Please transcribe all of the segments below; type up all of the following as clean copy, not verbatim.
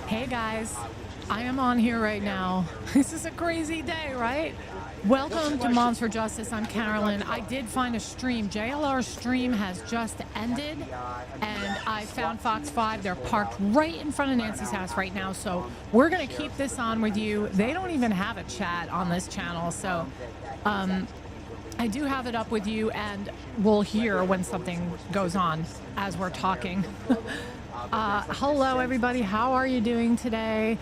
Hey guys, I am on here right now. This is a crazy day, right? Welcome to Moms for Justice. I'm Carolyn. I did find a stream. JLR's stream has just ended, and I found Fox 5. They're parked right in front of Nancy's house right now, so we're going to keep this on with you. They don't even have a chat on this channel, so I do have it up with you, and we'll hear when something goes on as we're talking. Hello, everybody. How are you doing today?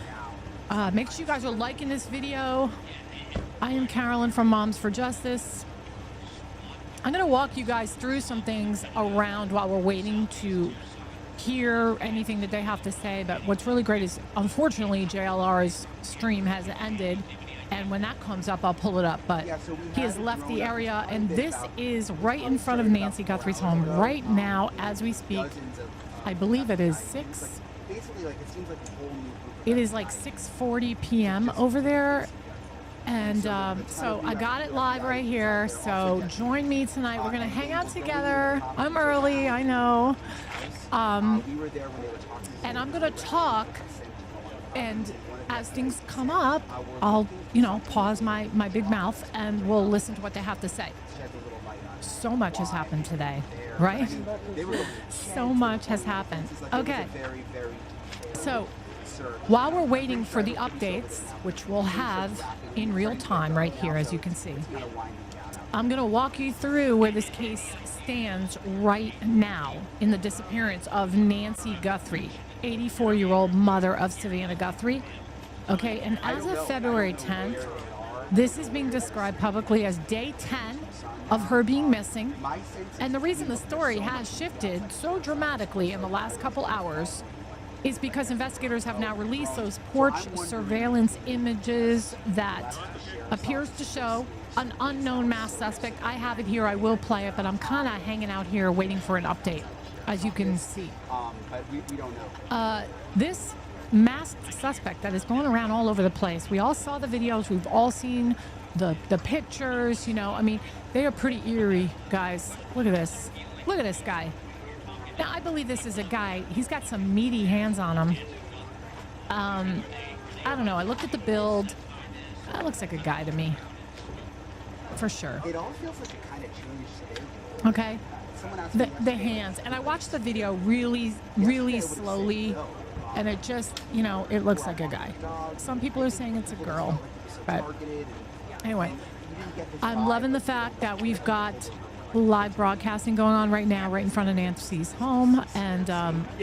Make sure you guys are liking this video. I am Carolyn from Moms for Justice. I'm going to walk you guys through some things around while we're waiting to hear anything that they have to say. But what's really great is, unfortunately, JLR's stream has ended. And when that comes up, I'll pull it up. But he has left the area. And this is right in front of Nancy Guthrie's home right now as we speak. I believe it is 6. It is like 6:40 p.m. over there. And so I got it live right here. So join me tonight. We're going to hang out together. I'm early, I know. And I'm going to talk. And as things come up, I'll, pause my big mouth and we'll listen to what they have to say. So much has happened today, right? So much has happened. Okay. So while we're waiting for the updates, which we'll have in real time right here, as you can see, I'm going to walk you through where this case stands right now in the disappearance of Nancy Guthrie, 84-year-old mother of Savannah Guthrie. Okay, and as of February 10th, this is being described publicly as day 10 of her being missing. And the reason the story has shifted so dramatically in the last couple hours is because investigators have now released those porch surveillance images that appears to show an unknown masked suspect. I have it here. I will play it, but I'm kind of hanging out here waiting for an update, as you can see. But we don't know. This masked suspect that is going around all over the place. We all saw the videos. We've all seen the pictures. I mean, they are pretty eerie, guys. Look at this. Look at this guy. Now, I believe this is a guy. He's got some meaty hands on him. I don't know. I looked at the build. That looks like a guy to me. For sure. It all feels like it kind of changed Okay. today. The hands. And I watched the video really, really slowly. And it just, it looks like a guy. Some people are saying it's a girl. But anyway, I'm loving the fact that we've got live broadcasting going on right now, right in front of Nancy's home, and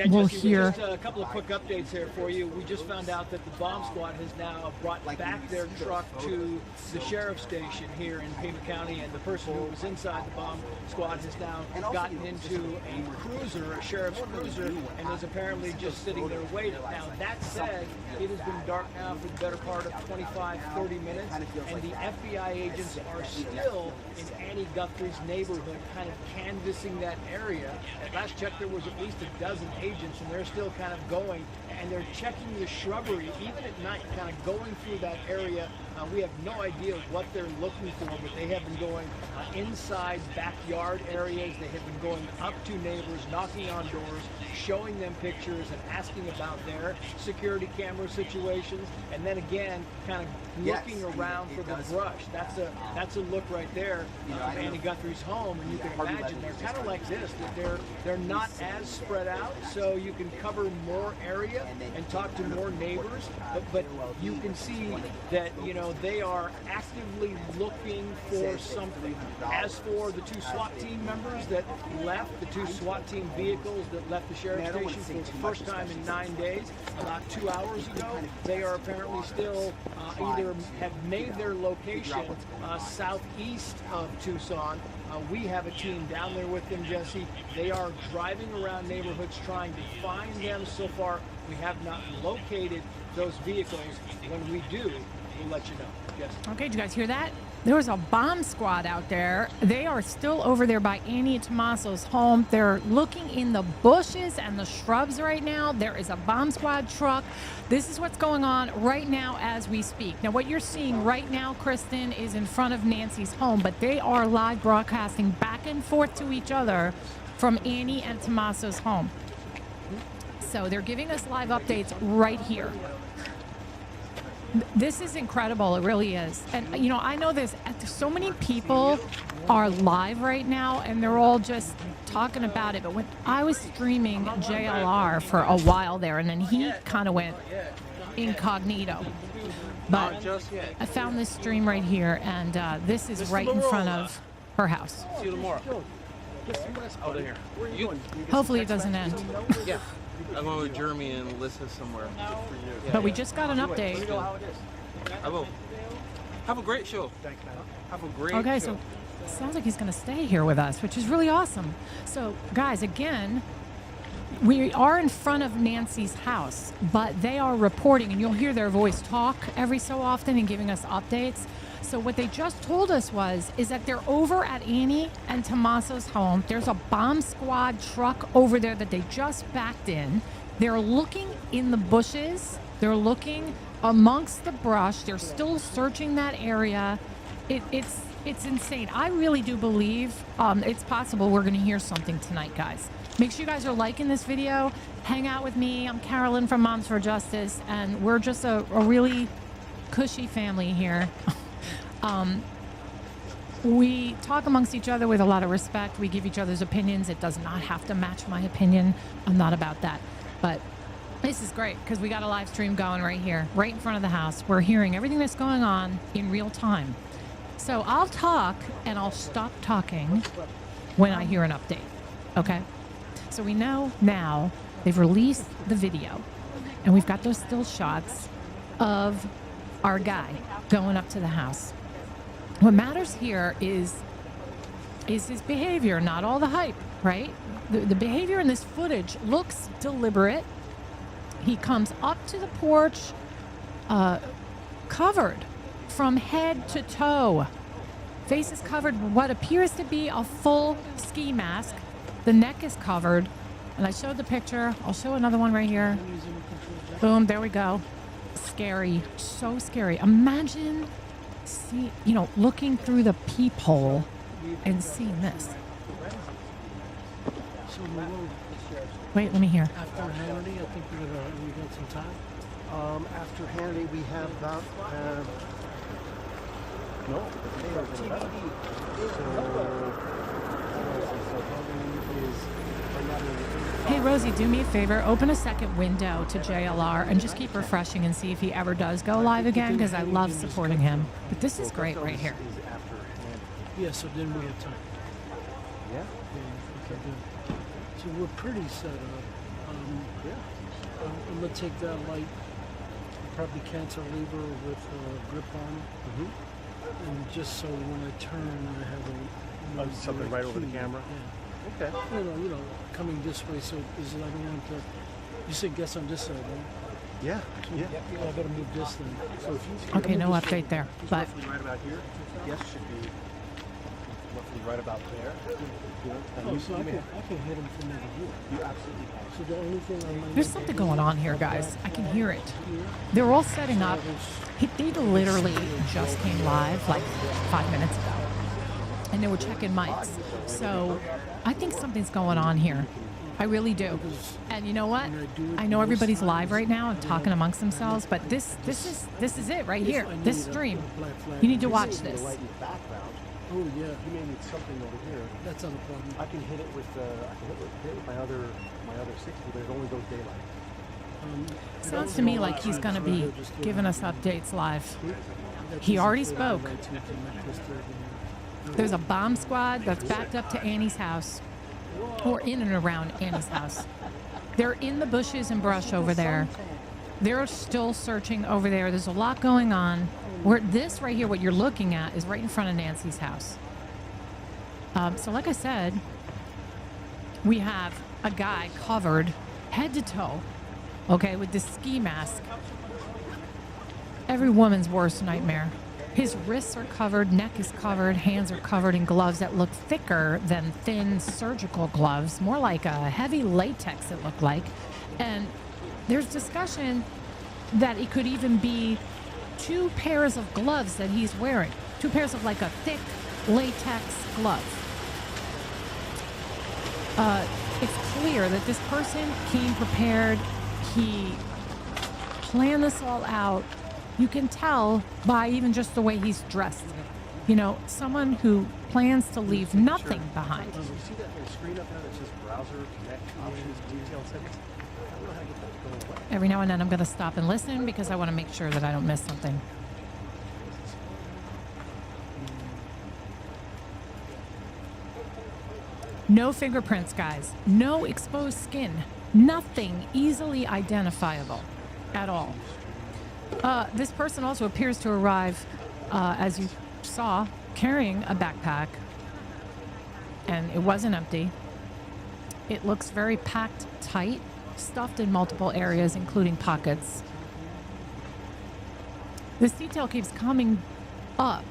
we'll hear. Just a couple of quick updates here for you. We just found out that the bomb squad has now brought back their truck to the sheriff's station here in Pima County, and the person who was inside the bomb squad has now gotten into a cruiser, a sheriff's cruiser, and is apparently just sitting there waiting. Now, that said, it has been dark now for the better part of 25-30 minutes, and the FBI agents are still in Annie Guthrie's neighborhood, kind of canvassing that area. At last check, there was at least a dozen agents, and they're still kind of going, and they're checking the shrubbery, even at night, kind of going through that area. We have no idea what they're looking for, but they have been going inside backyard areas. They have been going up to neighbors, knocking on doors, showing them pictures and asking about their security camera situations, and then again, kind of looking around for the brush. That's a look right there of Annie Guthrie's home, and you can imagine they're kind of like this. That they're not as spread out, so you can cover more area and talk to more neighbors. But you can see that they are actively looking for something. As for the 2 SWAT team members that left, the 2 SWAT team vehicles that left the sheriff's station for the first time in 9 days, about 2 hours ago, they are apparently still either have made their location southeast of Tucson. We have a team down there with them, Jesse. They are driving around neighborhoods trying to find them. So far, we have not located those vehicles. When we do, we'll let you know. Jesse. Okay, did you guys hear that? There was a bomb squad out there. They are still over there by Annie and Tommaso's home. They're looking in the bushes and the shrubs right now. There is a bomb squad truck. This is what's going on right now as we speak. Now, what you're seeing right now, Kristen, is in front of Nancy's home, but they are live broadcasting back and forth to each other from Annie and Tommaso's home. So they're giving us live updates right here. This is incredible. It really is. And, you know, I know there's so many people are live right now, and they're all just talking about it. But when I was streaming JLR for a while there, and then he kind of went incognito. But I found this stream right here, and this is right in front of her house. See you tomorrow. Out of here. Hopefully it doesn't end. Yeah. I'm going with Jeremy and Alyssa somewhere. But we just got an update. I will. Have a great show. Have a great Okay, show. so it sounds like he's going to stay here with us, which is really awesome. So, guys, again, we are in front of Nancy's house, but they are reporting, and you'll hear their voice talk every so often and giving us updates. So what they just told us is that they're over at Annie and Tommaso's home. There's a bomb squad truck over there that they just backed in. They're looking in the bushes. They're looking amongst the brush. They're still searching that area. It's insane. I really do believe it's possible we're going to hear something tonight, guys. Make sure you guys are liking this video. Hang out with me. I'm Carolyn from Moms for Justice, and we're just a really cushy family here. We talk amongst each other with a lot of respect. We give each other's opinions. It does not have to match my opinion. I'm not about that. But this is great because we got a live stream going right here, right in front of the house. We're hearing everything that's going on in real time. So I'll talk and I'll stop talking when I hear an update. Okay? So we know now they've released the video, and we've got those still shots of our guy going up to the house. What matters here is his behavior, not all the hype, right? The behavior in this footage looks deliberate. He comes up to the porch covered from head to toe. Face is covered with what appears to be a full ski mask. The neck is covered. And I showed the picture. I'll show another one right here. Boom, there we go. Scary, so scary. Imagine looking through the peephole and seeing this. Wait, let me hear. After Hannity, I think we got some time. After Hannity, we have about no. Hey, Rosie, do me a favor. Open a second window to JLR and just keep refreshing and see if he ever does go live again, because I love supporting him. But this is great right here. Yeah, so then we have time. Yeah? Okay, good. So we're pretty set up. I'm going to take that light, probably cancel lever with grip on it. And just so when I turn, I have a... something right over the camera? Yeah. Okay. You know, coming this way, so is I don't want to... You said guess on this side, right? Yeah. Yeah, I gotta move this then. So if he's Okay, no update there. But roughly right about here, yes, should be roughly right about there. Oh, so I can hit him from over here. You absolutely can. So the only thing I might there's something going on here, guys. I can hear it. They're all setting up. They literally just came live like 5 minutes ago. And they were checking mics. So I think something's going on here. I really do. And you know what? I know everybody's live right now and talking amongst themselves, but this is it right here. This stream. You need to watch this. Light in the background. Oh yeah, You may need something over here. that's not a problem. I can hit it with my other 60. There's only those daylight. Sounds to me like he's going to be giving us updates live. He already spoke. There's a bomb squad that's backed up to Annie's house, or in and around Annie's house. They're in the bushes and brush over there. They're still searching over there. There's a lot going on. This right here, what you're looking at, is right in front of Nancy's house. So like I said, we have a guy covered head to toe, okay, with this ski mask. Every woman's worst nightmare. His wrists are covered, neck is covered, hands are covered in gloves that look thicker than thin surgical gloves, more like a heavy latex it looked like. And there's discussion that it could even be 2 pairs of gloves that he's wearing. 2 pairs of like a thick latex glove. it's clear that this person came prepared. He planned this all out. You can tell by even just the way he's dressed. You know, someone who plans to leave nothing behind. You see that little screen up there that says browser, connect, options, detailed settings? I don't know how to get that to go away. Every now and then I'm going to stop and listen because I want to make sure that I don't miss something. No fingerprints, guys. No exposed skin. Nothing easily identifiable at all. This person also appears to arrive, as you saw, carrying a backpack. And it wasn't empty. It looks very packed tight, stuffed in multiple areas, including pockets. This detail keeps coming up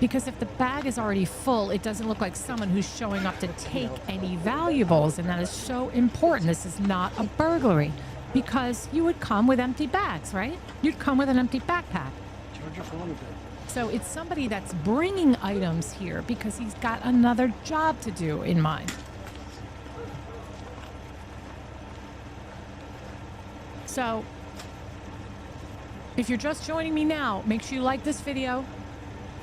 because if the bag is already full, it doesn't look like someone who's showing up to take any valuables, and that is so important. This is not a burglary because you would come with empty bags, right? You'd come with an empty backpack. Charge your phone a bit. So it's somebody that's bringing items here because he's got another job to do in mind. So if you're just joining me now, make sure you like this video.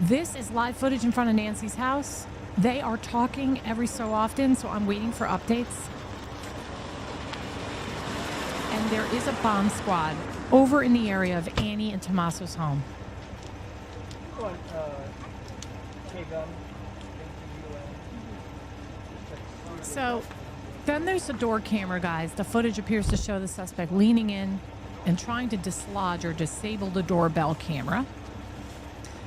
This is live footage in front of Nancy's house. They are talking every so often, so I'm waiting for updates. And there is a bomb squad over in the area of Annie and Tommaso's home. So then there's the door camera, guys. The footage appears to show the suspect leaning in and trying to dislodge or disable the doorbell camera.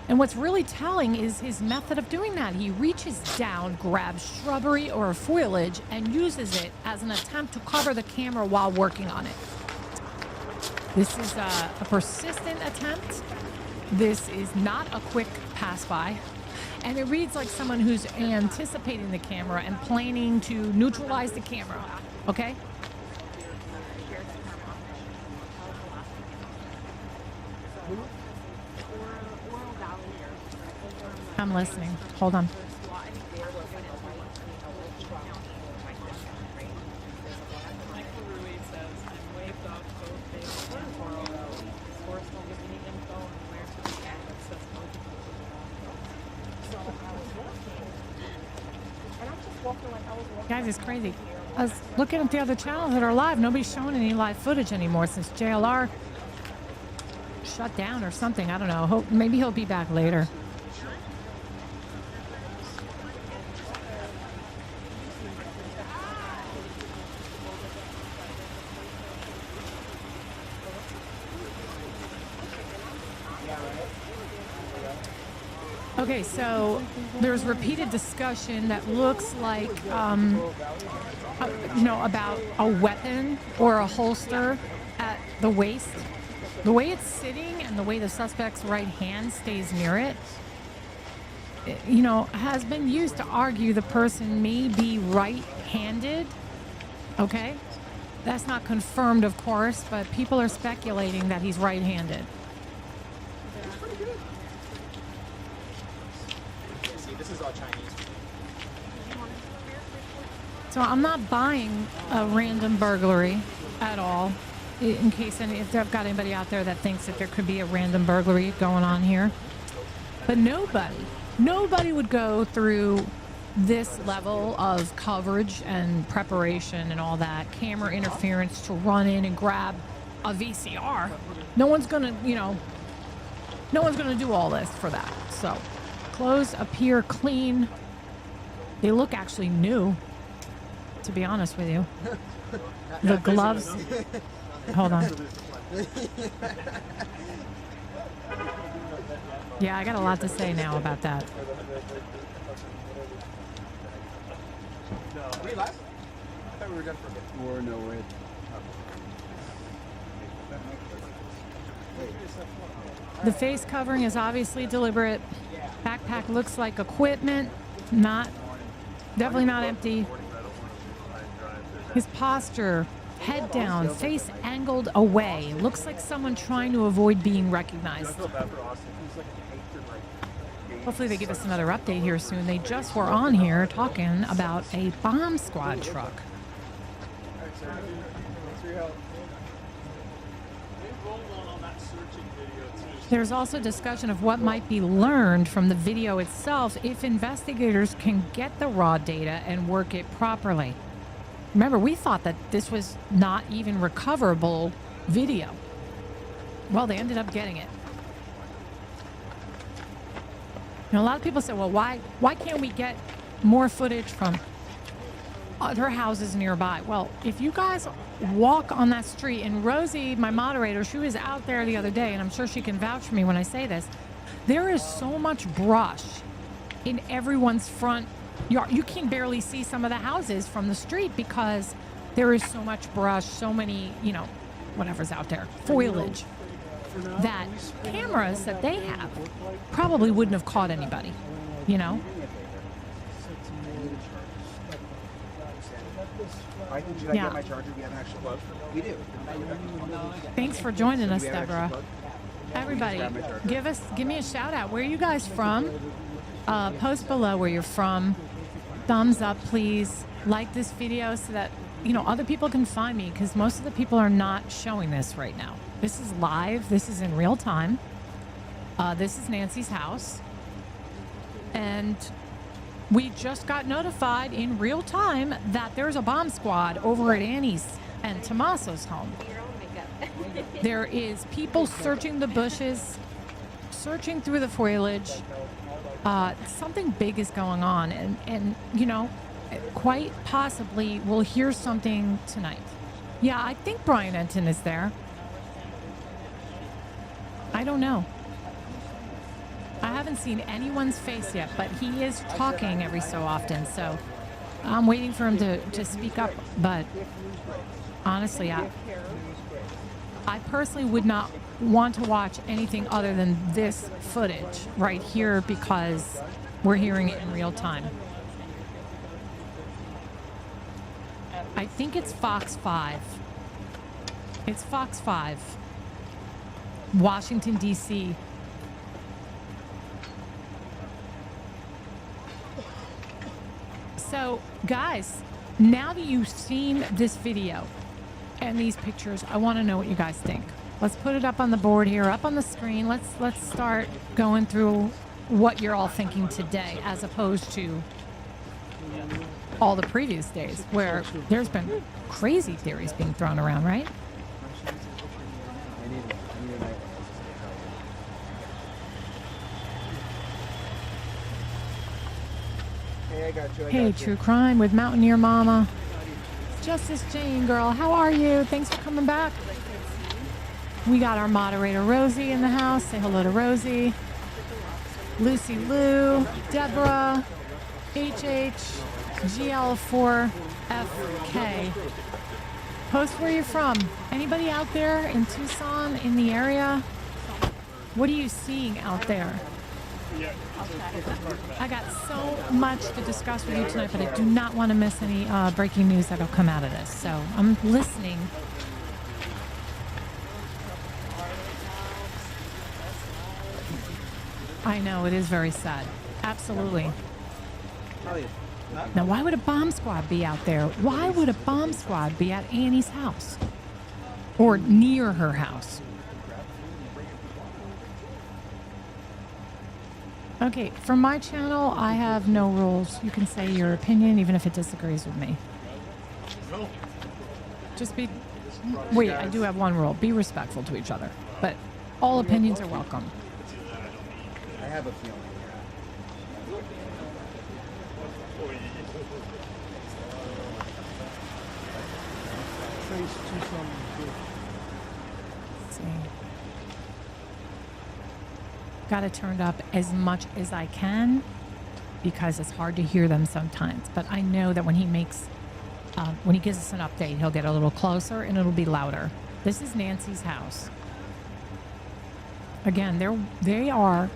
And what's really telling is his method of doing that. He reaches down, grabs shrubbery or foliage, and uses it as an attempt to cover the camera while working on it. This is a persistent attempt. This is not a quick pass-by. And it reads like someone who's anticipating the camera and planning to neutralize the camera. Okay? I'm listening. Hold on. Guys, it's crazy. I was looking at the other channels that are live. Nobody's showing any live footage anymore since JLR shut down or something. I don't know. Maybe he'll be back later. Okay, so there's repeated discussion that looks like, you know, about a weapon or a holster at the waist. The way it's sitting and the way the suspect's right hand stays near it, you know, has been used to argue the person may be right-handed. Okay? That's not confirmed, of course, but people are speculating that he's right-handed. So I'm not buying a random burglary at all, in case if I've got anybody out there that thinks that there could be a random burglary going on here. But nobody would go through this level of coverage and preparation and all that, camera interference to run in and grab a VCR. No one's gonna, you know, no one's gonna do all this for that. So clothes appear clean. They look actually new, to be honest with you. The gloves. Hold on. Yeah, I got a lot to say now about that. Are we live? I thought we were done for a bit. Or no way. The face covering is obviously deliberate. Backpack looks like equipment, definitely not empty. His posture, head down, face angled away. Looks like someone trying to avoid being recognized. Hopefully they give us another update here soon. They just were on here talking about a bomb squad truck. Thanks for your help. There's also discussion of what might be learned from the video itself if investigators can get the raw data and work it properly. Remember, we thought that this was not even recoverable video. Well, they ended up getting it. A lot of people say, well, why can't we get more footage from other houses nearby? Well, if you guys walk on that street, and Rosie, my moderator, she was out there the other day, and I'm sure she can vouch for me when I say this, there is so much brush in everyone's front yard. You can barely see some of the houses from the street because there is so much brush, so many, whatever's out there, foliage, that cameras that they have probably wouldn't have caught anybody, I think, should I get my charger? We have an actual plug. We do. Thanks for joining us, Deborah. Everybody, give me a shout out. Where are you guys from? Post below where you're from. Thumbs up, please. Like this video so that other people can find me, because most of the people are not showing this right now. This is live. This is in real time. This is Nancy's house, and we just got notified in real time that there's a bomb squad over at Annie's and Tommaso's home. There is people searching the bushes, searching through the foliage. Something big is going on, and quite possibly we'll hear something tonight. Yeah, I think Brian Enton is there. I don't know. I haven't seen anyone's face yet, but he is talking every so often, so I'm waiting for him to speak up. But honestly, I personally would not want to watch anything other than this footage right here, because we're hearing it in real time. I think it's Fox 5. It's Fox 5. Washington, D.C. So, guys, now that you've seen this video and these pictures, I want to know what you guys think. Let's put it up on the board here, up on the screen. Let's start going through what you're all thinking today, as opposed to all the previous days where there's been crazy theories being thrown around, right? Hey, I got you. Hey, True Crime with Mountaineer Mama. Justice Jane, girl, how are you? Thanks for coming back. We got our moderator, Rosie, in the house. Say hello to Rosie. Lucy Lou, Deborah, HH, GL4FK. Post where you're from. Anybody out there in Tucson, in the area? What are you seeing out there? I got so much to discuss with you tonight, but I do not want to miss any breaking news that'll come out of this. So I'm listening. I know, it is very sad. Absolutely. Now, why would a bomb squad be out there? Why would a bomb squad be at Annie's house? Or near her house? Okay, for my channel, I have no rules. You can say your opinion, even if it disagrees with me. Just be... Wait, I do have one rule. Be respectful to each other. But all opinions are welcome. I have a feeling. Trace Tucson is good. Let's see. Got it turned up as much as I can because it's hard to hear them sometimes. But I know that when he makes, when he gives us an update, he'll get a little closer and it'll be louder. This is Nancy's house. Again, they are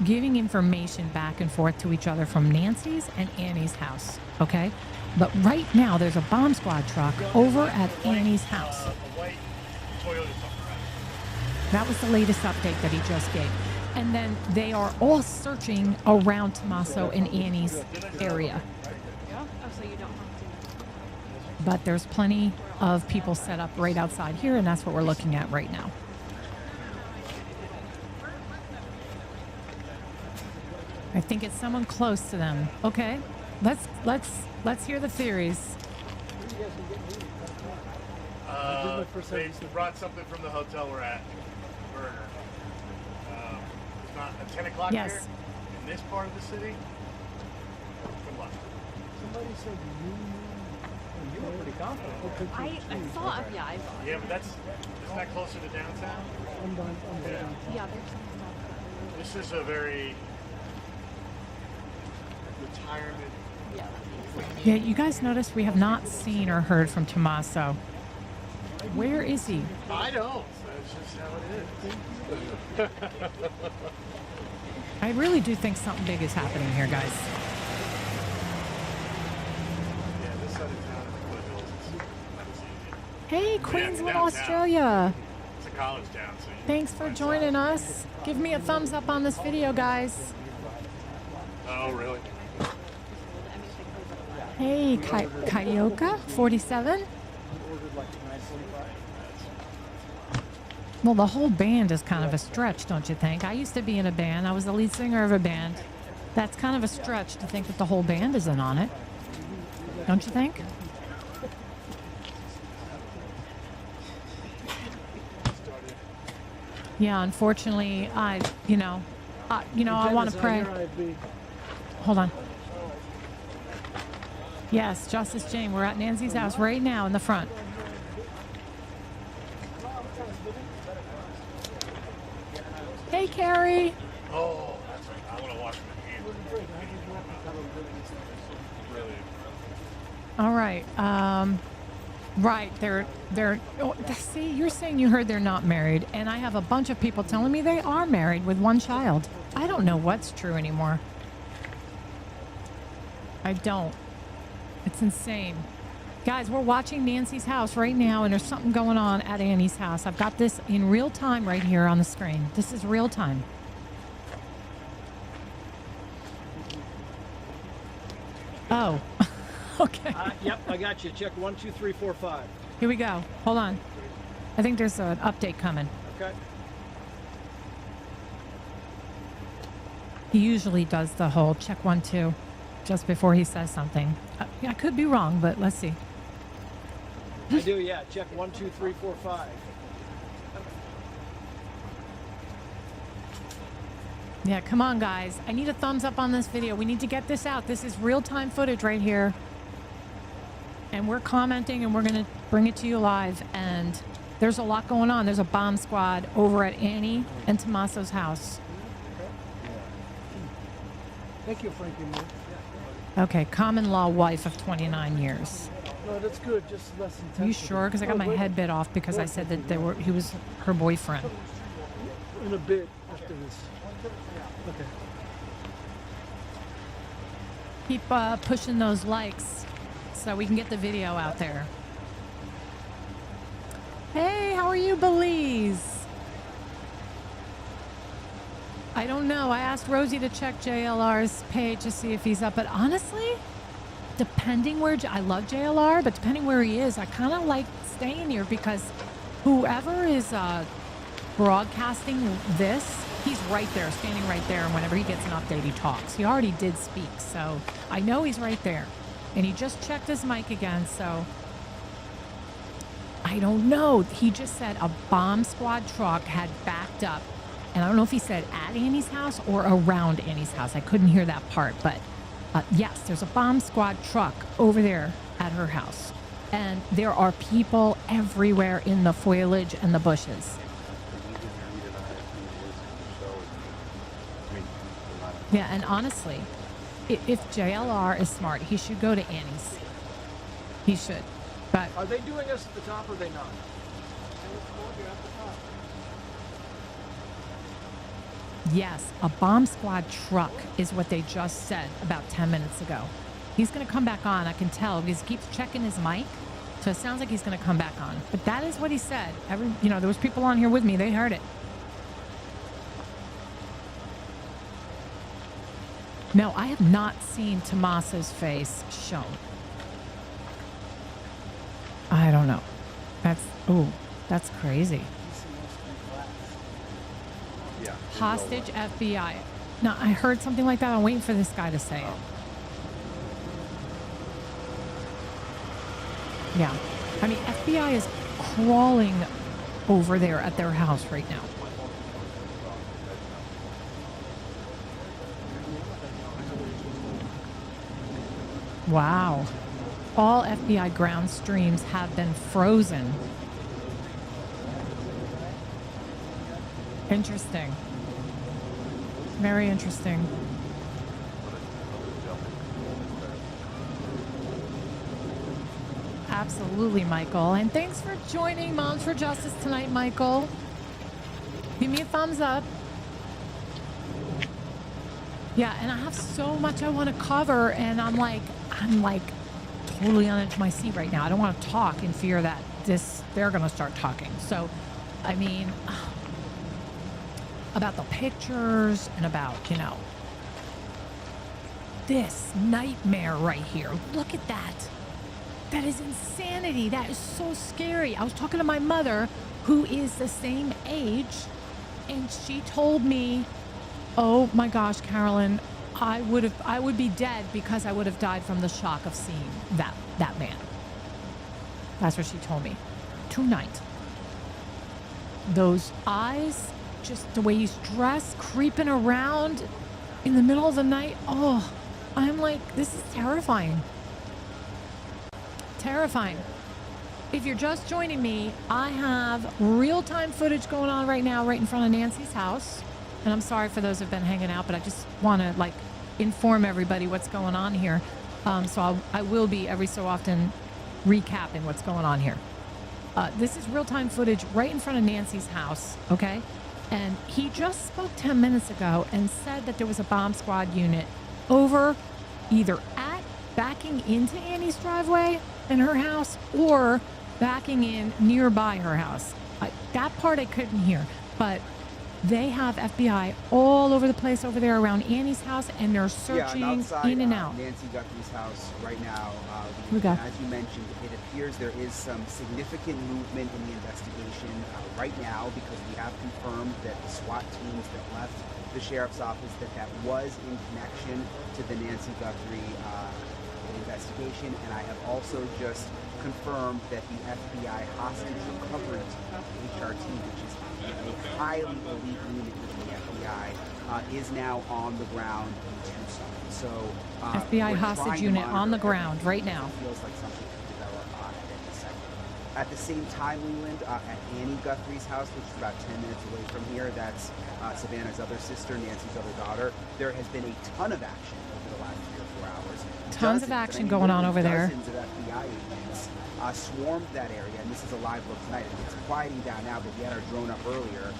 giving information back and forth to each other from Nancy's and Annie's house. Okay, but right now there's a bomb squad truck over at Annie's house. That was the latest update that he just gave. And then they are all searching around Tommaso and Annie's area. but there's plenty of people set up right outside here, and that's what we're looking at right now. I think it's someone close to them. Okay, let's hear the theories. They brought something from the hotel we're at. Burger. It's not at 10 o'clock Yes. here in this part of the city. Good luck. Somebody said You were pretty confident. I saw it. Yeah, I saw it. Yeah, but isn't that closer to downtown? I'm done. Yeah, there's some stuff. This is a very retirement. Yeah. Yeah, you guys notice we have not seen or heard from Tommaso. Where is he? I don't. That's just how it is. I really do think something big is happening here, guys. Yeah, this side of town is the foothills. It's easy. Hey, Queensland, downtown. Australia. It's a college town, so you Thanks for joining us. Give me a thumbs up on this video, guys. Oh, really? Hey, Kaioka, 47. Well, the whole band is kind of a stretch, don't you think? I used to be in a band. I was the lead singer of a band. That's kind of a stretch to think that the whole band isn't on it. Don't you think? Yeah, unfortunately, I want to pray. Hold on. Yes, Justice Jane, we're at Nancy's house right now in the front. Hey, Carrie. Oh, that's right. I want to watch my hands. Really. All right. Right. They're. Oh, see, you're saying you heard they're not married, and I have a bunch of people telling me they are married with one child. I don't know what's true anymore. I don't. It's insane. Guys, we're watching Nancy's house right now, and there's something going on at Annie's house. I've got this in real time right here on the screen. This is real time. Oh, okay. Yep, I got you. Check 1, 2, 3, 4, 5. Here we go. Hold on. I think there's an update coming. Okay. He usually does the whole check 1, 2 just before he says something. I could be wrong, but let's see. I do, yeah. Check 1, 2, 3, 4, 5. Yeah, come on, guys. I need a thumbs up on this video. We need to get this out. This is real-time footage right here. And we're commenting, and we're going to bring it to you live. And there's a lot going on. There's a bomb squad over at Annie and Tommaso's house. Thank you, Frankie. Okay, common law wife of 29 years. No, that's good. Just less than 10. Are you sure? Because I got my head bit off because I said that he was her boyfriend. In a bit after this. Okay. Keep pushing those likes so we can get the video out there. Hey, how are you, Belize? I don't know. I asked Rosie to check JLR's page to see if he's up, but honestly, depending where I love JLR, but depending where he is, I kind of like staying here because whoever is broadcasting this, he's right there, standing right there, and whenever he gets an update, he talks. He already did speak, so I know he's right there. And he just checked his mic again, so I don't know. He just said a bomb squad truck had backed up, and I don't know if he said at Annie's house or around Annie's house. I couldn't hear that part, but yes, there's a bomb squad truck over there at her house. And there are people everywhere in the foliage and the bushes. Yeah, and honestly, if JLR is smart, he should go to Annie's. He should. But Are they doing us at the top or are they not? yes, a bomb squad truck is what they just said about 10 minutes ago. He's going to come back on, I can tell, because he keeps checking his mic. So it sounds like he's going to come back on. But that is what he said. There was people on here with me. They heard it. No, I have not seen Tommaso's face shown. I don't know. That's crazy. Yeah. Hostage FBI. Now, I heard something like that. I'm waiting for this guy to say it. Yeah. I mean, FBI is crawling over there at their house right now. Wow. All FBI ground streams have been frozen. Interesting. Very interesting. Absolutely, Michael. And thanks for joining Moms for Justice tonight, Michael. Give me a thumbs up. Yeah, and I have so much I want to cover, and I'm like totally on edge of my seat right now. I don't want to talk in fear that they're going to start talking. So, I mean, about the pictures and about, this nightmare right here. Look at that. That is insanity. That is so scary. I was talking to my mother, who is the same age, and she told me, oh my gosh, Carolyn, I would be dead because I would have died from the shock of seeing that man. That's what she told me tonight. Those eyes, just the way he's dressed, creeping around in the middle of the night. Oh, I'm like, this is terrifying. Terrifying. If you're just joining me, I have real-time footage going on right now right in front of Nancy's house. And I'm sorry for those who've been hanging out, but I just want to inform everybody what's going on here. So I will be every so often recapping what's going on here. This is real-time footage right in front of Nancy's house, okay? And he just spoke 10 minutes ago and said that there was a bomb squad unit over either backing into Annie's driveway in her house or backing in nearby her house. That part I couldn't hear, but they have FBI all over the place over there around Annie's house, and they're searching outside, in and out. Nancy Guthrie's house right now. We got- As you mentioned, it appears there is some significant movement in the investigation right now, because we have confirmed that the SWAT teams that left the sheriff's office that was in connection to the Nancy Guthrie investigation, and I have also just confirmed that the FBI hostage recovery team, HRT, which is a highly elite unit within the FBI, is now on the ground in Tucson. So FBI we're hostage trying to unit on monitor the ground everything. right now. It feels like something could develop at any second. At the same time, Leland, at Annie Guthrie's house, which is about 10 minutes away from here, that's Savannah's other sister, Nancy's other daughter, there has been a ton of action over the last 3 or 4 hours. Tons of action going on over there. Dozens of FBI agents swarmed that area, and this is a live look tonight. It's quieting down now, but we had our drone up earlier,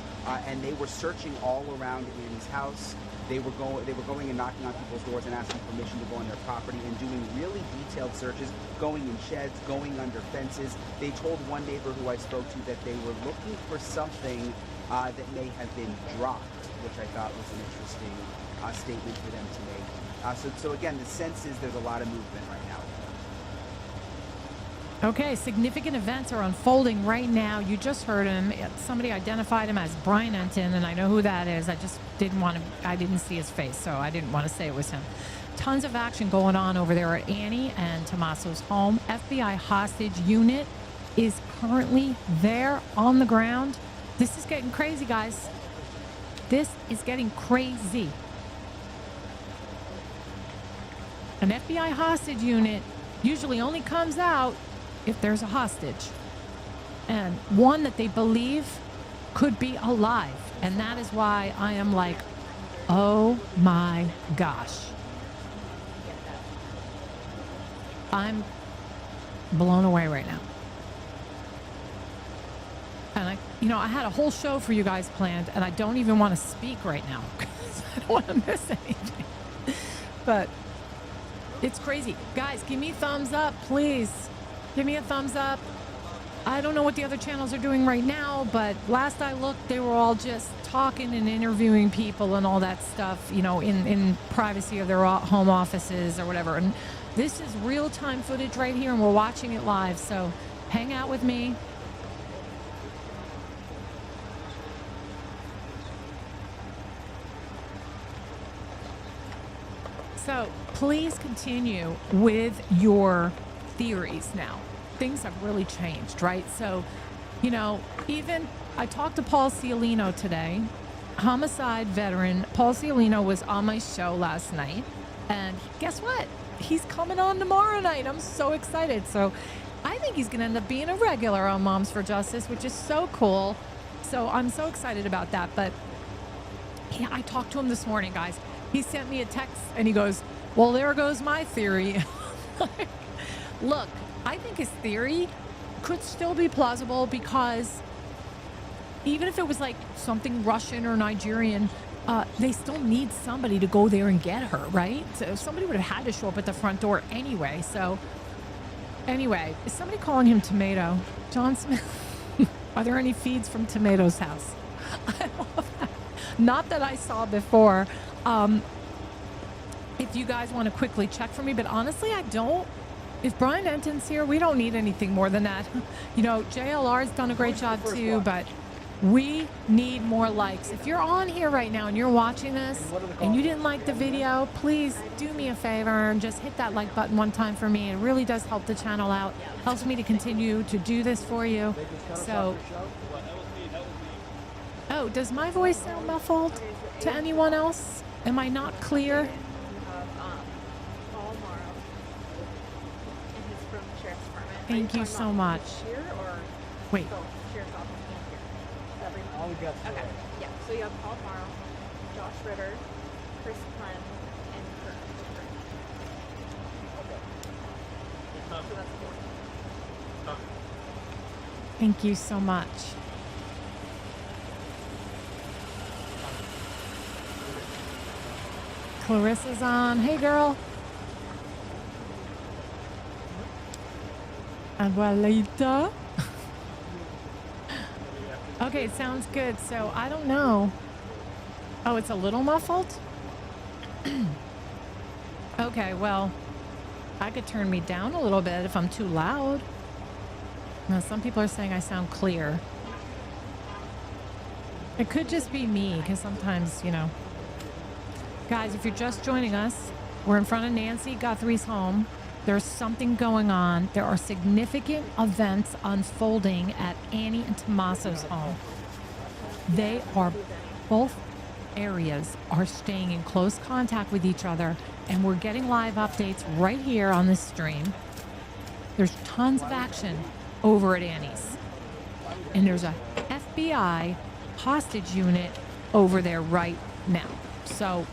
and they were searching all around Annie's house. They were going and knocking on people's doors and asking permission to go on their property and doing really detailed searches, going in sheds, going under fences. They told one neighbor who I spoke to that they were looking for something that may have been dropped, which I thought was an interesting statement for them to make. So again, the sense is there's a lot of movement right now. Okay, significant events are unfolding right now. You just heard him. Somebody identified him as Brian Enton, and I know who that is. I just I didn't see his face, so I didn't want to say it was him. Tons of action going on over there at Annie and Tommaso's home. FBI hostage unit is currently there on the ground. This is getting crazy, guys. This is getting crazy. An FBI hostage unit usually only comes out if there's a hostage, and one that they believe could be alive. And that is why I am like, oh my gosh. I'm blown away right now. And I had a whole show for you guys planned, and I don't even want to speak right now because I don't want to miss anything. But it's crazy. Guys, give me a thumbs up, please. Give me a thumbs up. I don't know what the other channels are doing right now, but last I looked, they were all just talking and interviewing people and all that stuff, in privacy of their home offices or whatever. And this is real-time footage right here, and we're watching it live. So Hang out with me. So please continue with your theories now. Things have really changed, right? So, you know, even I talked to Paul Cialino today, homicide veteran. Paul Cialino was on my show last night. And guess what? He's coming on tomorrow night. I'm so excited. So I think he's going to end up being a regular on Moms for Justice, which is so cool. So I'm so excited about that. But yeah, I talked to him this morning, guys. He sent me a text and he goes, well, there goes my theory. Look, I think his theory could still be plausible because even if it was like something Russian or Nigerian, they still need somebody to go there and get her, right? So somebody would have had to show up at the front door anyway. So anyway, is somebody calling him Tomato? John Smith? Are there any feeds from Tomato's house? I love that. Not that I saw before. If you guys want to quickly check for me, but honestly, I don't. If Brian Enton's here, we don't need anything more than that. You know, JLR's done a great job too, but we need more likes. If you're on here right now and you're watching this and you didn't like the video, please do me a favor and just hit that like button one time for me. It really does help the channel out. Helps me to continue to do this for you. So, oh, does my voice sound muffled to anyone else? Am I not clear? Thank you so much. Wait. All we got. Okay. Yeah. So you have Paul Morrow, Josh Ritter, Chris Clem, and Kurt. Okay. So that's four. Thank you so much. Clarissa's on. Hey, girl. Abuelita. Okay, it sounds good. So I don't know. Oh, it's a little muffled? Okay, well, I could turn me down a little bit if I'm too loud. Now, some people are saying I sound clear. It could just be me, because sometimes, you know. Guys, if you're just joining us, we're in front of Nancy Guthrie's home. There's something going on. There are significant events unfolding at Annie and Tommaso's home. They are, both areas are staying in close contact with each other, and we're getting live updates right here on this stream. There's tons of action over at Annie's. And there's a FBI hostage unit over there right now. So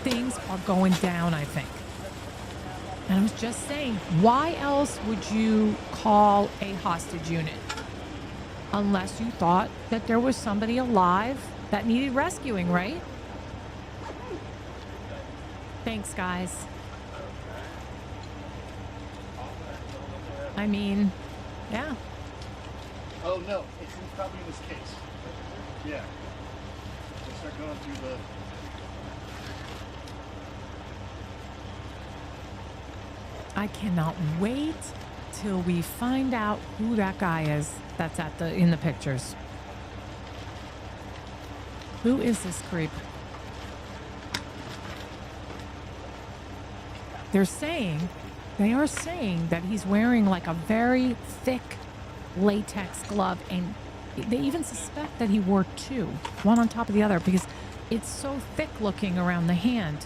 things are going down, I think. And I was just saying, why else would you call a hostage unit? Unless you thought that there was somebody alive that needed rescuing, right? Thanks, guys. I mean, yeah. Oh, no. It's probably in this case. Yeah. We'll start going through the... I cannot wait till we find out who that guy is that's at in the pictures. Who is this creep? They are saying that he's wearing like a very thick latex glove, and they even suspect that he wore two, one on top of the other, because it's so thick looking around the hand.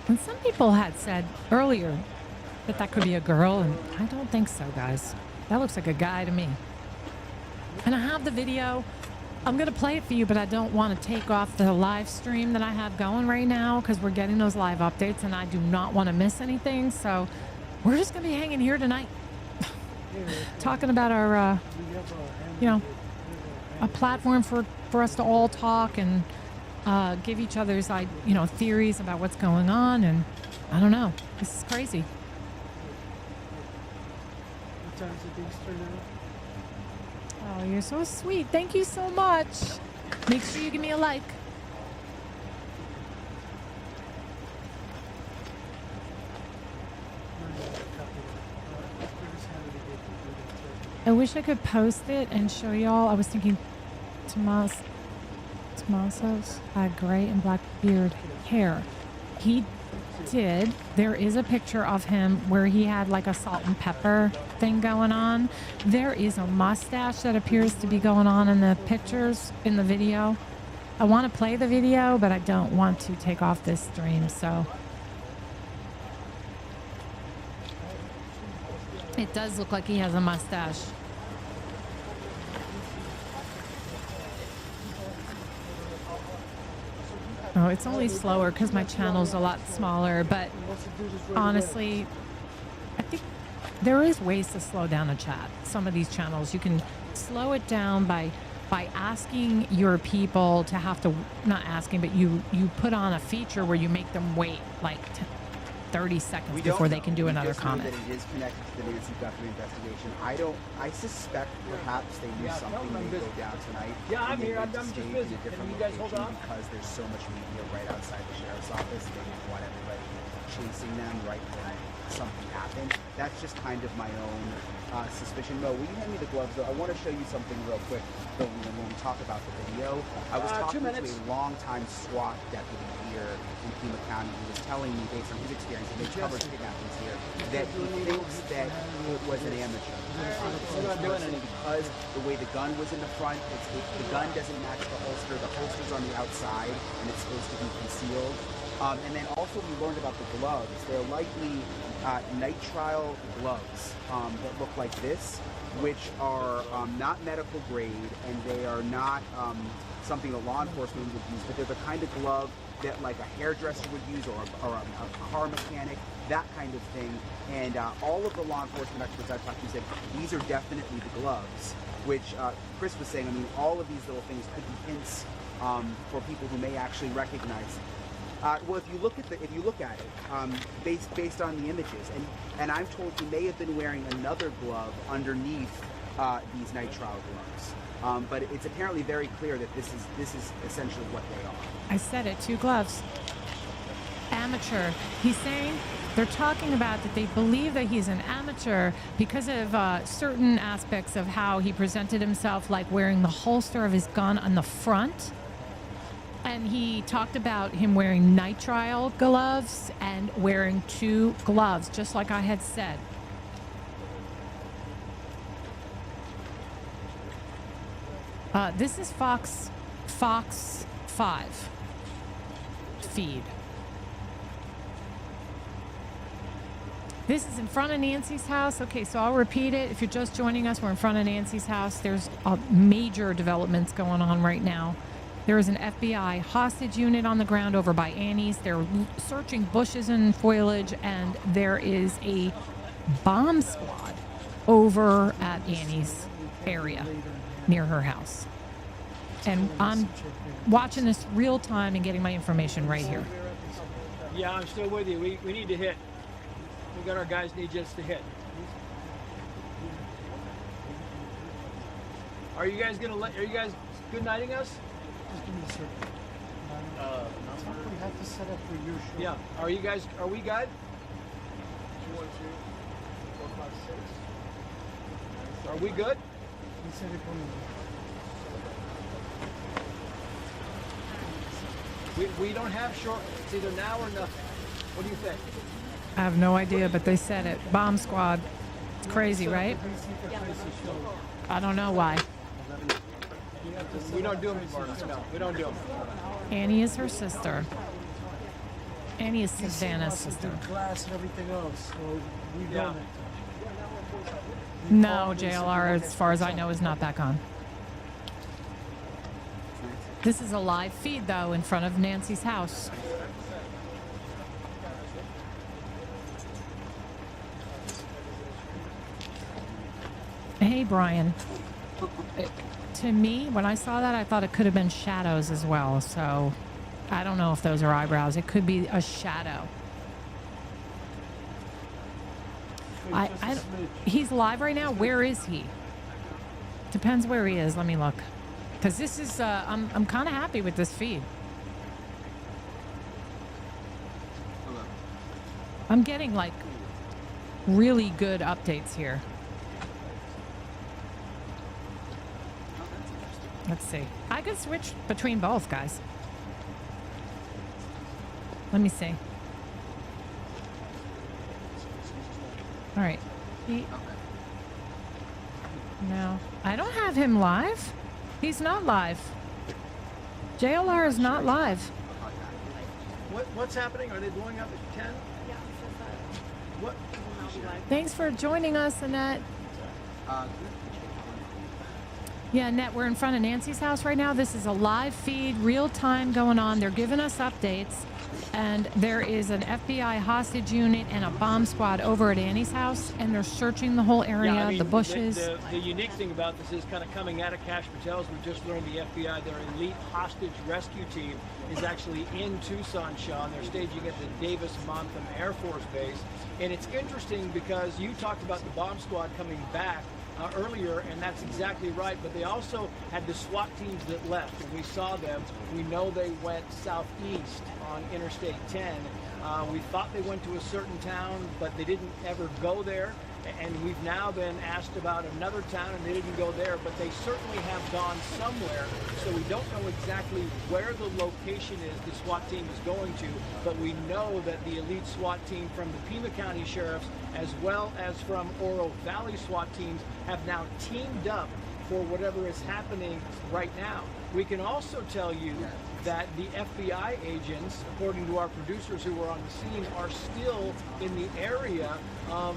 And some people had said earlier that that could be a girl, and I don't think so, guys. That looks like a guy to me. And I have the video. I'm going to play it for you, but I don't want to take off the live stream that I have going right now because we're getting those live updates, and I do not want to miss anything. So we're just going to be hanging here tonight talking about our, you know, a platform for us to all talk and give each other's, you know, theories about what's going on. And I don't know. This is crazy. What time's the things turn out? Oh, you're so sweet. Thank you so much. Make sure you give me a like. I wish I could post it and show y'all. I was thinking Tommaso's had gray and black beard hair. He did. There is a picture of him where he had like a salt and pepper thing going on. There is a mustache that appears to be going on in the pictures in the video. I want to play the video, but I don't want to take off this stream, so. It does look like he has a mustache. Oh, it's only slower because my channel's a lot smaller, but honestly, I think there is ways to slow down a chat. Some of these channels, you can slow it down by asking your people to have to, not asking, but you put on a feature where you make them wait like 30 seconds before they can do another comment. That it is connected to the Nancy Guthrie investigation. I suspect perhaps they knew something may go down tonight. Yeah, I'm here. I'm just busy. Can you guys hold on? Because there's so much media right outside the sheriff's office. They didn't want everybody chasing them right when something happened. That's just kind of my own suspicion. No, will you hand me the gloves though? I want to show you something real quick though when we talk about the video. I was talking to a longtime SWAT deputy here in Pima County who was telling me, based on his experience, and they covered kidnappings here, that he thinks that it was an amateur. Because the way the gun was in the front, the gun doesn't match the holster. The holster's on the outside, and it's supposed to be concealed. And then also we learned about the gloves. They're likely nitrile gloves that look like this, which are not medical grade, and they are not something that law enforcement would use, but they're the kind of glove that like a hairdresser would use or a car mechanic, that kind of thing. And all of the law enforcement experts I've talked to said these are definitely the gloves, which Chris was saying, I mean, all of these little things could be hints for people who may actually recognize them. Well, if you look at it, based on the images, and I'm told he may have been wearing another glove underneath these nitrile gloves, but it's apparently very clear that this is essentially what they are. I said it, 2 gloves. Amateur. He's saying they're talking about that they believe that he's an amateur because of certain aspects of how he presented himself, like wearing the holster of his gun on the front. And he talked about him wearing nitrile gloves and wearing 2 gloves, just like I had said. This is Fox 5 feed. This is in front of Nancy's house. Okay, so I'll repeat it. If you're just joining us, we're in front of Nancy's house. There's major developments going on right now. There is an FBI hostage unit on the ground over by Annie's. They're searching bushes and foliage, and there is a bomb squad over at Annie's area near her house. And I'm watching this real time and getting my information right here. Yeah, I'm still with you. We need to hit. We got our guys need just to hit. Are you guys good nighting us? Just give me a second. We have to set up for your show. Yeah. Are we good? 212 456. Are we good? We set it for We don't have short. It's either now or nothing. What do you think? I have no idea, but they said it. Bomb squad. It's crazy, right? I don't know why. We don't do them anymore. No, we don't do them. Annie is her sister. Annie is Savannah's sister. glass and everything else, so we don't. No, JLR, as far as I know, is not back on. This is a live feed, though, in front of Nancy's house. Hey, Brian. To me, when I saw that, I thought it could have been shadows as well. So I don't know if those are eyebrows. It could be a shadow. He's live right now. Where is he? Depends where he is. Let me look. Because this is, I'm kind of happy with this feed. I'm getting like really good updates here. Let's see. I could switch between both, guys. Let me see. All right. No, I don't have him live. He's not live. JLR is not live. What's happening? Are they blowing up at 10? Yeah, it says that. What? Will not be live. Thanks for joining us, Annette. Yeah, Annette, we're in front of Nancy's house right now. This is a live feed, real time going on. They're giving us updates. And there is an FBI hostage unit and a bomb squad over at Annie's house, and they're searching the whole area, Yeah, I mean, the bushes. The unique thing about this is kind of coming out of Cash Patel's. We just learned the FBI, their elite hostage rescue team, is actually in Tucson, Sean. They're staging at the Davis-Monthan Air Force Base. And it's interesting because you talked about the bomb squad coming back earlier, and that's exactly right. But they also had the SWAT teams that left, and we saw them. We know they went southeast on Interstate 10. We thought they went to a certain town, but they didn't ever go there. And we've now been asked about another town, and they didn't go there, but they certainly have gone somewhere. So we don't know exactly where the location is the SWAT team is going to, but we know that the elite SWAT team from the Pima County Sheriffs, as well as from Oro Valley SWAT teams, have now teamed up for whatever is happening right now. We can also tell you that the FBI agents, according to our producers who were on the scene, are still in the area of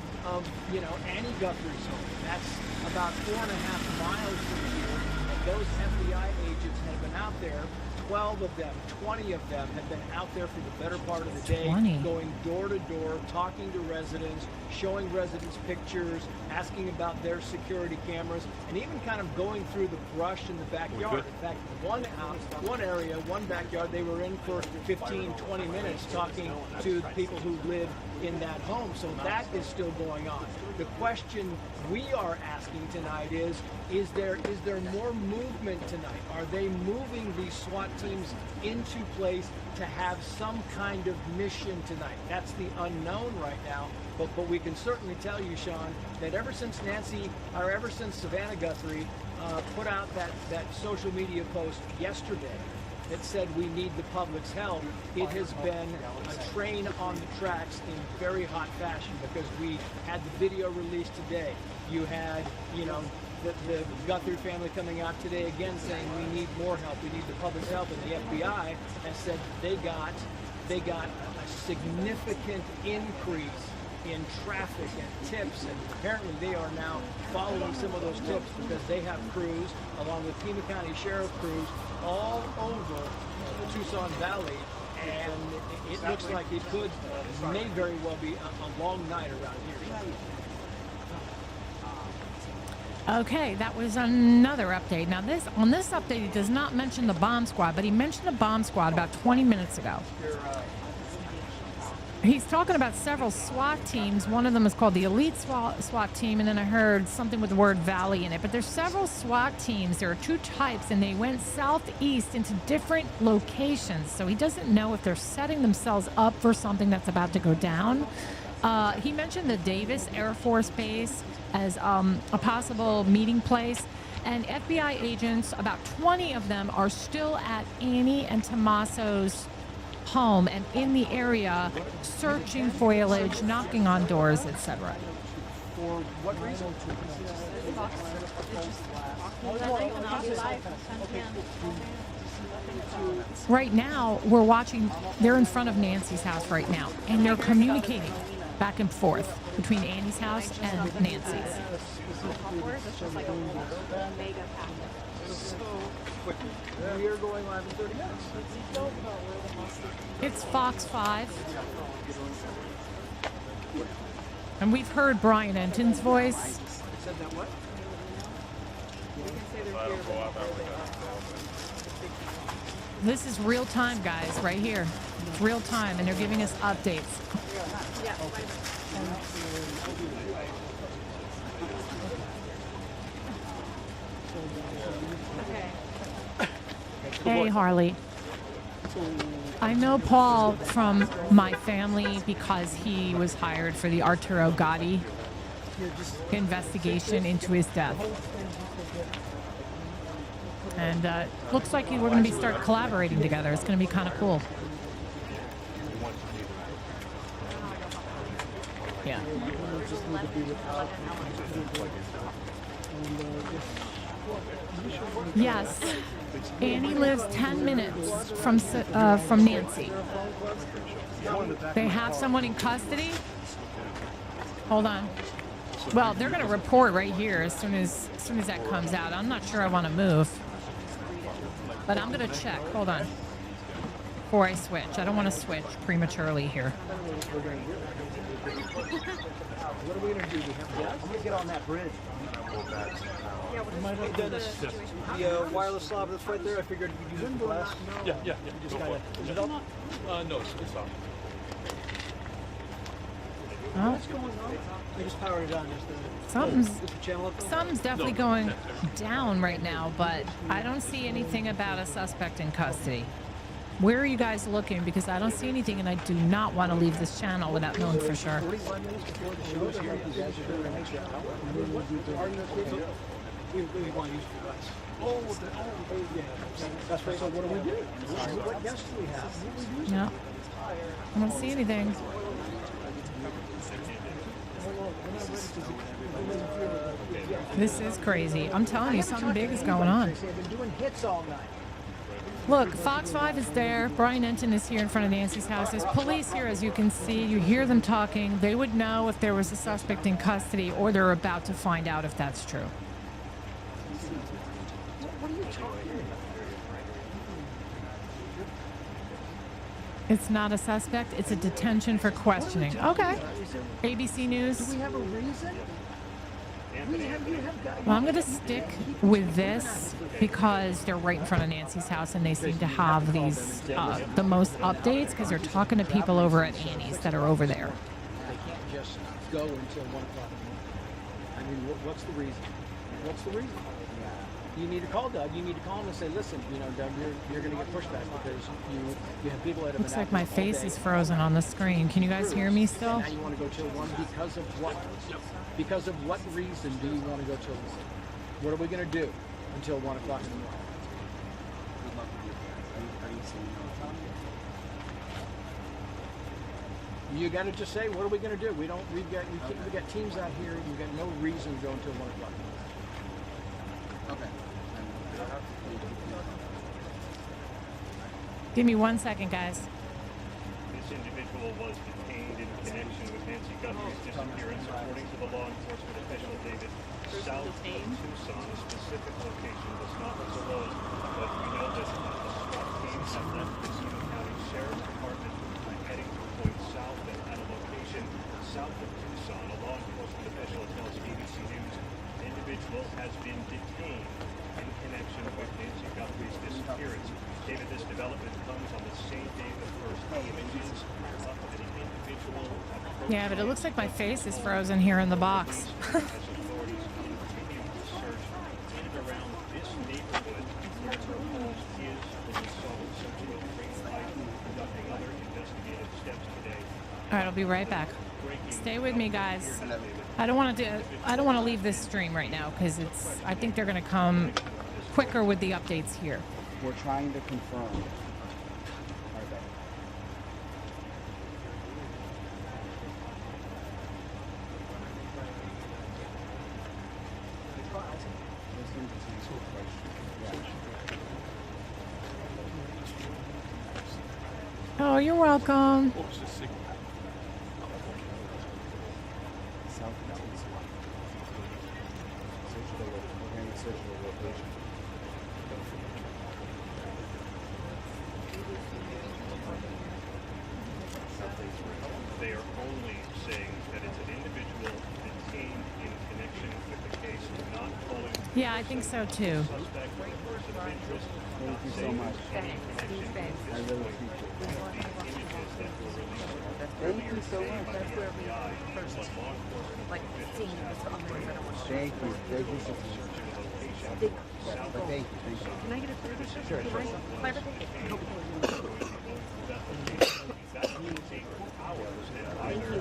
Annie Guthrie's home. That's about 4.5 miles from here. And those FBI agents have been out there. 12 of them, 20 of them have been out there for the better part of the day, 20. going door to door, talking to residents, showing residents pictures, asking about their security cameras, and even kind of going through the brush in the backyard. In fact, one area, one backyard, they were in for 15, 20 minutes talking to the people who live in that home. So that is still going on. The question we are asking tonight is there more movement tonight? Are they moving these SWAT teams into place to have some kind of mission tonight? That's the unknown right now. But we can certainly tell you, Sean, that ever since Savannah Guthrie put out that social media post yesterday that said we need the public's help, it has been a train on the tracks in very hot fashion, because we had the video released today. You had, the Guthrie family coming out today again saying we need more help, we need the public's help, and the FBI has said they got a significant increase in traffic and tips, and apparently they are now following some of those tips because they have crews along with Pima County Sheriff crews all over the Tucson Valley, and it looks like it may very well be a long night around here. Okay, that was another update. Now on this update, he does not mention the bomb squad, but he mentioned the bomb squad about 20 minutes ago. He's talking about several SWAT teams. One of them is called the Elite SWAT team, and then I heard something with the word Valley in it. But there's several SWAT teams. There are two types, and they went southeast into different locations. So he doesn't know if they're setting themselves up for something that's about to go down. He mentioned the Davis Air Force Base as a possible meeting place. And FBI agents, about 20 of them, are still at Annie and Tommaso's home and in the area, searching foliage, knocking on doors, etc. For what reason? Right now, we're watching, they're in front of Nancy's house right now, and they're communicating back and forth between Annie's house and Nancy's. We are going live in 30 minutes. It's Fox 5. And we've heard Brian Enton's voice. Said that what? This is real time, guys, right here. It's real time, and they're giving us updates. Yeah. Hey, Harley. I know Paul from my family because he was hired for the Arturo Gotti investigation into his death. And looks like we're going to start collaborating together. It's going to be kind of cool. Yeah. Yes. Annie lives 10 minutes from Nancy. They have someone in custody? Hold on. Well, they're going to report right here as soon as that comes out. I'm not sure I want to move. But I'm going to check. Hold on. Before I switch. I don't want to switch prematurely here. What are we going to do? I'm going to get on that bridge. Hey, Dennis, the wireless lob that's right there, I figured you'd use it for glass. Yeah. You just got it. Is it up? No, it's off. Oh, What's going on? I just powered it on. something's definitely going down right now, but I don't see anything about a suspect in custody. Where are you guys looking? Because I don't see anything, and I do not want to leave this channel without knowing for sure. 45 minutes before the show is here, you guys are going to make that out. We want to use it for glass. Yeah. That's right. So what do we do? What guests do we have? No, I don't see anything. This is crazy. I'm telling you, something big is going on. I've been doing hits all night. Look, Fox 5 is there. Brian Enton is here in front of Nancy's house. There's police here, as you can see. You hear them talking. They would know if there was a suspect in custody, or they're about to find out if that's true. What are you talking about? It's not a suspect. It's a detention for questioning. Okay. ABC News. Do we have a reason? Well, I'm going to stick with this because they're right in front of Nancy's house, and they seem to have these the most updates because they're talking to people over at Annie's that are over there. They can't just go until 1 o'clock in the morning. I mean, what's the reason? What's the reason? You need to call Doug. You need to call him and say, listen, Doug, you're going to get pushback because you have people that have Looks like my face is frozen on the screen. Can you guys hear me still? Now you want to go till 1 because of what? Because of what reason do you want to go till 1? What are we going to do until 1 o'clock in the morning? You got to just say, what are we going to do? We got teams out here. You got no reason to go until 1 o'clock. Okay. Give me 1 second, guys. This individual was detained in connection with Nancy Guthrie's disappearance, according to the law enforcement official David, south of Tucson. A specific location was not disclosed, but we know that the SWAT teams have left the Tucson County Sheriff's Department heading to a point south and at a location south of Tucson. A law enforcement official tells ABC News the individual has been detained in connection with Nancy Guthrie's disappearance. David, this development comes on the same day the first images of an individual. Yeah, but it looks like my face is frozen here in the box. As authorities continue to search in and around this neighborhood where her home is was installed, searching a green light, conducting other investigative steps today. All right, I'll be right back. Stay with me, guys. I don't want to leave this stream right now because I think they're going to come quicker with the updates here. We're trying to confirm. Oh, you're welcome. They are only saying that it's an individual detained in connection with the case, not calling Yeah, I think so too. suspect or person of interest. Thank you so much. I really appreciate it. Thank you so much. That's where we first, like, seeing this on the I don't want to. Thank you. Thank you so much. Thank you. Thank you. Can I get a third of sure, sure. Fiber?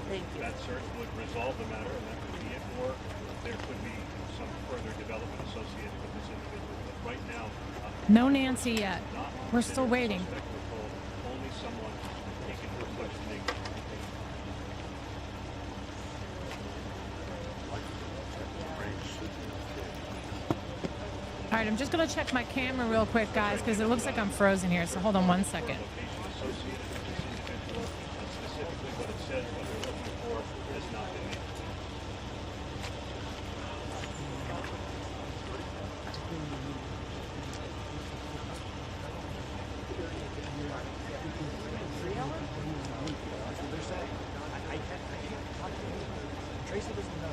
Thank you. That search would resolve the matter, and that could be it, or there could be some further development associated with this individual. But right now, No Nancy yet. We're still waiting. Only someone taking her questioning. All right, I'm just going to check my camera real quick, guys, because it looks like I'm frozen here. So hold on one second. Specifically what it says, what they're looking for, has not been made. Tracy doesn't know.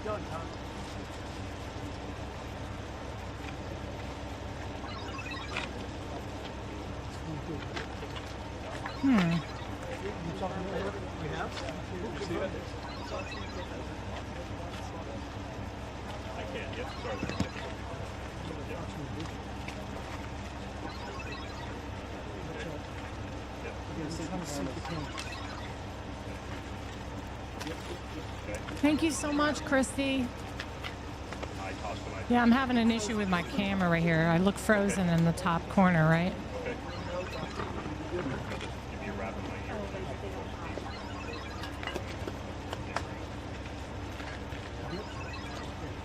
Done, Tom. We have? I can't, yep, sorry. Thank you so much, Christy. Yeah, I'm having an issue with my camera right here. I look frozen in the top corner, right? Okay. Give me a wrap in my ear.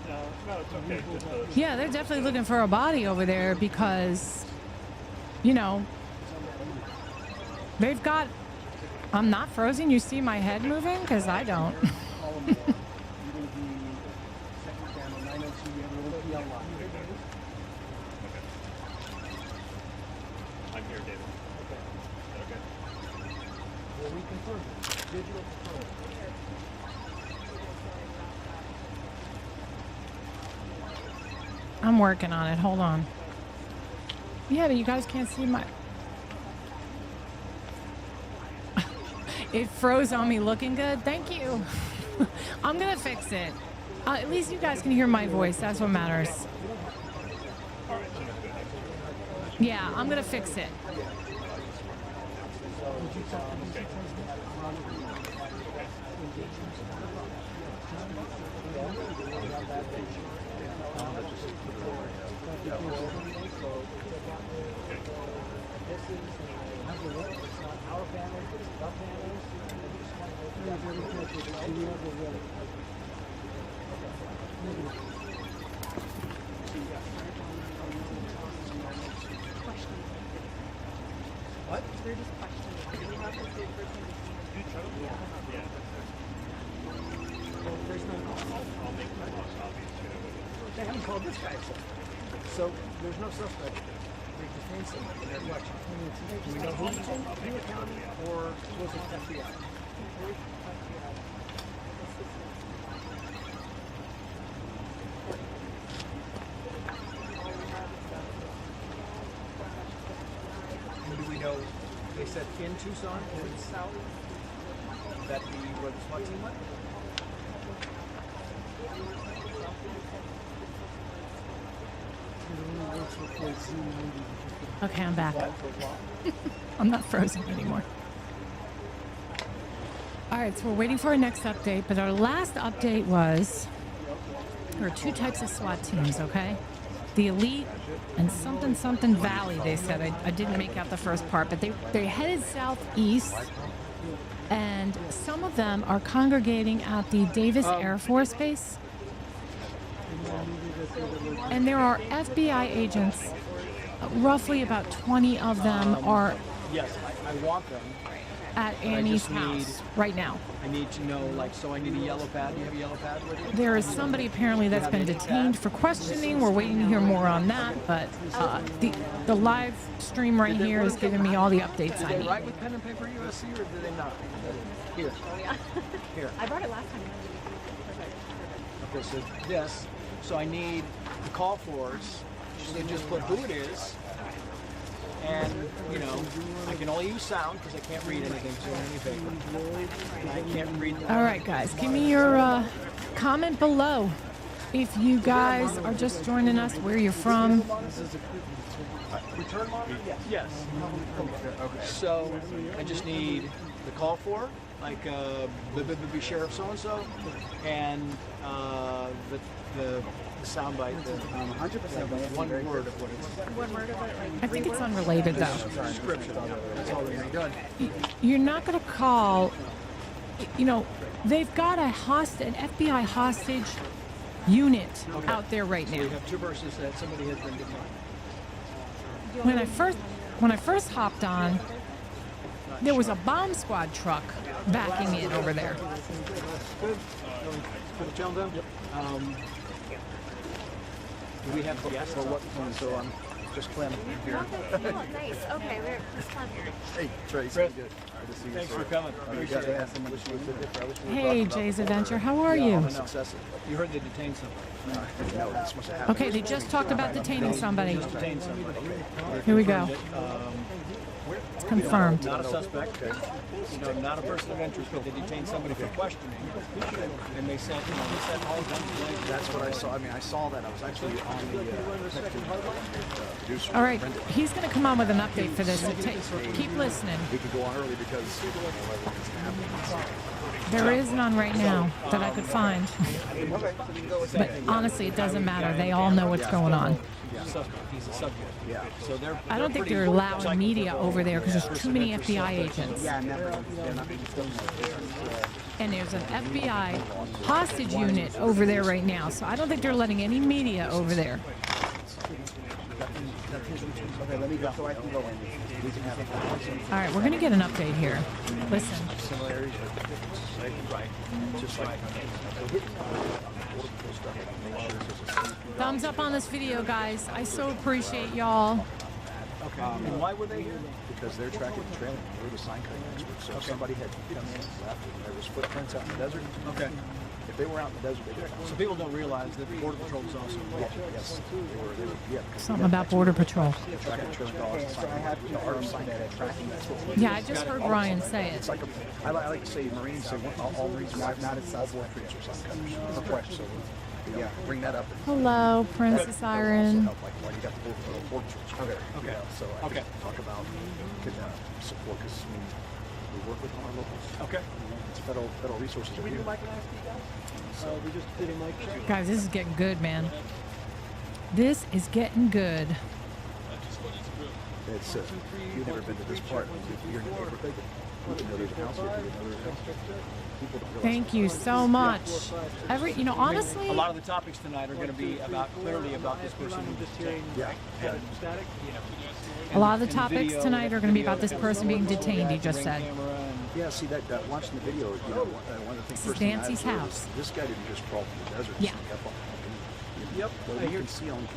No, it's okay. Just Yeah, they're definitely looking for a body over there because, you know, they've got... I'm not frozen. You see my head moving? Because I don't. I'm here, David. Okay. Okay. Well, we confirmed it. Digital confirmed. I'm working on it. Hold on. Yeah, but you guys can't see my... It froze on me looking good. Thank you. I'm going to fix it. At least you guys can hear my voice. That's what matters. Yeah, I'm going to fix it. What? They're just questioning. We have to do it for yeah. Well, there's no... I'll make my loss obvious. They haven't called this guy, so there's no suspect. They detained somebody in their collection. Do we know who detained? Pima County or was it FBI? And do we know, they said in Tucson or in South? That be where the SWAT team went? Okay, I'm back. I'm not frozen anymore. All right, so we're waiting for our next update, but our last update was there are two types of SWAT teams, okay? The Elite and something Valley, they said. I didn't make out the first part, but they headed southeast, and some of them are congregating at the Davis Air Force Base. And there are FBI agents, roughly about 20 of them are Yes, I want them. at Annie's house right now. I need to know, like, so I need a yellow pad. Do you have a yellow pad with you? There is somebody apparently that's been detained for questioning. We're waiting to hear more on that, but the live stream right here is giving me all the updates I Did they need. write with pen and paper USC or did they not? Here. Oh, yeah. Here. I brought it last time. Okay, so this. So I need the call floors. So just put who it is. And, you know, I can only use sound because I can't read anything through any paper. I can't read. All right, guys, give me your comment below. If you guys are just joining us, where you're from. Return monitor? Yes. Okay. So I just need the call for, like the sheriff so and so, and the soundbite. I'm 100% One word of what it is. One word of it, like I think it's unrelated though. Description. That's all it's done. You're not going to call, you know, they've got an FBI hostage unit out there right We now. have two verses that somebody has been detained. When I first hopped on, there was a bomb squad truck backing in over there. Good. Put the down. Yep. Do we have guests or what? So I'm just planning here. Okay, oh, nice. Okay, we're just fun here. Hey, Trace. Chris, Good to see you. thanks sir. for coming. Appreciate it. I wish you were different. I wish we were Hey, talking about Jay's the Adventure, how are you? successes. You heard they detained somebody. No, this must have happened. Okay, they just talked about detaining somebody. Just detained somebody. Here we go. It's confirmed. Not a suspect. You know, not a person of interest, but they detained somebody for questioning. And they sent, they sent all of them. That's what I saw. I mean, I saw that. I was actually on the producer. All right, he's going to come on with an update for this. So keep listening. We could go on early because There is none right now that I could find. But honestly, it doesn't matter. They all know what's going on. He's a subject. Yeah. So they're. I don't think they're allowing media over there because there's too many FBI agents. Yeah, never. And there's an FBI hostage unit over there right now. So I don't think they're letting any media over there. Okay, let me go so I can go in. We can have a All right, we're going to get an update here. Listen. similarities, right? Just like Thumbs up on this video, guys. I so appreciate y'all. Okay. And why were they here? because they're tracking the trailer. We're the sign cutting experts. So if somebody had come in and left and there was footprints out in the desert. Okay. If they were out in the desert, they would have. So people don't realize that the Border Patrol is also involved. Yes. They were, yeah. Something about Border Patrol. Tracking the trailer dogs. So I have our sign that tracking that's what Yeah, I just heard Ryan say it. It's like I like to say Marines say all Marines are not as all troops or something. For question. So yeah, bring that up. Hello, Princess Iron. Like why you got the Border Patrol. Okay. So I could talk about support because I mean we work with our locals. Okay. It's federal resources. Can we do Mike and I speak up? We just did a mic check. Guys, this is getting good, man. This is getting good. It's you've never been to this part. You're in the neighborhood. You know there's a house here. You know there's a house here. People don't realize. Thank you so much. Honestly, A lot of the topics tonight are going to be clearly about this person who just detained. Yeah. Static. a lot of the topics tonight are going to be about this person being detained, he just said. Yeah, see that watching the video, you know, one of the things. This is Nancy's house. This guy didn't just crawl through the desert. Yeah. He kept on walking. Yep, What I you hear- can see on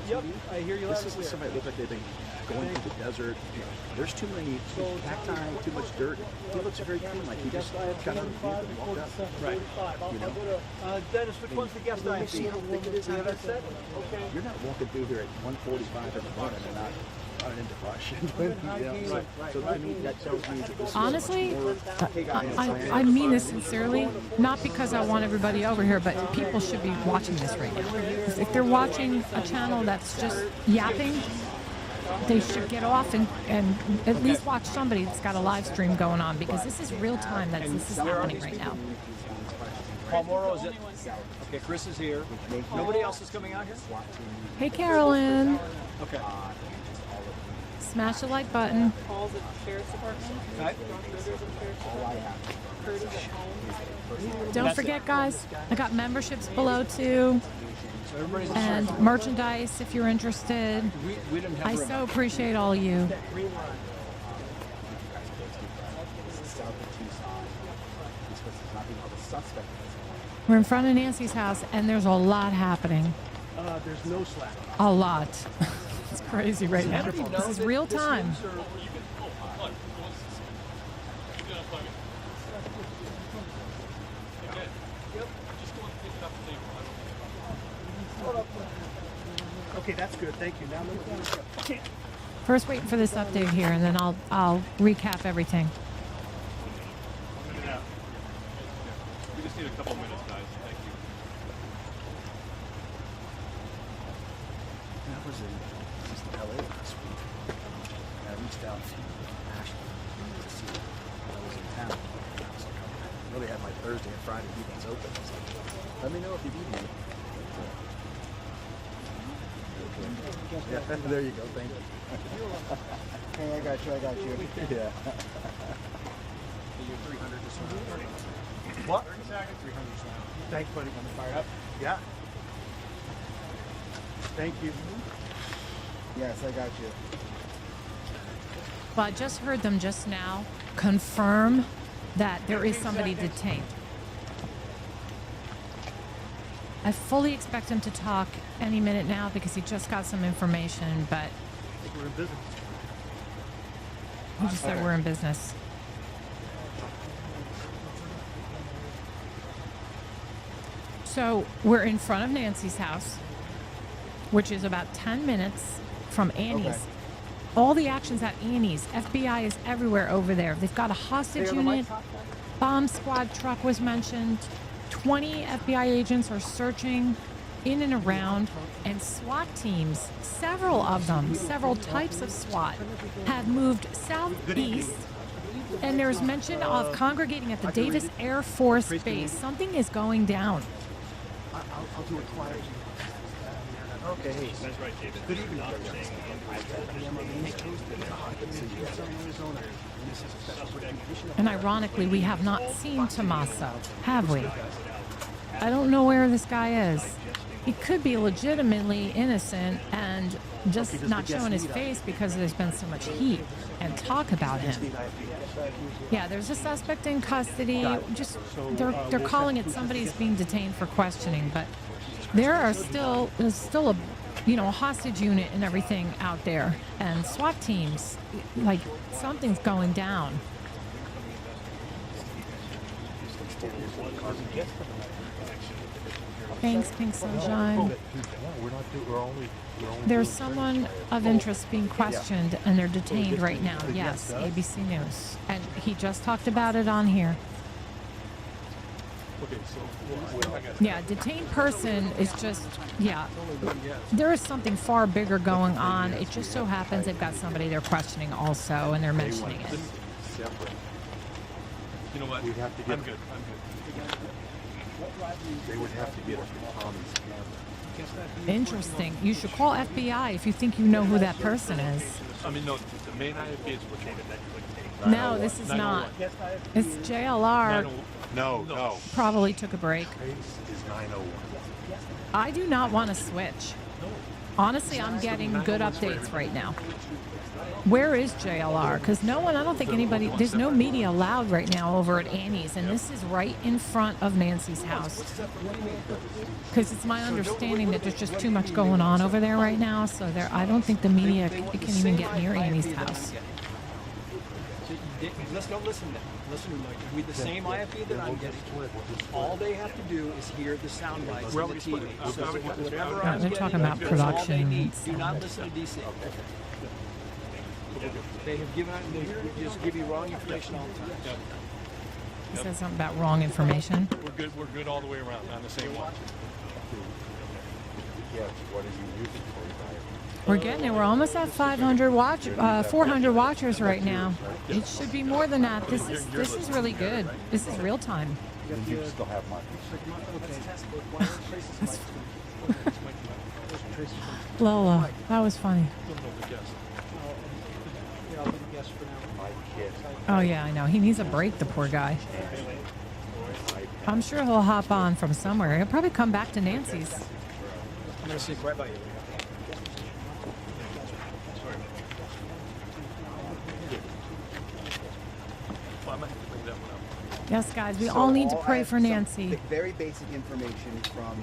Yep, TV. I hear you loud This and is clear. somebody that looks like they've been going through the desert. You know, there's too many cacti, too much dirt. He looks very clean, like he just got out of the vehicle and walked up. Right. You know? Dennis, which one's the guest You ID? see how thick it is? You have that set? Okay. You're not walking through here at 145 in the morning and not into brush. You know, so I mean, that tells me that this Honestly, is much more. I mean this sincerely, not because I want everybody over here, but people should be watching this right now. If they're watching a channel that's just yapping, they should get off and at least watch somebody that's got a live stream going on, because this is real time that this is happening right now. Paul Morrow, is it? Okay, Chris is here. Nobody else is coming out here? Hey, Carolyn. Okay. Smash the like button. Paul's at the sheriff's department. Right. Don't forget, guys, I got memberships below too, So everybody's and merchandise if you're interested. we didn't have I room. so appreciate all of you. We're in front of Nancy's house, and there's a lot happening. There's no slack. A lot. It's crazy right now. This is real time. Okay, that's good. Thank you. Now let's First, waiting for this update here, and then I'll recap everything. Yeah. We just need a couple minutes, guys. Thank you. I was in LA last week. I reached out to Ashley to see if I was in town. I was like, really had my Thursday and Friday evenings open. I was like, let me know if you need me. Yeah, there you go. Thank you. Hey, I got you. Yeah. What? 30 seconds. 300 seconds. Thanks, buddy. On the fire up. Yeah. Thank you. Yes, I got you. Well, I just heard them just now confirm that there is somebody detained. I fully expect him to talk any minute now because he just got some information, but I think we're in business. he just said we're in business. So we're in front of Nancy's house, which is about 10 minutes from Annie's. Okay. All the action's at Annie's. FBI is everywhere over there. They've got a hostage unit. Bomb squad truck was mentioned. 20 FBI agents are searching in and around, and SWAT teams, several of them, several types of SWAT, have moved southeast. And there's mention of congregating at the Davis Air Force Base. Something is going down. I'll do it quietly. Okay. Hey. That's right, David. Good evening. Not saying And ironically, we have not seen Tommaso, have we? I don't know where this guy is. He could be legitimately innocent and just not showing his face because there's been so much heat and talk about him. Yeah, there's a suspect in custody. Just they're calling it somebody's being detained for questioning, but there's still a a hostage unit and everything out there, and SWAT teams. Like something's going down. Thanks, Pink Sunshine. There's someone of interest being questioned, and they're detained right now. Yes, ABC News. And he just talked about it on here. Yeah, detained person is just, there is something far bigger going on. It just so happens they've got somebody they're questioning also, and they're mentioning it. You know what? We'd have to get, I'm good. they would have to get it from Tommy's camera. Interesting. You should call FBI if you think you know who that person is. I mean, no, the main IFB is what No, this is not. It's JLR. No. Probably took a break. Trace is 901. I do not want to switch. Honestly, I'm getting good updates right now. Where is JLR? Because I don't think anybody, there's no media allowed right now over at Annie's, and this is right in front of Nancy's house. Because it's my understanding that there's just too much going on over there right now, so I don't think the media can even get near Annie's house. Don't listen to them. Listen to them. With the same IFB that I'm getting, all they have to do is hear the sound bites on the TV. So whatever I'm They're talking about getting, all they production. need. Do not listen to DC. They have given out, they just give you wrong information all the time. He said something about wrong information. We're good all the way around on the same one. Yeah, what are you using for? We're getting it. We're almost at 400 watchers right now. It should be more than that. This is really good. This is real time. And you still have money. Lola, that was funny. Oh yeah, I know. He needs a break, the poor guy. I'm sure he'll hop on from somewhere. He'll probably come back to Nancy's. I'm going to sleep right by you. Yes, guys, we all need to pray for Nancy. Very basic information from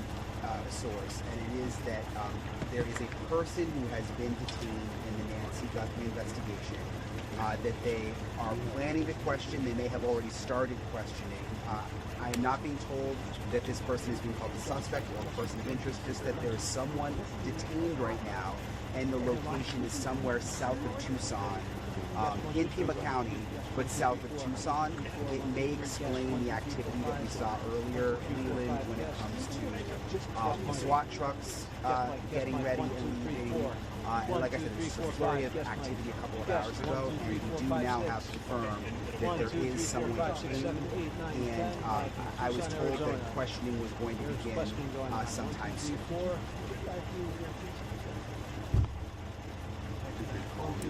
a source, and it is that there is a person who has been detained in the Nancy Guthrie investigation that they are planning to question. They may have already started questioning. I am not being told that this person is being called a suspect or a person of interest, just that there is someone detained right now, and the location is somewhere south of Tucson, in Pima County, but south of Tucson. It may explain the activity that we saw earlier, Leland, when it comes to SWAT trucks getting ready and leaving. And like I said, there's a flurry of activity a couple of hours ago, and we do now have confirmed that there is someone detained, and I was told that questioning was going to begin sometime soon.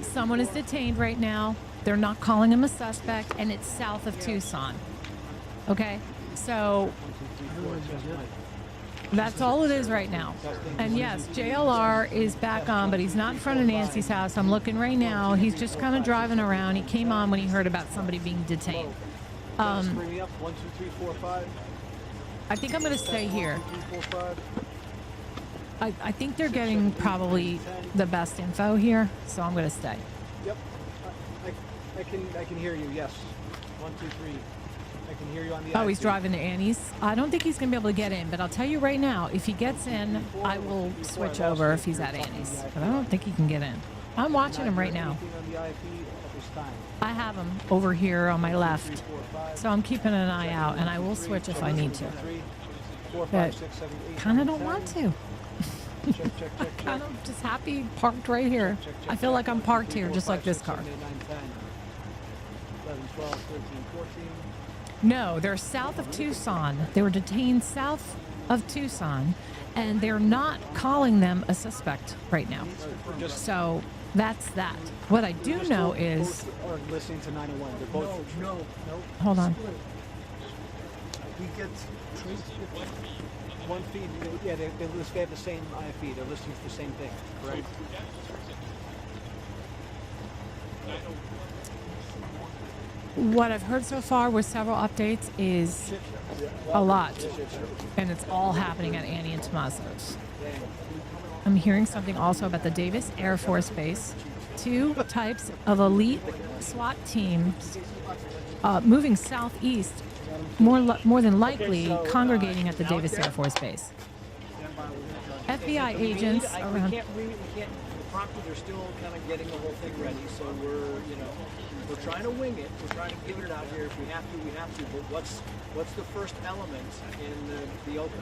Someone is detained right now. They're not calling him a suspect, and it's south of Tucson. Okay? So that's all it is right now. And yes, JLR is back on, but he's not in front of Nancy's house. I'm looking right now. He's just kind of driving around. He came on when he heard about somebody being detained. I think I'm going to stay here. I think they're getting probably the best info here, so I'm going to stay. Yep. I can hear you. Yes. 1, 2, 3. I can hear you on the. Oh, he's driving to Annie's. I don't think he's going to be able to get in, but I'll tell you right now, if he gets in, I will switch over if he's at Annie's. But I don't think he can get in. I'm watching him right now. I have him over here on my left, so I'm keeping an eye out, and I will switch if I need to. But kind of don't want to. I'm just happy parked right here. I feel like I'm parked here just like this car. No, they're south of Tucson. They were detained south of Tucson, and they're not calling them a suspect right now. So that's that. What I do know is... listening to 901. They're both... No. Hold on. We get one feed. Yeah, they have the same IFE. They're listening for the same thing, correct? What I've heard so far with several updates is a lot, and it's all happening at Annie and Tommaso's. I'm hearing something also about the Davis Air Force Base. 2 types of elite SWAT teams moving southeast, more than likely congregating at the Davis Air Force Base. FBI agents around... We can't promptly, they're still kind of getting the whole thing ready, so we're trying to wing it. We're trying to give it out here. If we have to, we have to. But what's the first element in the open?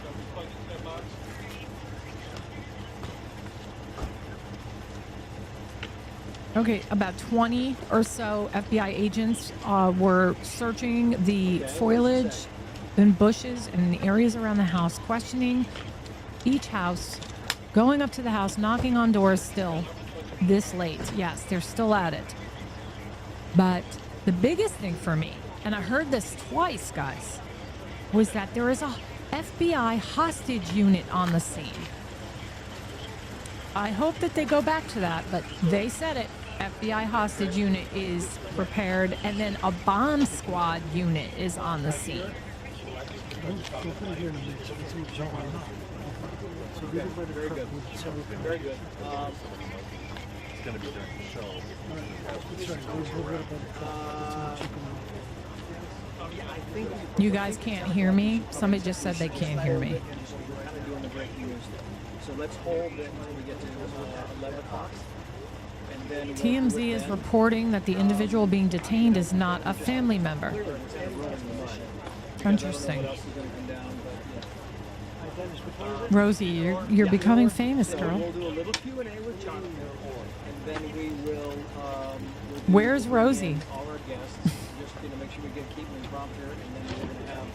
Okay, about 20 or so FBI agents were searching the foliage and bushes and the areas around the house, questioning each house, going up to the house, knocking on doors still this late. Yes, they're still at it. But the biggest thing for me, and I heard this twice, guys, was that there is a FBI hostage unit on the scene. I hope that they go back to that, but they said it. FBI hostage unit is prepared, and then a bomb squad unit is on the scene. Very good. Very good. It's going to be during the show. You guys can't hear me? Somebody just said they can't hear me. So let's hold it until we get to 11 o'clock. TMZ is reporting that the individual being detained is not a family member. Interesting. Rosie, you're becoming famous, girl. We'll do a little Q&A with Jonathan, and then we will... Where's Rosie? All our guests, just make sure we keep them prompt here, and then we're going to have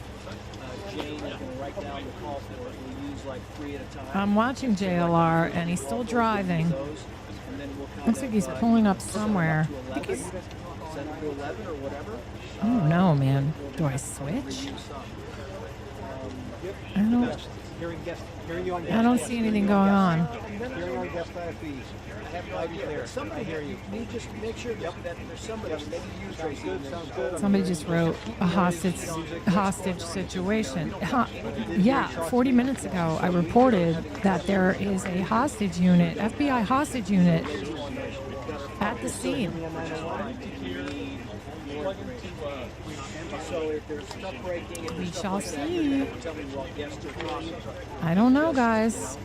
Jane is going to write down the call for it. We'll use like 3 at a time. I'm watching JLR, and he's still driving. Looks like he's pulling up somewhere. I think he's... I don't know, man. Do I switch? I don't see anything going on. Somebody just wrote a hostage situation. Yeah, 40 minutes ago I reported that there is a hostage unit, FBI hostage unit at the scene. We shall see. I don't know, guys.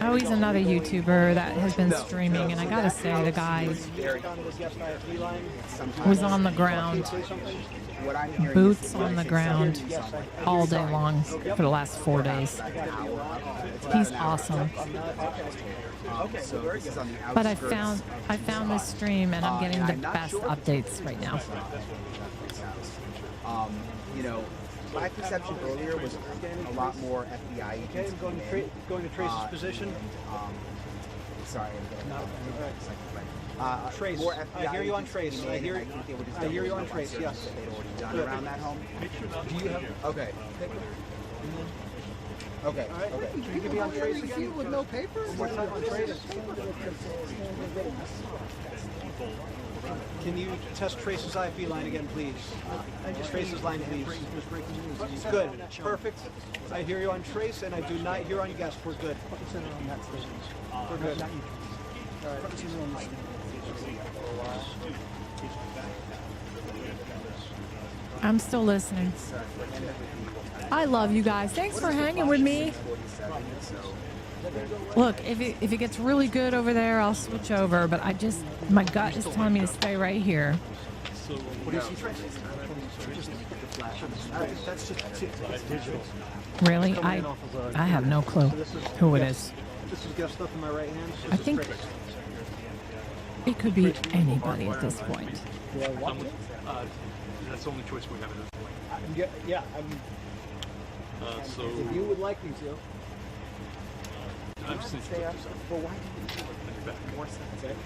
Oh, he's another YouTuber that has been streaming, and I gotta say, the guy was on the ground. what I'm hearing Boots is on the ground all day long for the last 4 days. He's awesome. So this is on the But outskirts I found this stream and I'm getting and the I'm not best sure updates right now. You know, my perception earlier was a lot more FBI agents. Going to Trace's position. Sorry, Trace. more FBI I hear you on agents Trace. came in, I hear and think they were just I hear you on doing Trace. research Yes. that they'd already done around that home. Do you have? Okay. Okay. All right. Okay. Can you give me on Trace again? With no papers? One more time on Trace. Can you test Trace's IP line again, please? Trace's line, please. Good. Perfect. I hear you on Trace, and I do not hear on guest. We're good. We're good. I'm still listening. I love you guys. Thanks for hanging with me. Look, if it gets really good over there, I'll switch over. But my gut is telling me to stay right here. What do you see, Trace? That's just digital. Really? I have no clue who it is. This is guest stuff in my right hand. I think it could be anybody at this point. That's the only choice we have at this point. Yeah, I mean, So if you would like me to. I'm just Well, why did you do back. more stuff?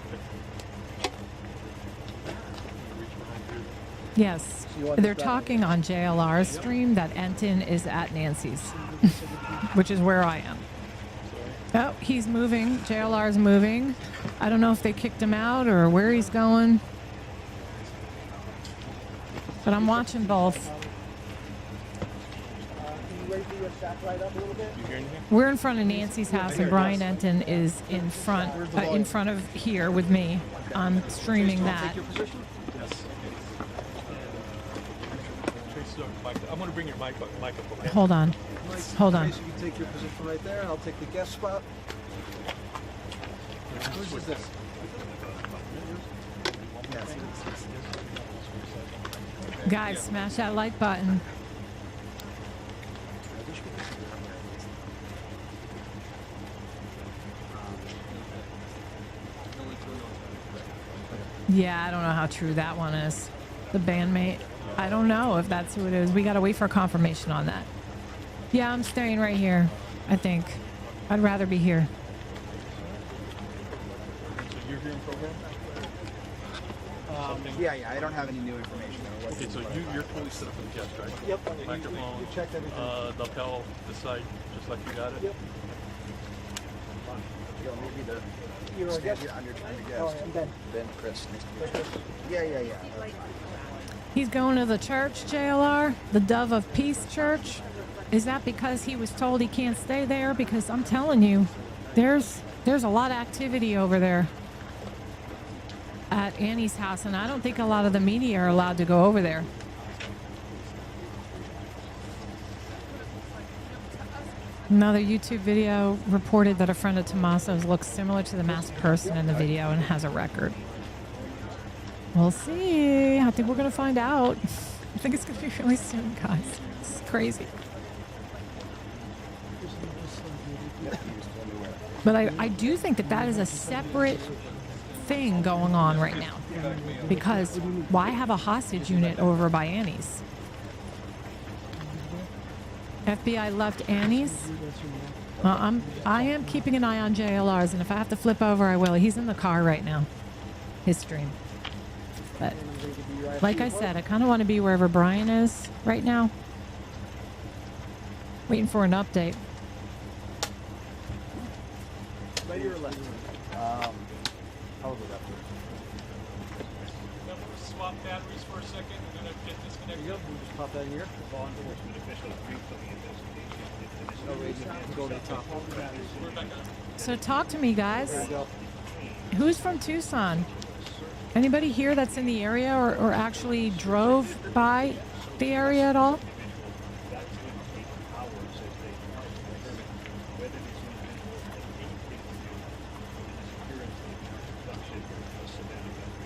Yes. They're talking on JLR's stream that Enton is at Nancy's, which is where I am. Oh, he's moving. JLR's moving. I don't know if they kicked him out or where he's going. But I'm watching both. We're in front of Nancy's house, and Brian Enton is in front of here with me. I'm streaming that. I'm going to bring your mic up. Okay? Hold on. Hold on. Trace, you can take your position right there. I'll take the guest spot. Whose is this? Guys, smash that like button. Yeah, I don't know how true that one is. The bandmate. I don't know if that's who it is. We got to wait for confirmation on that. Yeah, I'm staying right here, I think. I'd rather be here. So you're here in program? Yeah, I don't have any new information. Okay, so you're fully set up for the guest, right? Yep. Microphone, You checked everything. lapel, the site, just like you got it? Yep. You're a guest. I'm your guest. Oh, and then. Ben, Chris. Nice to meet you. Yeah. He's going to the church, JLR? The Dove of Peace Church? Is that because he was told he can't stay there? Because I'm telling you, there's a lot of activity over there at Annie's house, and I don't think a lot of the media are allowed to go over there. Another YouTube video reported that a friend of Tommaso's looks similar to the masked person in the video and has a record. We'll see. I think we're going to find out. I think it's going to be really soon, guys. This is crazy. But I do think that is a separate thing going on right now. Because why have a hostage unit over by Annie's? FBI left Annie's. I am keeping an eye on JLR's, and if I have to flip over, I will. He's in the car right now. His stream. But like I said, I kind of want to be wherever Brian is right now. Waiting for an update. Right or left? Probably left. Swap batteries for a second. We're going to get disconnected. There you go. We'll just pop that in here. Law enforcement officials briefed on the investigation. Oh, wait, you can go to the top. So talk to me, guys. There you go. Who's from Tucson? Anybody here that's in the area or actually drove by the area at all?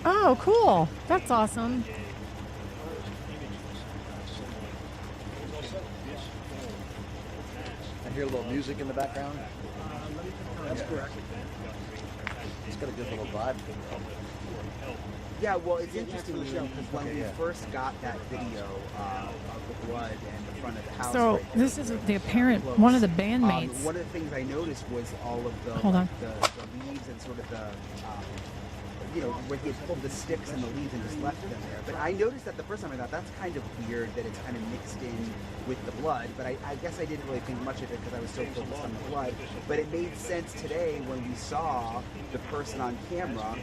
Oh, cool. That's awesome. hear a little music in the background. That's correct. It's got a good little vibe. Yeah, well, it's interesting because when we first got that video of the blood and the front of the house. So right this is the apparent one of the bandmates. One of the things I noticed was all of the Hold on. the leaves and sort of the where he had pulled the sticks and the leaves and just left them there. But I noticed that the first time I thought that's kind of weird that it's kind of mixed in with the blood. But I guess I didn't really think much of it because I was so focused on the blood. But it made sense today when we saw the person on camera,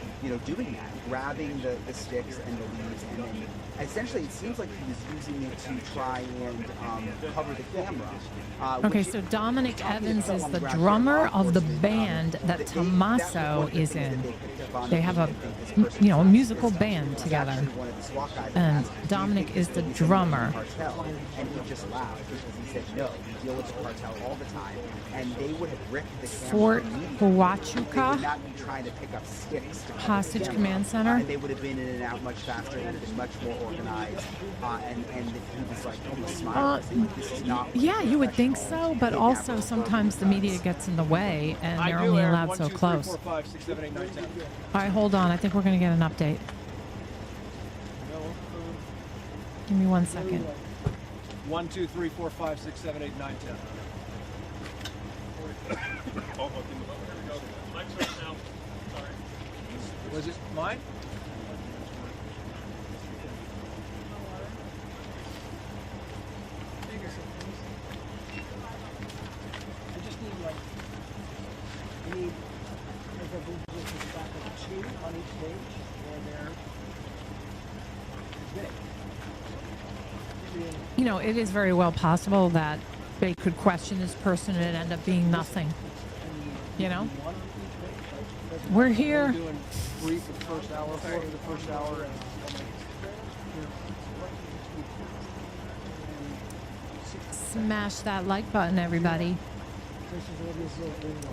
doing that, grabbing the sticks and the leaves, and then essentially it seems like he was using it to try and cover the camera. Okay, so Dominic Evans is the drummer of the band that Tommaso is in. They have a musical band together, and Dominic is the drummer. And he just laughed because he said, no, we deal with the cartel all the time, and they would have ripped the camera. Fort immediately. Huachuca They would not be trying to pick up sticks to cover Hostage the camera. Command Center. And they would have been in and out much faster. It would have been much more organized. And he was like, almost smiling. saying, this is not Yeah, you would think so, but also sometimes the media gets in the way, and they're only allowed so close. 1, 2, 3, 4, 5, 6, 7, 8, 9, 10. All right, hold on. I think we're going to get an update. Give me 1 second. 1, 2, 3, 4, 5, 6, 7, 8, 9, 10. Was it mine? I just need I need back up 2 on each page, and there. It is very well possible that they could question this person and it end up being nothing. We're here. We're doing 3 for the first hour, 4 for the first hour, and Smash that like button, everybody.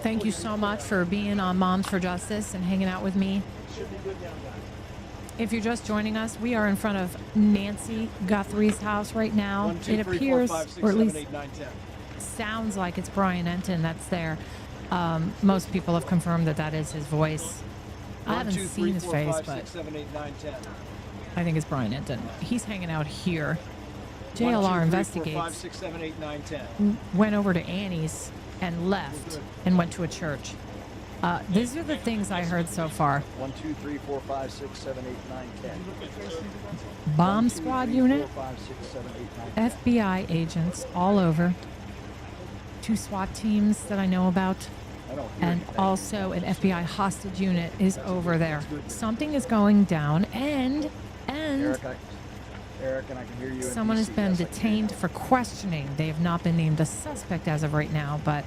Thank you so much for being on Moms for Justice and hanging out with me. If you're just joining us, we are in front of Nancy Guthrie's house right now. 1, 2, It 3, appears, 4, 5, 6, or at 7, least 8, 9, 10. sounds like it's Brian Enton that's there. Most people have confirmed that is his voice. I 1, haven't 2, 3, seen his 4, face, 5, but 6, 7, 8, 9, 10. I think it's Brian Enton. He's hanging out here. 1, 2, JLR 3, 4, investigates. 5, 6, 7, 8, 9, 10. Went over to Annie's and left and went to a church. These are the things I heard so far. 1, 2, 3, 4, 5, 6, 7, 8, 9, 10. Bomb 1, 2, squad 3, unit, 4, 5, 6, 7, 8, 9, 10. FBI agents all over. 2 SWAT teams that I know about. I don't hear And anything. also an FBI hostage unit is over there. Something is going down, and Eric, and I can hear you. in someone has DC. been Yes, I can hear you. detained for questioning. They have not been named a suspect as of right now, but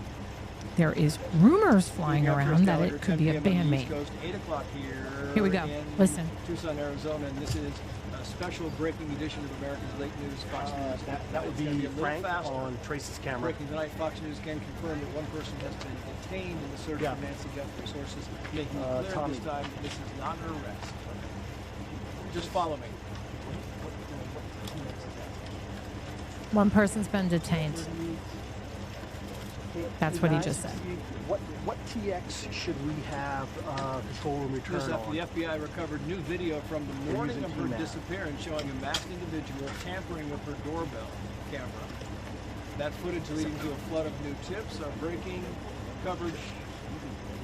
there is rumors flying around that it could be a bandmate. 8 o'clock here. Here we go. in Listen. Tucson, Arizona, and this is a special breaking edition of America's Late News Fox News. That would It's gonna be a little Frank faster. on Trace's camera. Breaking tonight, Fox News can confirm that one person has been detained in the search Yeah. of Nancy Guthrie. Sources making it clear Tommy. this time that this is not an arrest. Just follow me. One person's been detained. That's what he just said. What TX should we have control room return This on? the FBI recovered new video from the morning using of her email. disappearance showing a masked individual tampering with her doorbell camera. That footage leading to a flood of new tips. Our breaking coverage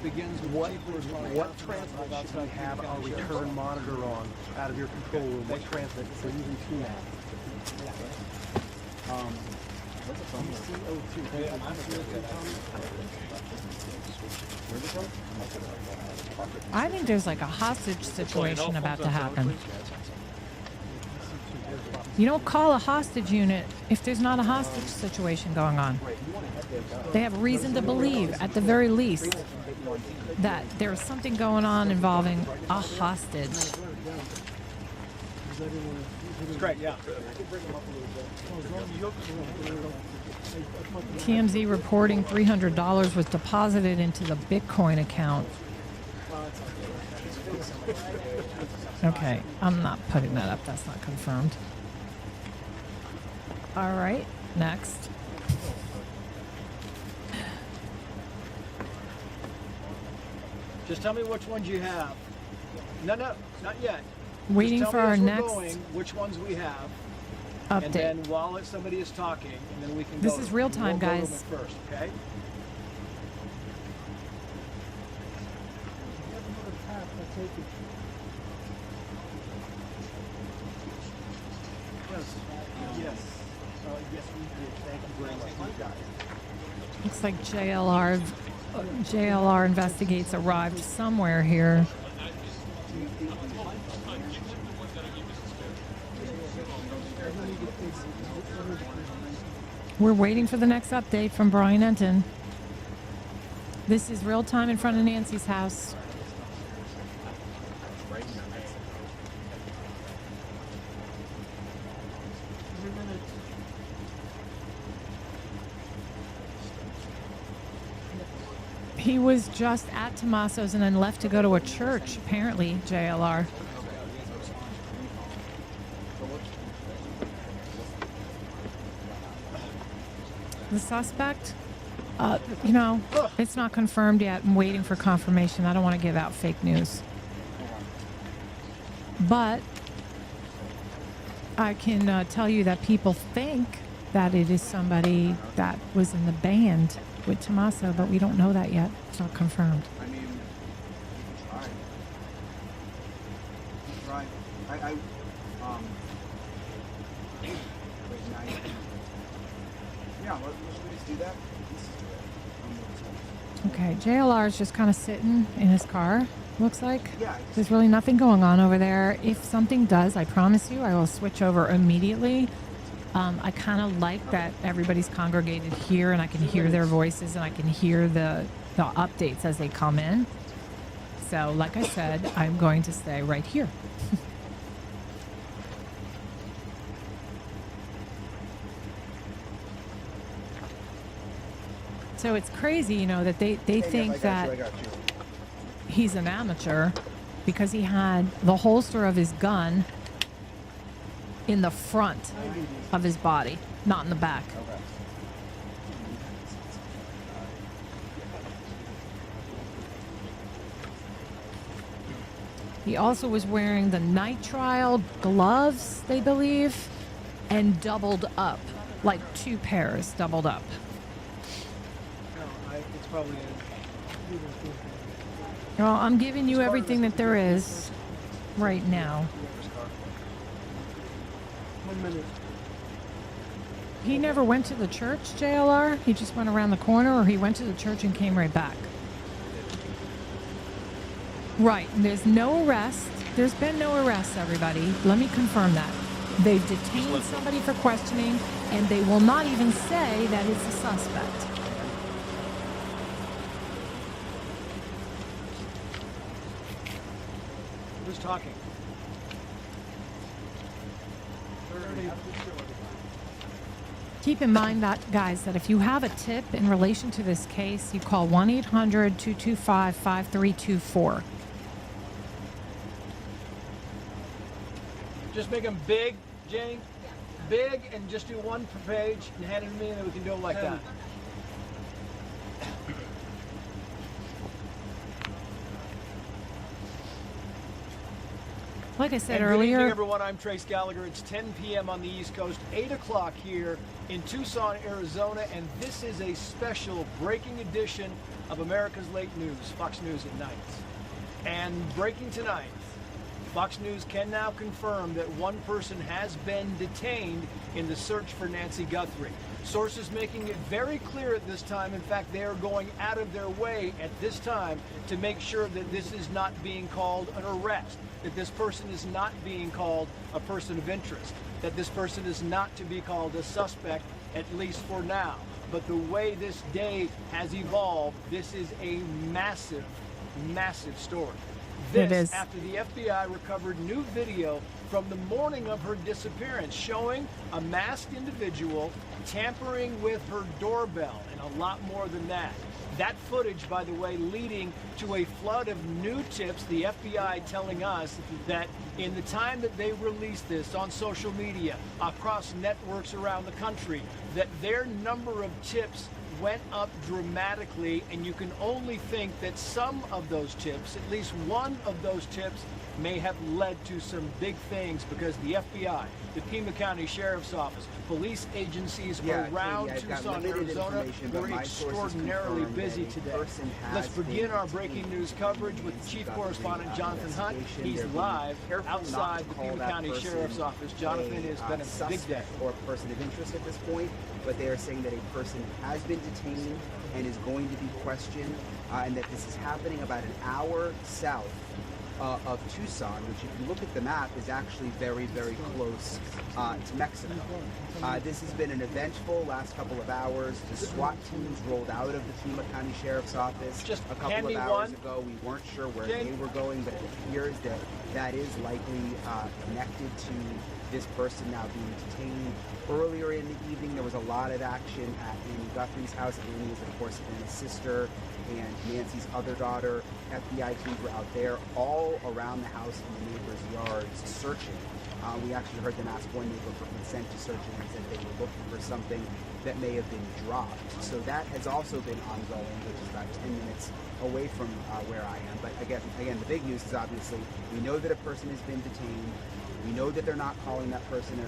begins with What the chief responding what officer transmit outside should we have Pima our County Sheriff's return Office. monitor on out of your control room? What transmit? If we're using TMAC. I think there's like a hostage situation about to happen. You don't call a hostage unit if there's not a hostage situation going on. They have reason to believe, at the very least, that there's something going on involving a hostage. It's great, yeah. TMZ reporting $300 was deposited into the Bitcoin account. Okay, I'm not putting that up. That's not confirmed. All right, next. Just tell me which ones you have. No, not yet. Waiting Just for tell me our as we're next going, which ones we have. update. And then while somebody is talking, and then we can This go. is real time, we'll go to guys. them first, okay? Yes, yes, we did. Thank you very much. You got it. Looks like JLR Investigates arrived somewhere here. We're waiting for the next update from Brian Enton. This is real time in front of Nancy's house. He was just at Tommaso's and then left to go to a church, apparently, JLR. The suspect, you know, it's not confirmed yet. I'm waiting for confirmation. I don't want to give out fake news. But I can tell you that people think that it is somebody that was in the band with Tommaso, but we don't know that yet. It's not confirmed. I mean, you can try. Yeah, let's just do that. Okay, JLR is just kind of sitting in his car, looks like. Yeah. There's really nothing going on over there. If something does, I promise you, I will switch over immediately. I kind of like that everybody's congregated here and I can hear their voices and I can hear the updates as they come in. So, like I said, I'm going to stay right here. So it's crazy, you know, that they think that he's an amateur because he had the holster of his gun in the front of his body, not in the back. He also was wearing the nitrile gloves, they believe, and doubled up, like 2 pairs doubled up. It's probably Well, I'm giving you everything that there is right now. 1 minute. He never went to the church, JLR? He just went around the corner, or he went to the church and came right back? Right. There's no arrest. There's been no arrests, everybody. Let me confirm that. They've detained somebody for questioning, and they will not even say that it's a suspect. Who's talking? Keep in mind that, guys, that if you have a tip in relation to this case, you call 1-800-225-5324. Just make them big, Jane. Big, and just do 1 per page and hand it to me, and then we can do it like that. Like I said Good earlier, evening, everyone. I'm Trace Gallagher. It's 10 p.m. on the East Coast, 8 o'clock here in Tucson, Arizona, and this is a special breaking edition of America's Late News, Fox News at night. And breaking tonight, Fox News can now confirm that one person has been detained in the search for Nancy Guthrie. Sources making it very clear at this time. In fact, they are going out of their way at this time to make sure that this is not being called an arrest, that this person is not being called a person of interest, that this person is not to be called a suspect, at least for now. But the way this day has evolved, this is a massive, massive story. It is. After the FBI recovered new video from the morning of her disappearance showing a masked individual tampering with her doorbell and a lot more than that. That footage, by the way, leading to a flood of new tips, the FBI telling us that in the time that they released this on social media, across networks around the country, that their number of tips went up dramatically, and you can only think that some of those tips, at least one of those tips, may have led to some big things, because the FBI, the Pima County Sheriff's Office, police agencies around Tucson, Arizona were extraordinarily busy today. Let's begin our breaking news coverage with Chief Correspondent Jonathan Hunt. He's live outside the Pima County Sheriff's Office. Jonathan, it's been a big day. Or a person of interest at this point, but they are saying that a person has been detained and is going to be questioned, and that this is happening about an hour south of Tucson, which if you look at the map is actually very, very close to Mexico. This has been an eventful last couple of hours. The SWAT teams rolled out of the Pima County Sheriff's Office just a couple of hours ago. We weren't sure where they were going, but it appears that that is likely connected to this person now being detained. Earlier in the evening, there was a lot of action at Annie Guthrie's house. Annie is, of course, Annie's sister and Nancy's other daughter. FBI teams were out there all around the house and the neighbors' yards searching. We actually heard them ask one neighbor for consent to searching and said they were looking for something that may have been dropped. So that has also been ongoing, which is about 10 minutes away from where I am. But again, the big news is obviously we know that a person has been detained. We know that they're not calling that person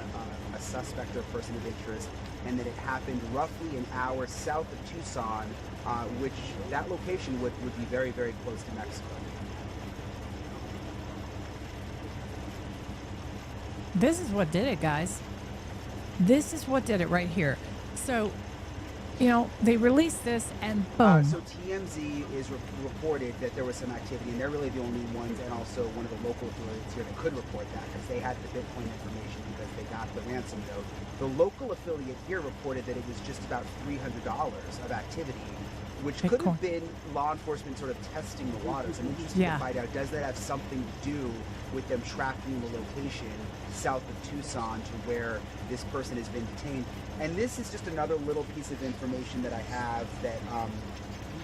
a suspect or a person of interest, and that it happened roughly an hour south of Tucson, which that location would be very, very close to Mexico. This is what did it, guys. This is what did it right here. So, you know, they released this and boom. So TMZ is reported that there was some activity, and they're really the only ones, and also one of the local affiliates here that could report that, because they had the Bitcoin information because they got the ransom note. The local affiliate here reported that it was just about $300 of activity, which could have been law enforcement sort of testing the waters. I'm interested to find out, does that have something to do with them tracking the location south of Tucson to where this person has been detained? And this is just another little piece of information that I have that,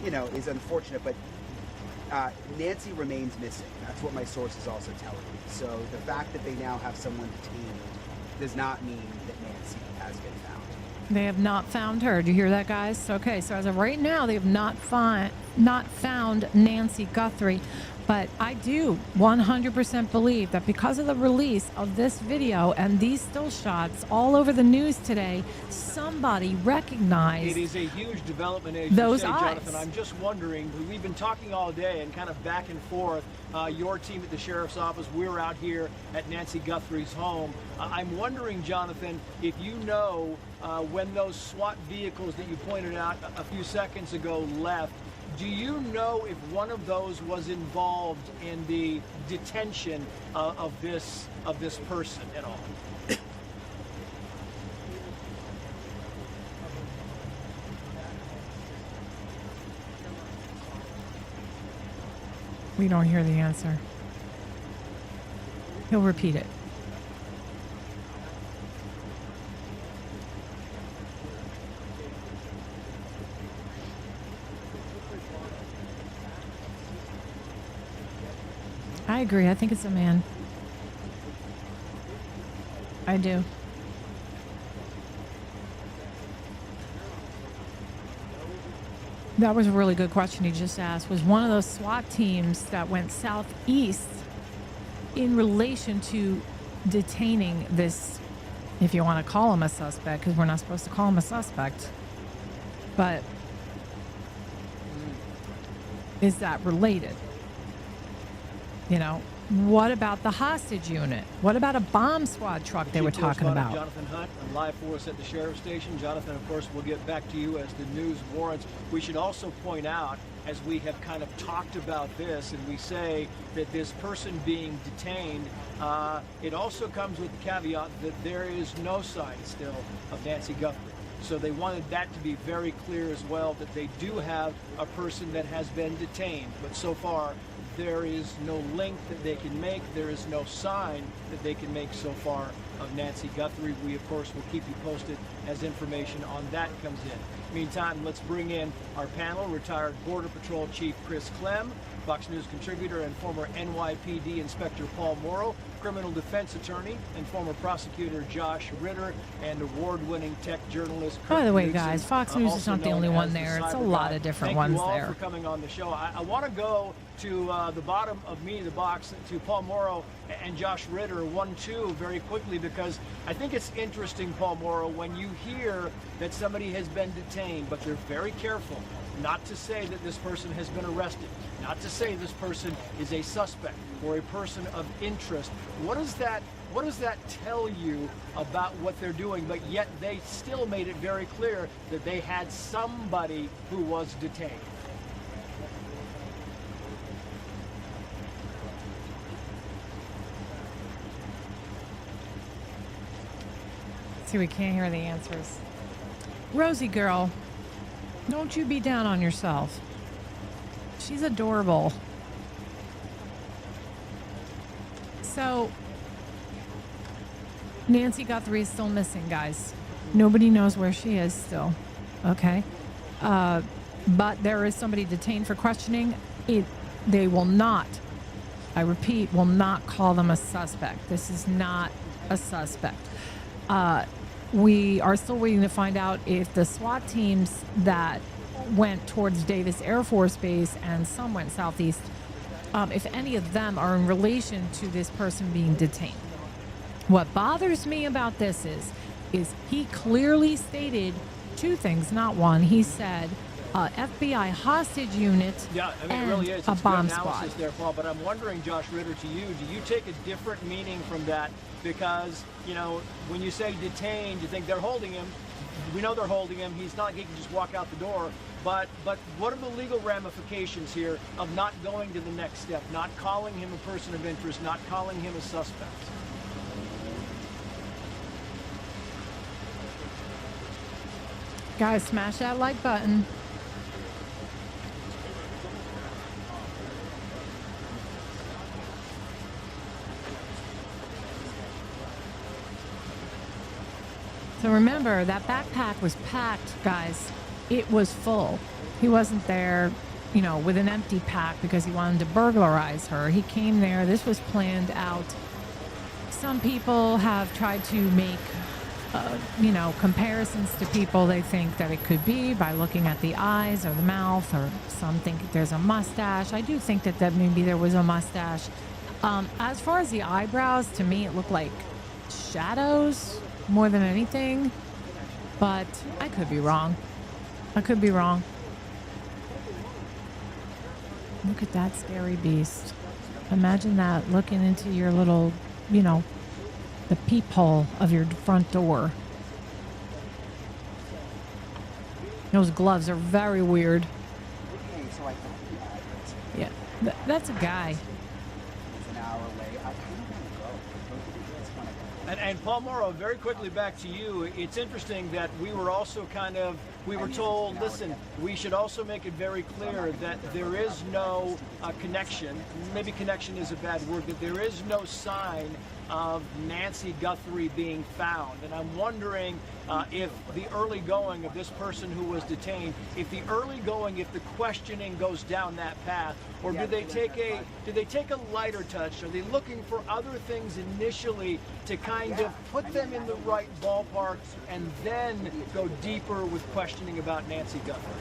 you know, is unfortunate, but Nancy remains missing. That's what my source is also telling me. So the fact that they now have someone detained does not mean that Nancy has been found. They have not found her. Do you hear that, guys? Okay, so as of right now, they have not found Nancy Guthrie. But I do 100% believe that because of the release of this video and these still shots all over the news today, somebody recognized it is a huge development, as those you say, eyes. Jonathan. I'm just wondering, we've been talking all day and kind of back and forth. Your team at the Sheriff's Office, we're out here at Nancy Guthrie's home. I'm wondering, Jonathan, if you know when those SWAT vehicles that you pointed out a few seconds ago left, do you know if one of those was involved in the detention of this person at all? We don't hear the answer. He'll repeat it. I agree. I think it's a man. I do. That was a really good question he just asked. Was one of those SWAT teams that went southeast in relation to detaining this, if you want to call him a suspect, because we're not supposed to call him a suspect, but is that related? You know, what about the hostage unit? What about a bomb squad truck they were talking about? Jonathan Hunt, live for us at the Sheriff's Station. Jonathan, of course, we'll get back to you as the news warrants. We should also point out, as we have kind of talked about this, and we say that this person being detained, it also comes with the caveat that there is no sign still of Nancy Guthrie. So they wanted that to be very clear as well, that they do have a person that has been detained, but so far there is no link that they can make. There is no sign that they can make so far of Nancy Guthrie. We, of course, will keep you posted as information on that comes in. Meantime, let's bring in our panel, retired Border Patrol Chief Chris Clem, Fox News contributor and former NYPD Inspector Paul Morrow. criminal defense attorney and former prosecutor Josh Ritter, and award-winning tech journalist. By the way, Knudsen, guys, Fox News is also not the known only as one the there. It's a Cyber lot Guy. of different Thank ones you all there. for coming on the show. I want to go to the bottom of the box, to Paul Morrow and Josh Ritter, 1-2, very quickly, because I think it's interesting, Paul Morrow, when you hear that somebody has been detained, but they're very careful not to say that this person has been arrested, not to say this person is a suspect or a person of interest. What does that tell you about what they're doing? But yet they still made it very clear that they had somebody who was detained. See, we can't hear the answers. Rosie girl, don't you be down on yourself. She's adorable. So, Nancy Guthrie is still missing, guys. Nobody knows where she is still. Okay? But there is somebody detained for questioning. They will not, I repeat, will not call them a suspect. This is not a suspect. We are still waiting to find out if the SWAT teams that went towards Davis Air Force Base and some went southeast, if any of them are in relation to this person being detained. What bothers me about this is he clearly stated two things, not one. He said FBI hostage unit Yeah, I mean, and it really is. a It's bomb good analysis squad. there, Paul. But I'm wondering, Josh Ritter, to you, do you take a different meaning from that? Because, you know, when you say detained, you think they're holding him. We know they're holding him. He can just walk out the door. But what are the legal ramifications here of not going to the next step, not calling him a person of interest, not calling him a suspect? Guys, smash that like button. So remember, that backpack was packed, guys. It was full. He wasn't there, you know, with an empty pack because he wanted to burglarize her. He came there. This was planned out. Some people have tried to make, you know, comparisons to people they think that it could be by looking at the eyes or the mouth, or some think there's a mustache. I do think that maybe there was a mustache. As far as the eyebrows, to me, it looked like shadows more than anything, but I could be wrong. I could be wrong. Look at that scary beast. Imagine that looking into your little, you know, the peephole of your front door. Those gloves are very weird. Okay, so I thought the address. Yeah, that's a guy. It's an hour away. I kind of want to go. Both of you guys want to go. And Paul Morrow, very quickly back to you. It's interesting that we were also we were told, listen, we should also make it very clear that there is no connection, maybe connection is a bad word, that there is no sign of Nancy Guthrie being found. And I'm wondering if the early going of this person who was detained, if the questioning goes down that path, or do they take a lighter touch? Are they looking for other things initially to kind of put them in the right ballpark and then go deeper with questioning about Nancy Guthrie?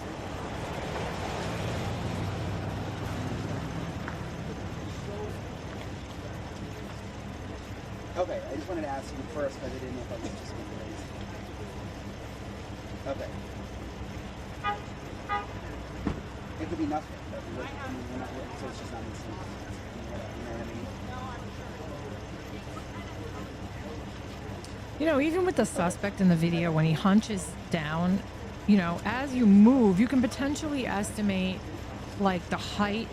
Okay, I just wanted to ask you first because I didn't know if I was just going to raise. Okay. It could be nothing. But we're not, so it's just not missing. You know what I mean? You know, even with the suspect in the video, when he hunches down, you know, as you move, you can potentially estimate like the height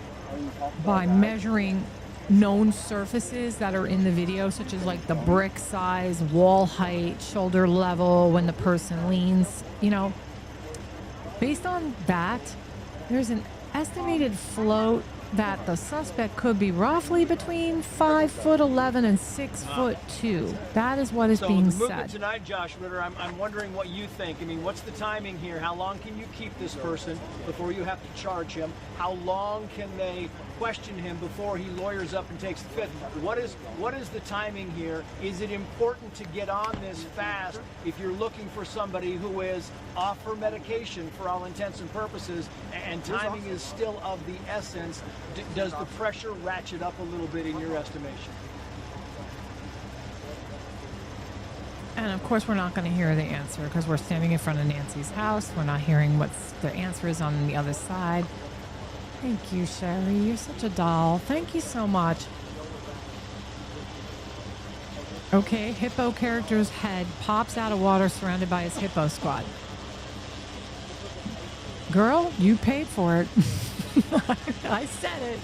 by measuring known surfaces that are in the video, such as like the brick size, wall height, shoulder level, when the person leans, you know. Based on that, there's an estimated float that the suspect could be roughly between 5'11" and 6'2". That is what is being So the movement said. tonight, Josh Ritter, I'm wondering what you think. I mean, what's the timing here? How long can you keep this person before you have to charge him? How long can they question him before he lawyers up and takes the fifth. What is the timing here? Is it important to get on this fast if you're looking for somebody who is off her medication for all intents and purposes, and timing is still of the essence? Does the pressure ratchet up a little bit in your estimation? And of course, we're not going to hear the answer because we're standing in front of Nancy's house. We're not hearing what the answer is on the other side. Thank you, Sherry. You're such a doll. Thank you so much. Okay, hippo character's head pops out of water surrounded by his hippo squad. Girl, you paid for it. I said it.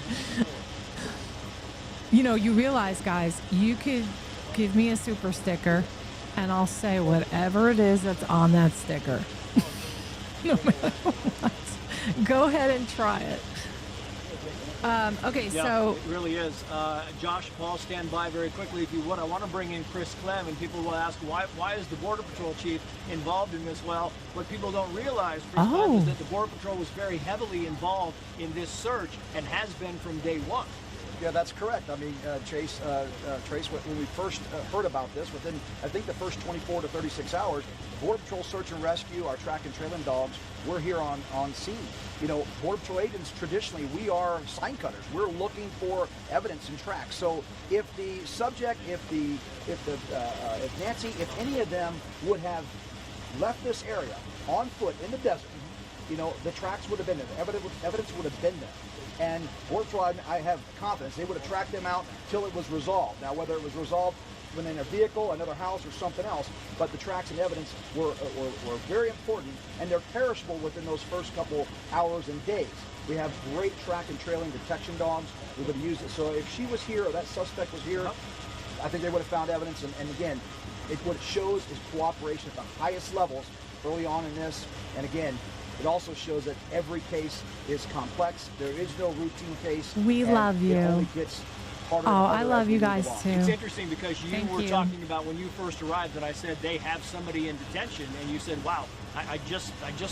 You know, you realize, guys, you could give me a super sticker and I'll say whatever it is that's on that sticker. No matter what. Go ahead and try it. Okay, yeah, so it really is. Josh, Paul, stand by very quickly if you would. I want to bring in Chris Clem, and people will ask why is the Border Patrol chief involved in this? Well, what people don't realize, Chris Clem, is that the Border Patrol was very heavily involved in this search and has been from day one. Yeah, that's correct. I mean, Trace, when we first heard about this, within, I think, the first 24 to 36 hours, Border Patrol Search and Rescue, our track and trailing dogs, we're here on scene. You know, Border Patrol agents, traditionally, we are sign cutters. We're looking for evidence and tracks. So if the subject, if Nancy, if any of them would have left this area on foot in the desert, you know, the tracks would have been there. The evidence would have been there. And Border Patrol, I have confidence, they would have tracked them out till it was resolved. Now, whether it was resolved within a vehicle, another house, or something else, but the tracks and evidence were very important, and they're perishable within those first couple hours and days. We have great track and trailing detection dogs. We would have used it. So if she was here or that suspect was here, I think they would have found evidence. And again, what it shows is cooperation at the highest levels early on in this. And again, it also shows that every case is complex. There is no routine case. We love you. It only gets harder and Oh, harder I love as we you move guys along. too. It's interesting because you Thank were you. talking about when you first arrived that I said they have somebody in detention, and you said, "Wow, I just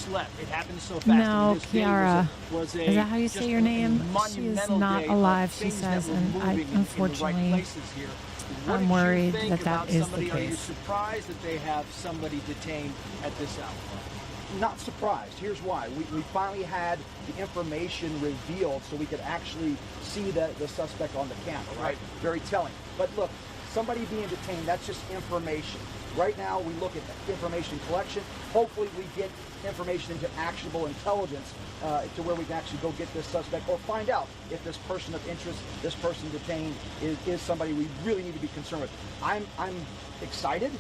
left. It happened so fast." No, and this day Kiara. was a Is that how you just say your a name? She is monumental not day of alive, she things that says, were and moving I, in the right unfortunately, places here. What I'm did you worried think that about that is the somebody? Are you case. surprised that they have somebody detained at this hour? Not surprised. Here's why. We finally had the information revealed so we could actually see the suspect on the camera, right? Very telling. But look, somebody being detained, that's just information. Right now, we look at information collection. Hopefully, we get information into actionable intelligence to where we can actually go get this suspect or find out if this person of interest, this person detained, is somebody we really need to be concerned with. I'm excited.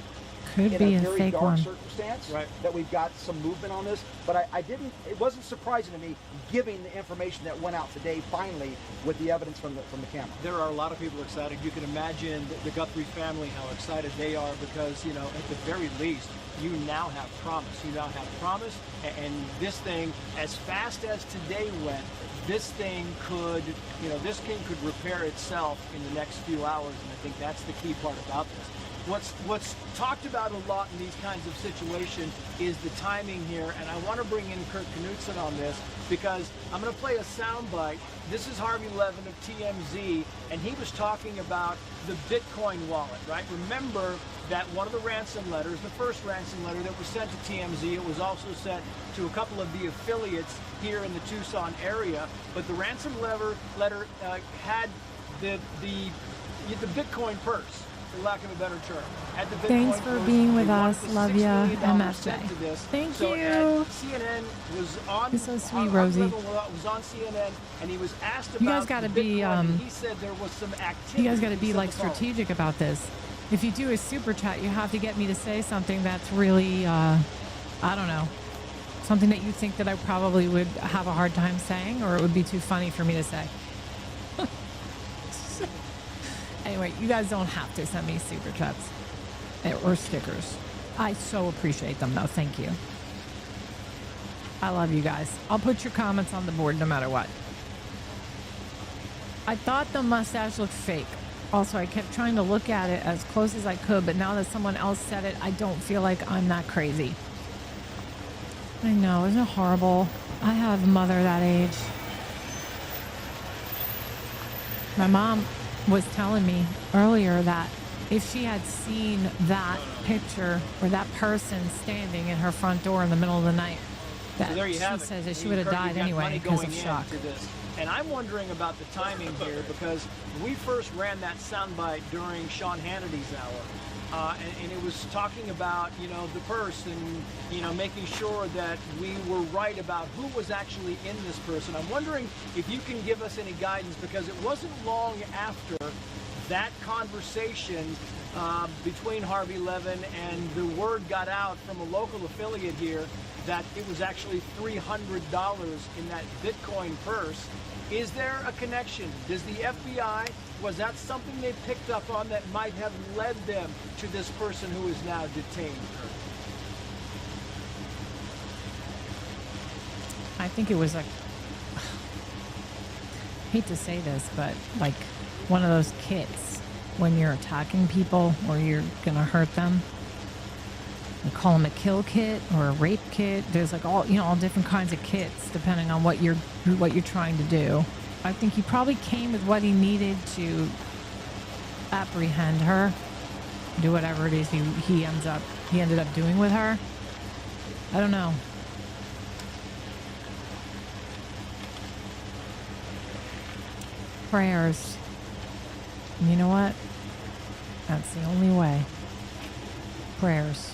Could in be a a very fake dark one. circumstance that we've got some movement on this, but it wasn't surprising to me giving the information that went out today finally with the evidence from the camera. There are a lot of people excited. You can imagine the Guthrie family, how excited they are because, you know, at the very least, you now have promise. You now have promise, and this thing, as fast as today went, this thing could, you know, this thing could repair itself in the next few hours, and I think that's the key part about this. What's talked about a lot in these kinds of situations is the timing here, and I want to bring in Kurt Knudsen on this because I'm going to play a soundbite. This is Harvey Levin of TMZ, and he was talking about the Bitcoin wallet, right? Remember that one of the ransom letters, the first ransom letter that was sent to TMZ, it was also sent to a couple of the affiliates here in the Tucson area, but the ransom letter had the Bitcoin purse, for lack of a better term. At the Bitcoin Thanks for purse, being with they wanted us. the Love $6 ya, million MFJ. sent to this. Thank So you. CNN was on. You're so sweet, on Rosie. Levin was on CNN, and he was asked about. You guys got to the be. Bitcoin, and he said there was some activity. You guys got to be He said like the following. strategic about this. If you do a super chat, you have to get me to say something that's really, I don't know, something that you think that I probably would have a hard time saying, or it would be too funny for me to say. Anyway, you guys don't have to send me super chats or stickers. I so appreciate them, though. Thank you. I love you guys. I'll put your comments on the board no matter what. I thought the mustache looked fake. Also, I kept trying to look at it as close as I could, but now that someone else said it, I don't feel like I'm that crazy. I know, isn't it horrible? I have a mother that age. My mom was telling me earlier that if she had seen that picture or that person standing in her front door in the middle of the night, that So there you she have it. says that she I mean, would have Kurt, died you've got anyway money because going of shock. into this. And I'm wondering about the timing here because we first ran that soundbite during Sean Hannity's hour. And it was talking about, you know, the purse and, you know, making sure that we were right about who was actually in this purse. And I'm wondering if you can give us any guidance because it wasn't long after that conversation between Harvey Levin and the word got out from a local affiliate here that it was actually $300 in that Bitcoin purse. Is there a connection? Does the FBI, was that something they picked up on that might have led them to this person who is now detained? I think it was like, hate to say this, but like one of those kits when you're attacking people or you're gonna hurt them. You call them a kill kit or a rape kit. There's like all, you know, all different kinds of kits depending on what you're trying to do. I think he probably came with what he needed to apprehend her, do whatever it is he ended up doing with her. I don't know. Prayers. And you know what? That's the only way. Prayers.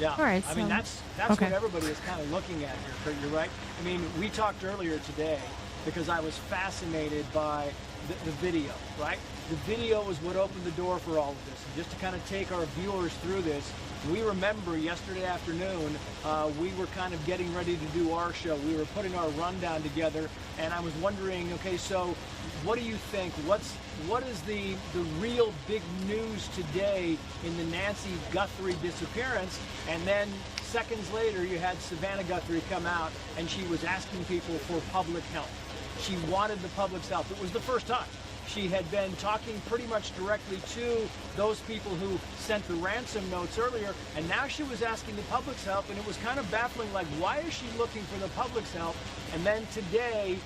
Yeah, all right, I mean, so- that's okay. what everybody is kind of looking at here, Kurt, you're right. I mean, we talked earlier today because I was fascinated by the video, right? The video was what opened the door for all of this. And just to kind of take our viewers through this, we remember yesterday afternoon, we were kind of getting ready to do our show. We were putting our rundown together, and I was wondering, okay, so what do you think? What is the real big news today in the Nancy Guthrie disappearance? And then seconds later, you had Savannah Guthrie come out, and she was asking people for public help. She wanted the public's help. It was the first time. She had been talking pretty much directly to those people who sent the ransom notes earlier, and now she was asking the public's help, and it was kind of baffling, like, why is she looking for the public's help? And then today,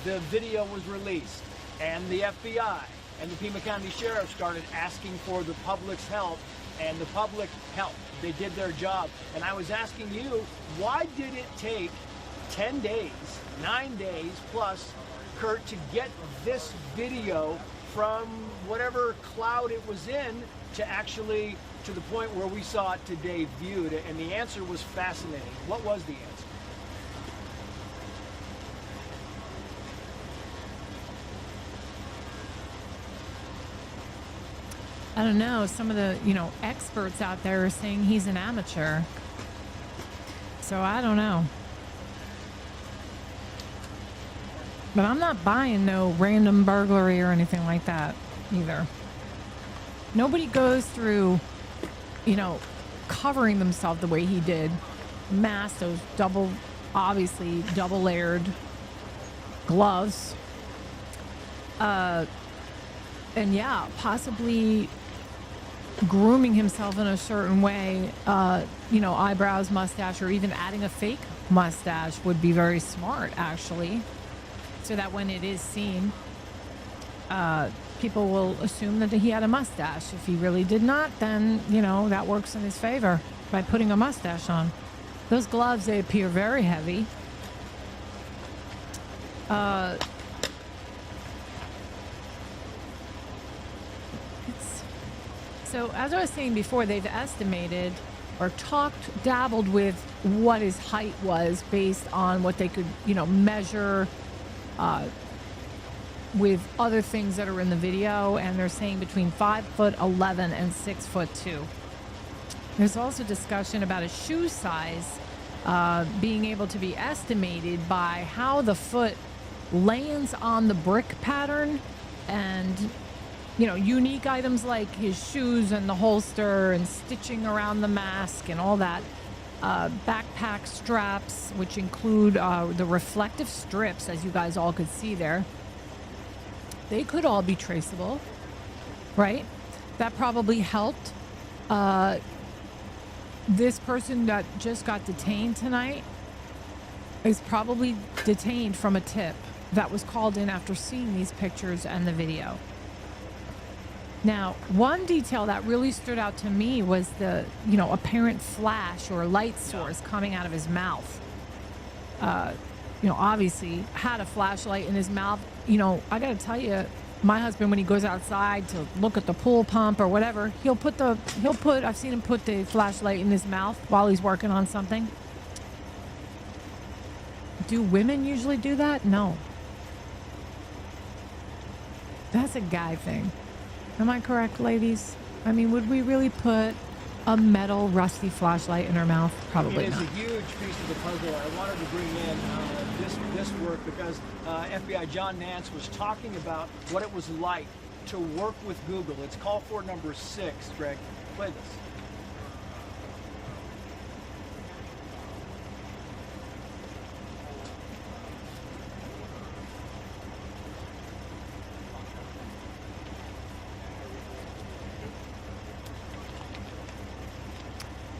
the video was released, and the FBI and the Pima County Sheriff started asking for the public's help, and the public helped. They did their job. And I was asking you, why did it take 10 days, 9 days plus, Kurt, to get this video from whatever cloud it was in to actually to the point where we saw it today viewed? And the answer was fascinating. What was the answer? I don't know. Some of the, experts out there are saying he's an amateur. So I don't know. But I'm not buying no random burglary or anything like that either. Nobody goes through, covering themselves the way he did. Mask, those obviously double layered gloves. And yeah, possibly grooming himself in a certain way, eyebrows, mustache, or even adding a fake mustache would be very smart, actually. So that when it is seen, people will assume that he had a mustache. If he really did not, then, that works in his favor by putting a mustache on. Those gloves, they appear very heavy. So as I was saying before, they've estimated or dabbled with what his height was based on what they could, measure with other things that are in the video, and they're saying between 5'11" and 6'2". There's also discussion about a shoe size being able to be estimated by how the foot lands on the brick pattern, and unique items like his shoes and the holster and stitching around the mask and all that. Backpack straps, which include the reflective strips, as you guys all could see there. They could all be traceable, right? That probably helped this person that just got detained tonight is probably detained from a tip that was called in after seeing these pictures and the video. Now, one detail that really stood out to me was the, apparent flash or light source coming out of his mouth. Obviously had a flashlight in his mouth. I got to tell you, my husband, when he goes outside to look at the pool pump or whatever, I've seen him put the flashlight in his mouth while he's working on something. Do women usually do that? No. That's a guy thing. Am I correct, ladies? I mean, would we really put a metal, rusty flashlight in our mouth? Probably not. It's a huge piece of the puzzle. I wanted to bring in this work because FBI John Nance was talking about what it was like to work with Google. It's call for number 6, Greg. Play this.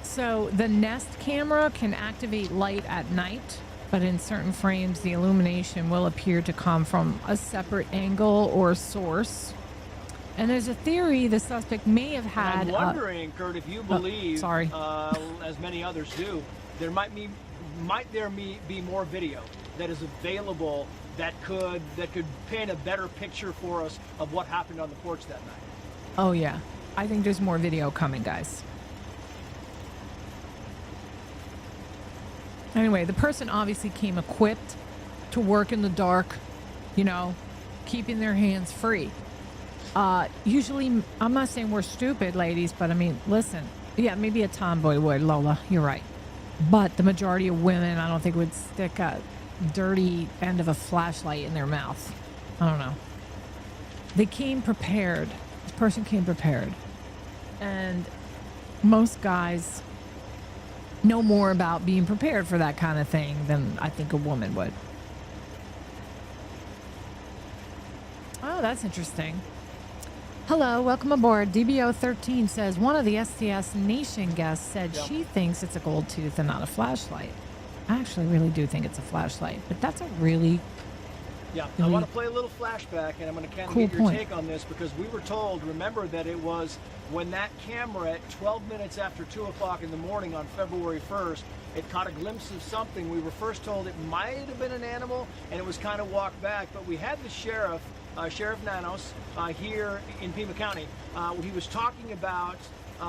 So the Nest camera can activate light at night, but in certain frames, the illumination will appear to come from a separate angle or source. And there's a theory the suspect may have had. And I'm wondering, Kurt, if you believe, as many others do, might there be more video that is available that could paint a better picture for us of what happened on the porch that night. Oh yeah, I think there's more video coming, guys. Anyway, the person obviously came equipped to work in the dark, keeping their hands free. Usually, I'm not saying we're stupid, ladies, but I mean, listen. Yeah, maybe a tomboy would, Lola. You're right. But the majority of women, I don't think, would stick a dirty end of a flashlight in their mouth. I don't know. They came prepared. This person came prepared. And most guys know more about being prepared for that kind of thing than I think a woman would. Oh, that's interesting. Hello, welcome aboard. DBO13 says one of the STS Nation guests said she thinks it's a gold tooth and not a flashlight. I actually really do think it's a flashlight, but that's a really I want to play a little flashback, and I'm going to kind of get your take on this because we were told, remember, that it was when that camera at 12 minutes after 2 o'clock in the morning on February 1st, it caught a glimpse of something. We were first told it might have been an animal, and it was kind of walked back, but we had the sheriff, Sheriff Nanos, here in Pima County. He was talking about,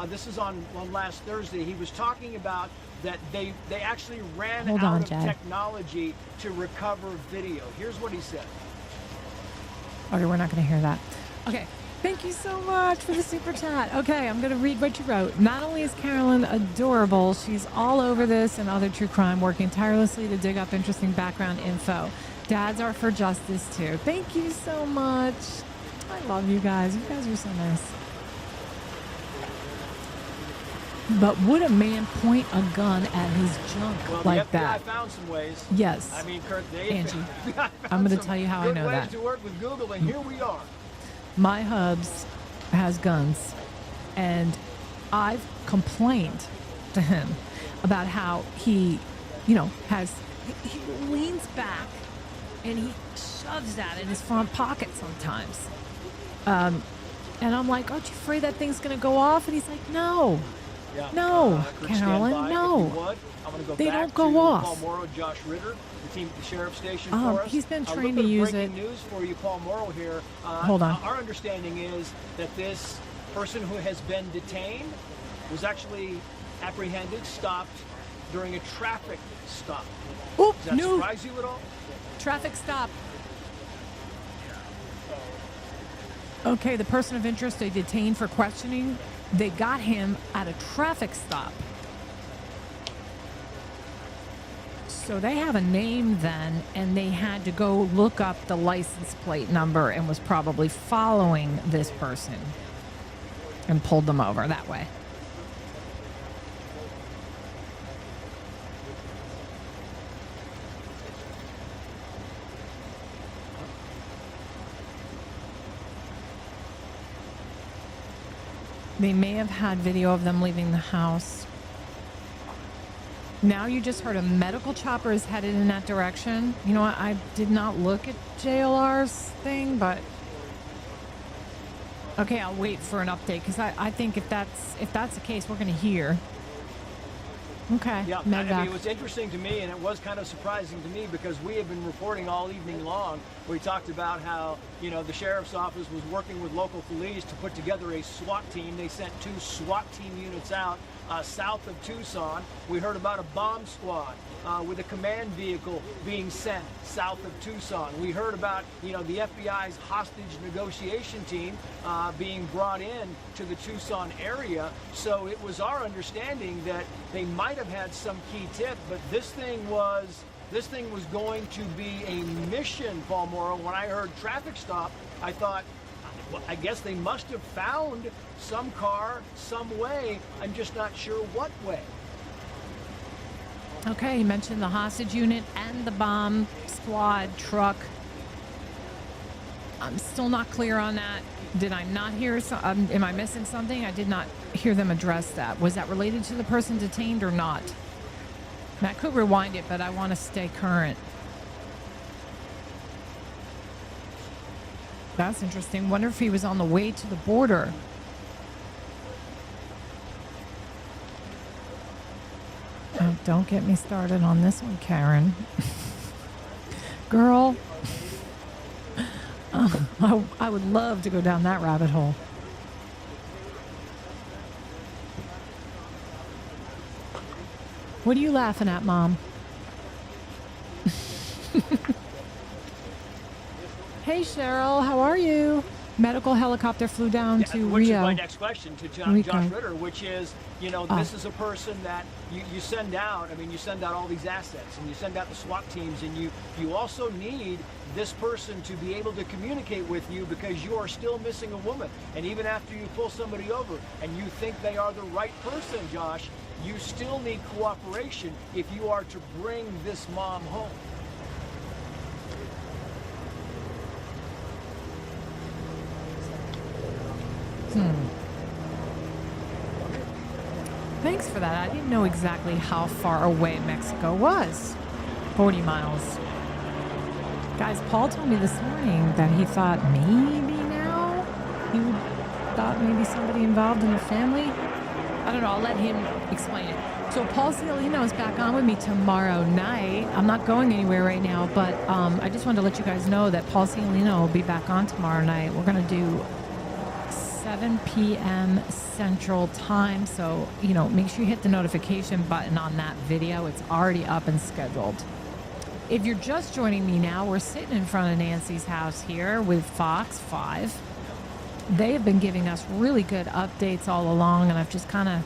this is on last Thursday, he was talking about that they actually ran out of technology to recover video. Here's what he said. Okay, we're not going to hear that. Okay, thank you so much for the super chat. Okay, I'm going to read what you wrote. Not only is Carolyn adorable, she's all over this and other true crime, working tirelessly to dig up interesting background info. Dads are for justice too. Thank you so much. I love you guys. You guys are so nice. But would a man point a gun at his junk like that? I found some ways. Yes. I mean, Kurt, Angie, I'm going to tell you how I know that. To work with Google, and here we are. My hubs has guns, and I've complained to him about how he, he leans back and he shoves that in his front pocket sometimes. And I'm like, aren't you afraid that thing's going to go off? And he's like, no. Yeah. No, Carolyn, no. They don't go off. Paul Morrow, Josh Ritter, the team at the sheriff's station for us. He's been trained to use it. Breaking news for you, Paul Morrow here. Hold on. Our understanding is that this person who has been detained was actually apprehended, stopped during a traffic stop. Oh, Does that surprise you at all? Traffic stop. Okay, the person of interest they detained for questioning. They got him at a traffic stop. So they have a name then, and they had to go look up the license plate number and was probably following this person and pulled them over that way. They may have had video of them leaving the house. Now you just heard a medical chopper is headed in that direction. You know what? I did not look at JLR's thing, but okay, I'll wait for an update because I think if that's the case, we're going to hear. Okay. Yeah, I medevac. mean, it was interesting to me, and it was kind of surprising to me because we have been reporting all evening long. We talked about how, you know, the sheriff's office was working with local police to put together a SWAT team. They sent 2 SWAT team units out south of Tucson. We heard about a bomb squad with a command vehicle being sent south of Tucson. We heard about, you know, the FBI's hostage negotiation team being brought in to the Tucson area. So it was our understanding that they might have had some key tip, but this thing was going to be a mission, Paul Morrow. When I heard traffic stop, I thought, well, I guess they must have found some car, some way. I'm just not sure what way. Okay, you mentioned the hostage unit and the bomb squad truck. I'm still not clear on that. Did I not hear am I missing something? I did not hear them address that. Was that related to the person detained or not? And I could rewind it, but I want to stay current. That's interesting. Wonder if he was on the way to the border. Oh, don't get me started on this one, Karen. Girl, I would love to go down that rabbit hole. What are you laughing at, Mom? Hey, Cheryl, how are you? Medical helicopter flew down to which Rio. is my next question to Josh Ritter, which is, you know, this is a person that you send out. I mean, you send out all these assets, and you send out the SWAT teams, and you also need this person to be able to communicate with you because you are still missing a woman. And even after you pull somebody over and you think they are the right person, Josh, you still need cooperation if you are to bring this mom home. Thanks for that. I didn't know exactly how far away Mexico was. 40 miles. Guys, Paul told me this morning that he thought maybe now he thought maybe somebody involved in the family. I don't know. I'll let him explain it. So Paul Cialino is back on with me tomorrow night. I'm not going anywhere right now, but I just wanted to let you guys know that Paul Cialino will be back on tomorrow night. We're going to do 7 p.m. Central Time. So, you know, make sure you hit the notification button on that video. It's already up and scheduled. If you're just joining me now, we're sitting in front of Nancy's house here with Fox 5. They have been giving us really good updates all along, and I've just kind of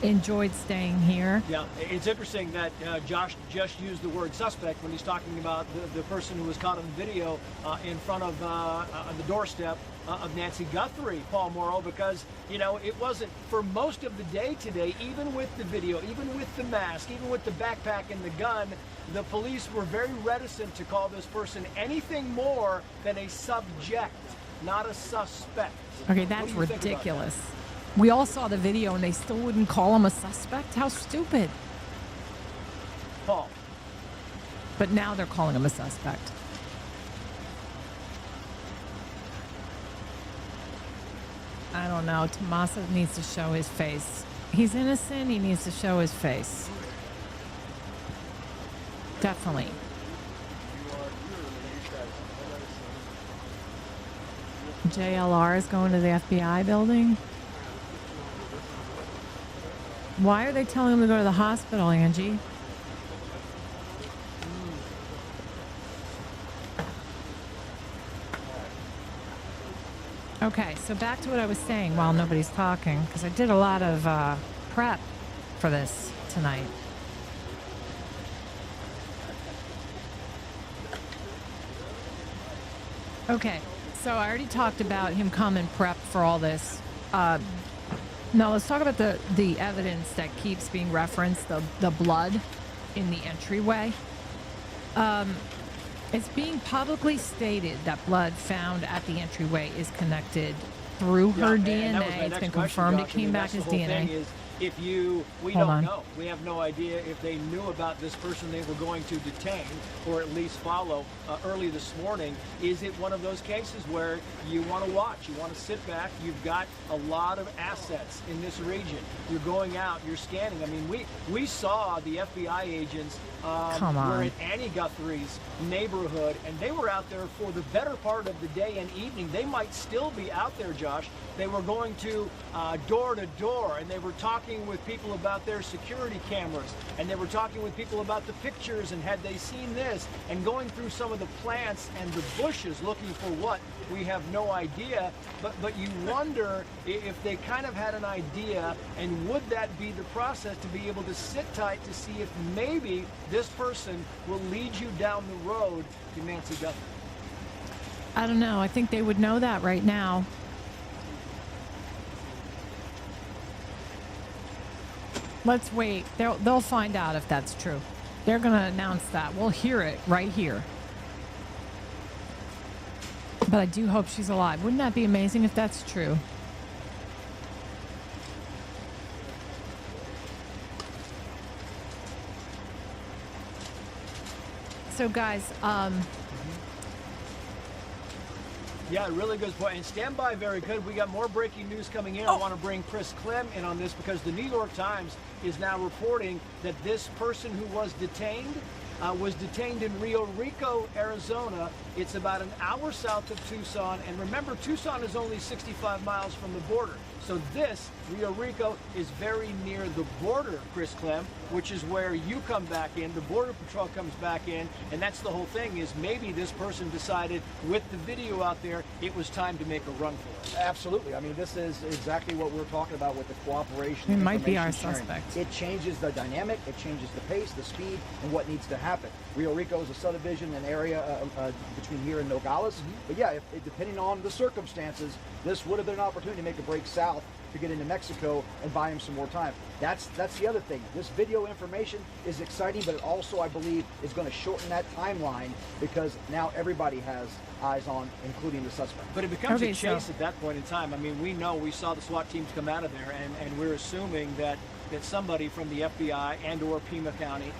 enjoyed staying here. Yeah, it's interesting that Josh just used the word suspect when he's talking about the person who was caught on video in front of on the doorstep of Nancy Guthrie, Paul Morrow, because, you know, it wasn't for most of the day today, even with the video, even with the mask, even with the backpack and the gun, the police were very reticent to call this person anything more than a subject, not a suspect. Okay, that's ridiculous. We all saw the video and they still wouldn't call him a suspect? How stupid. Paul. But now they're calling him a suspect. I don't know. Tommaso needs to show his face. He's innocent. He needs to show his face. Definitely. JLR is going to the FBI building. Why are they telling him to go to the hospital, Angie? Okay, so back to what I was saying while nobody's talking, because I did a lot of prep for this tonight. Okay, so I already talked about him coming prep for all this. Now let's talk about the evidence that keeps being referenced, the blood in the entryway. It's being publicly stated that blood found at the entryway is connected through her DNA. It's been confirmed. It came back as DNA. we Hold don't on. know. We have no idea if they knew about this person they were going to detain or at least follow early this morning. Is it one of those cases where you want to watch, you want to sit back, you've got a lot of assets in this region, you're going out, you're scanning. I mean, we saw the FBI agents Come on. were in Annie Guthrie's neighborhood, and they were out there for the better part of the day and evening. They might still be out there, Josh. They were going to door to door, and they were talking with people about their security cameras, and they were talking with people about the pictures and had they seen this, and going through some of the plants and the bushes looking for what, we have no idea. But you wonder if they kind of had an idea, and would that be the process to be able to sit tight to see if maybe this person will lead you down the road to Nancy Guthrie? I don't know. I think they would know that right now. Let's wait. They'll find out if that's true. They're going to announce that. We'll hear it right here. But I do hope she's alive. Wouldn't that be amazing if that's true? So guys, yeah, really good point. And stand by, very good. We got more breaking news coming in. I want to bring Chris Clem in on this because the New York Times is now reporting that this person who was detained in Rio Rico, Arizona. It's about an hour south of Tucson. And remember, Tucson is only 65 miles from the border. So this, Rio Rico, is very near the border, Chris Clem, which is where you come back in. The Border Patrol comes back in. And that's the whole thing, is maybe this person decided with the video out there, it was time to make a run for it. Absolutely. I mean, this is exactly what we're talking about with the cooperation. It might be our information sharing. suspect. It changes the dynamic, it changes the pace, the speed, and what needs to happen. Rio Rico is a subdivision, an area between here and Nogales. But yeah, depending on the circumstances, this would have been an opportunity to make a break south to get into Mexico and buy him some more time. That's the other thing. This video information is exciting, but it also, I believe, is going to shorten that timeline because now everybody has eyes on, including the suspect. But it becomes a chase at that point in time. I mean, we saw the SWAT teams come out of there, and we're assuming that somebody from the FBI and or Pima County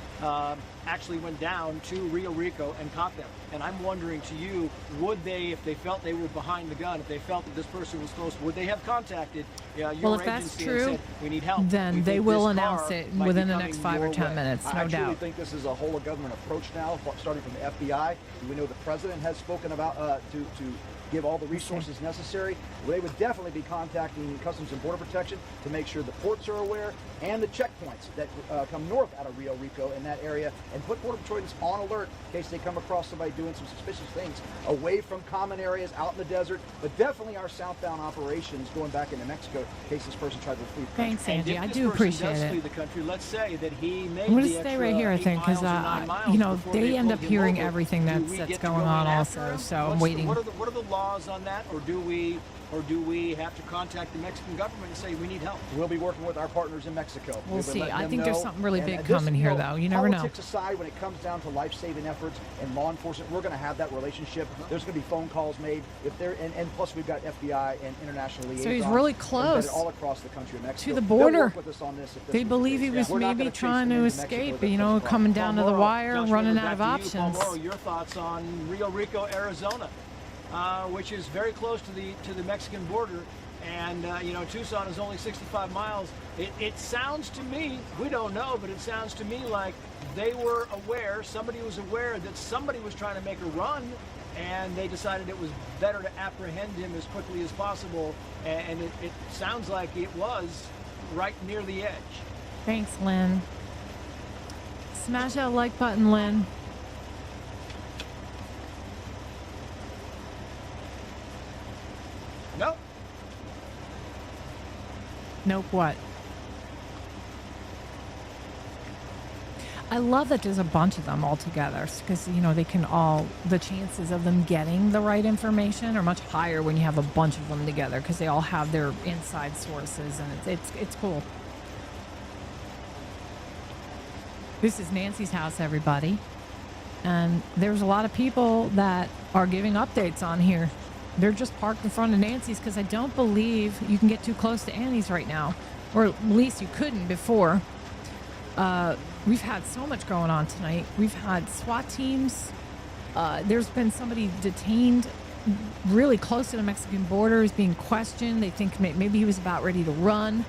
actually went down to Rio Rico and caught them. And I'm wondering to you, would they, if they felt they were behind the gun, if they felt that this person was close, would they have contacted your well, if agency that's and true, said, we need help? then they will announce it within the next 5 or 10 minutes, no I doubt. truly think this is a whole of government approach now, starting from the FBI. We know the president has spoken about to give all the resources necessary. They would definitely be contacting Customs and Border Protection to make sure the ports are aware and the checkpoints that come north out of Rio Rico in that area, and put Border Patrolmen on alert in case they come across somebody doing some suspicious things away from common areas out in the desert, but definitely our southbound operations going back into Mexico in case this person tried to flee. Thanks, Angie. I If do this person appreciate does it. flee the country, let's say that he made I'm going the to stay extra right here, I 8 think, because miles or 9 miles you know, before they end pulled up him hearing over. everything Do we that's get to going go on in after also. him? So I'm What's waiting. What are the laws on that, or do we have to contact the Mexican government and say we need help? We'll be working with our partners in Mexico. We'll see. letting I them think there's know. something really And big this, coming here, though. You never know. Politics aside, when it comes down to life-saving efforts and law enforcement, we're going to have that relationship. There's going to be phone calls made. If they're and plus we've got FBI and international liaisons. So he's really embedded close all across the country of Mexico. to the They'll border. work with us on this if this They was the believe he case. was We're not maybe gonna chase trying them to into Mexico. escape, That's you the know, problem. coming down to the Paul wire, Josh running Ritter, out of back to you. Paul options. Morrow, your thoughts on Rio Rico, Arizona, which is very close to the Mexican border. And, you know, Tucson is only 65 miles. It sounds to me, we don't know, but it sounds to me like they were aware, somebody was aware that somebody was trying to make a run, and they decided it was better to apprehend him as quickly as possible. And it sounds like it was right near the edge. Thanks, Lynn. Smash that like button, Lynn. Nope. Nope, what? I love that there's a bunch of them all together because, you know, they can all, the chances of them getting the right information are much higher when you have a bunch of them together because they all have their inside sources, and it's cool. This is Nancy's house, everybody. And there's a lot of people that are giving updates on here. They're just parked in front of Nancy's because I don't believe you can get too close to Annie's right now. or at least you couldn't before. We've had so much going on tonight. We've had SWAT teams. There's been somebody detained really close to the Mexican border, is being questioned. They think maybe he was about ready to run.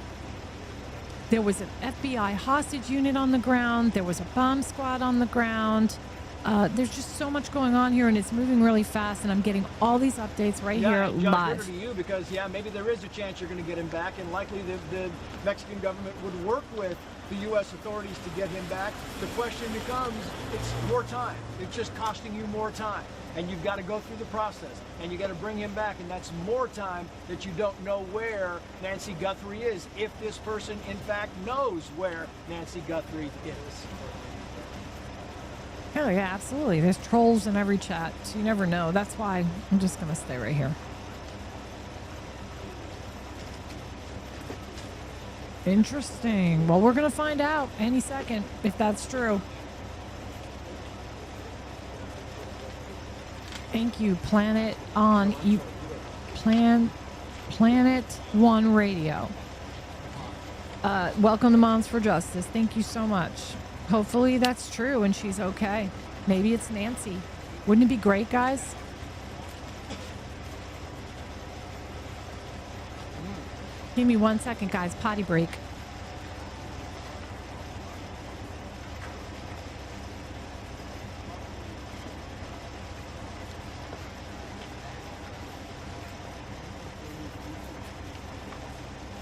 There was an FBI hostage unit on the ground. There was a bomb squad on the ground. There's just so much going on here, and it's moving really fast, and I'm getting all these updates right here and Josh, live. Ritter to you, because maybe there is a chance you're going to get him back, and likely the Mexican government would work with the U.S. authorities to get him back. The question becomes, it's more time. It's just costing you more time, and you've got to go through the process, and you got to bring him back, and that's more time that you don't know where Nancy Guthrie is, if this person in fact knows where Nancy Guthrie is. Oh, yeah, absolutely. There's trolls in every chat, so you never know. That's why I'm just going to stay right here. Interesting. Well, we're going to find out any second if that's true. Thank you, Planet One Radio. Welcome to Moms for Justice. Thank you so much. Hopefully that's true and she's okay. Maybe it's Nancy. Wouldn't it be great, guys? Give me 1 second, guys. Potty break.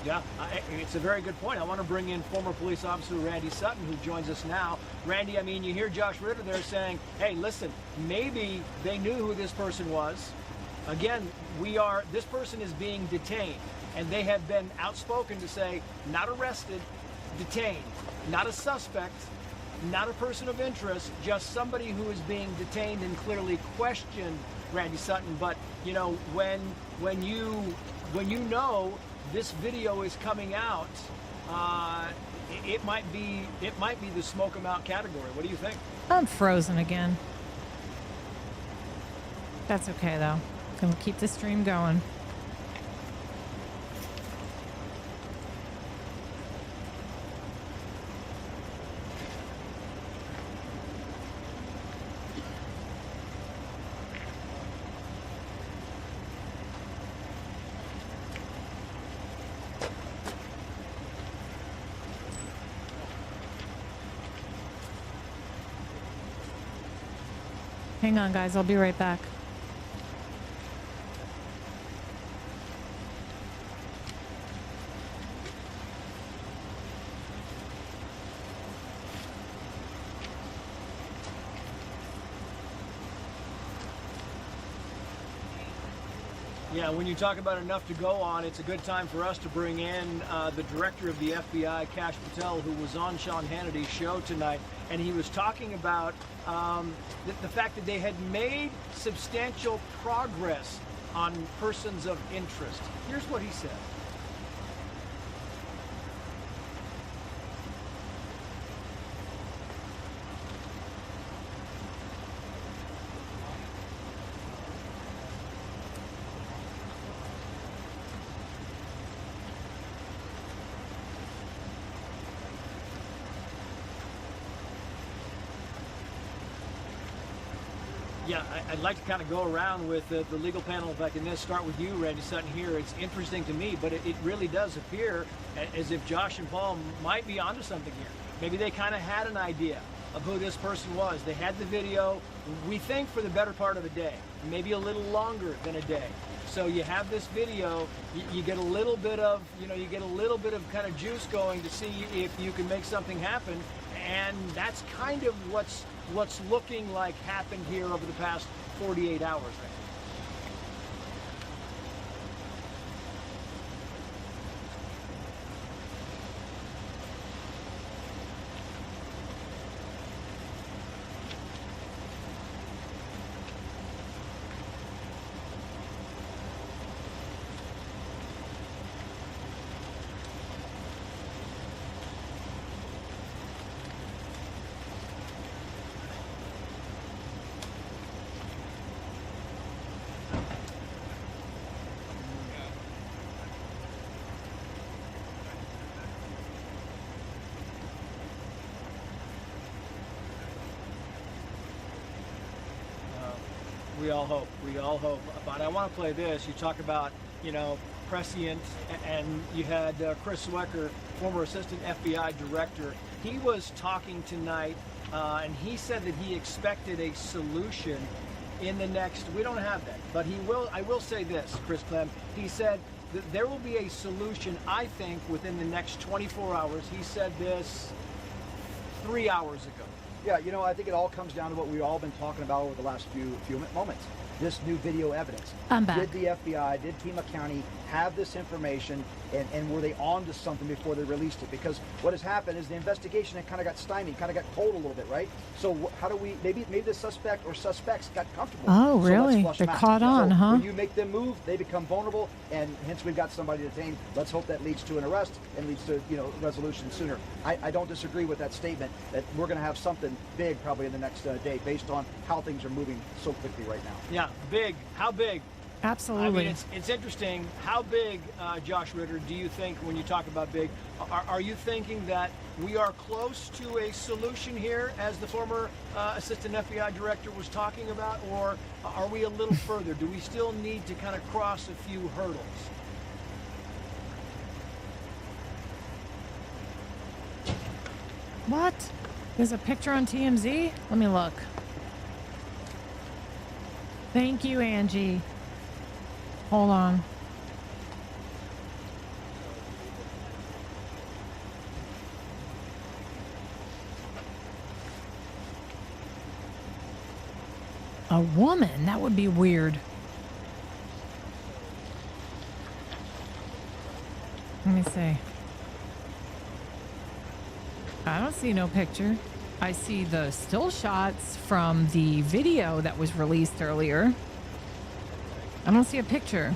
Yeah, it's a very good point. I want to bring in former police officer Randy Sutton, who joins us now. Randy, I mean, you hear Josh Ritter there saying, hey, listen, maybe they knew who this person was. Again, this person is being detained, and they have been outspoken to say, not arrested, detained, not a suspect, not a person of interest, just somebody who is being detained and clearly questioned, Randy Sutton. But, you know, when you know this video is coming out, it might be the smoke 'em out category. What do you think? I'm frozen again. That's okay though. Gonna keep the stream going. Hang on, guys. I'll be right back. Yeah, when you talk about enough to go on, it's a good time for us to bring in the director of the FBI, Kash Patel, who was on Sean Hannity's show tonight, and he was talking about the fact that they had made substantial progress on persons of interest. Here's what he said. Yeah, I'd like to kind of go around with the legal panel. If I can start with you, Randy Sutton, here. It's interesting to me, but it really does appear as if Josh and Paul might be onto something here. Maybe they kind of had an idea of who this person was. They had the video, we think, for the better part of a day, maybe a little longer than a day. So you have this video, you get a little bit of, you get a little bit of kind of juice going to see if you can make something happen. And that's kind of what's looking like happened here over the past 48 hours. Right? We all hope. We all hope. But I want to play this. You talk about, you know, prescient, and you had Chris Swecker, former assistant FBI director. He was talking tonight, and he said that he expected a solution in the next. We don't have that, but he will. I will say this, Chris Clem. He said that there will be a solution, I think, within the next 24 hours. He said this 3 hours ago. Yeah, you know, I think it all comes down to what we've all been talking about over the last few moments. This new video evidence. I'm back. Did the FBI, did Pima County have this information, and were they on to something before they released it? Because what has happened is the investigation kind of got stymied, kind of got cold a little bit, right? So how do we, maybe the suspect or suspects got comfortable. Oh, So really? let's flush They're them out. caught on, So huh? when you make them move, they become vulnerable, and hence we've got somebody detained. Let's hope that leads to an arrest and leads to, you know, resolution sooner. I don't disagree with that statement that we're going to have something big probably in the next day based on how things are moving so quickly right now. Yeah, big. How big? Absolutely. I mean, it's interesting. How big, Josh Ritter, do you think when you talk about big? Are you thinking that we are close to a solution here, as the former assistant FBI director was talking about, or are we a little further? Do we still need to kind of cross a few hurdles? What? There's a picture on TMZ? Let me look. Thank you, Angie. Hold on. A woman? That would be weird. Let me see. I don't see no picture. I see the still shots from the video that was released earlier. I don't see a picture.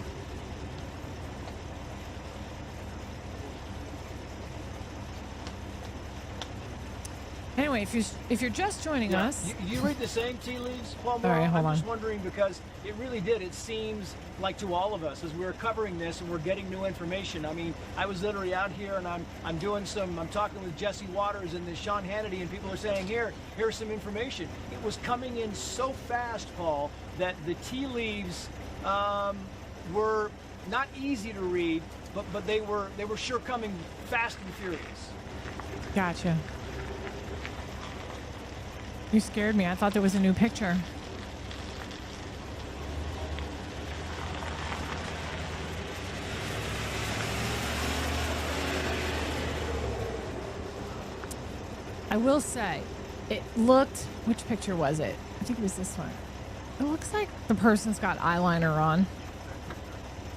Anyway, if you're just joining us, You read the same tea leaves, Paul All Morrow? right, hold I'm on. just wondering, because it really did. It seems like to all of us as we're covering this and we're getting new information. I mean, I was literally out here and I'm talking with Jesse Waters and this Sean Hannity, and people are saying, here's some information. It was coming in so fast, Paul, that the tea leaves were not easy to read, but they were sure coming fast and furious. gotcha. You scared me. I thought there was a new picture. I will say, it looked, which picture was it? I think it was this one. It looks like the person's got eyeliner on,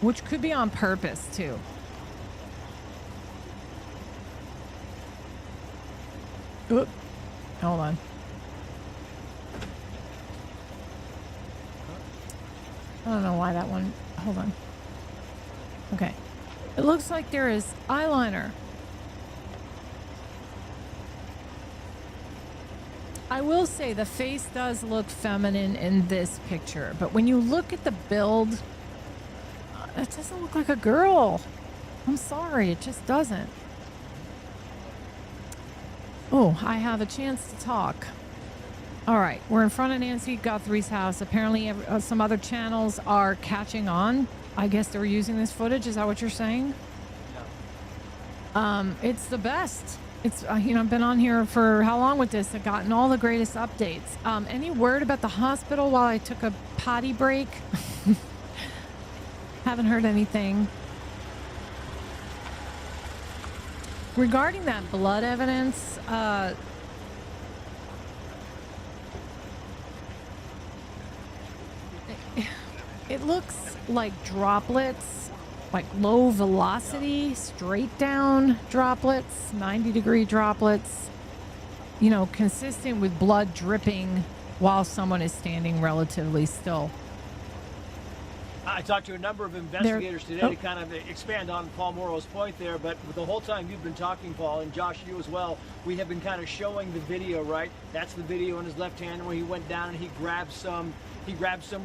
which could be on purpose too. Oop. Hold on. I don't know why that one, hold on. Okay. It looks like there is eyeliner. I will say the face does look feminine in this picture, but when you look at the build, it doesn't look like a girl. I'm sorry, it just doesn't. Oh, I have a chance to talk. All right, we're in front of Nancy Guthrie's house. Apparently, some other channels are catching on. I guess they were using this footage. Is that what you're saying? No. It's the best. It's I've been on here for how long with this? I've gotten all the greatest updates. Any word about the hospital while I took a potty break? Haven't heard anything. Regarding that blood evidence, it looks like droplets, like low velocity, straight down droplets, 90-degree droplets, consistent with blood dripping while someone is standing relatively still. I talked to a number of investigators today to kind of expand on Paul Morrow's point there, but the whole time you've been talking, Paul, and Josh, you as well, we have been kind of showing the video, right? That's the video in his left hand where he went down and he grabbed some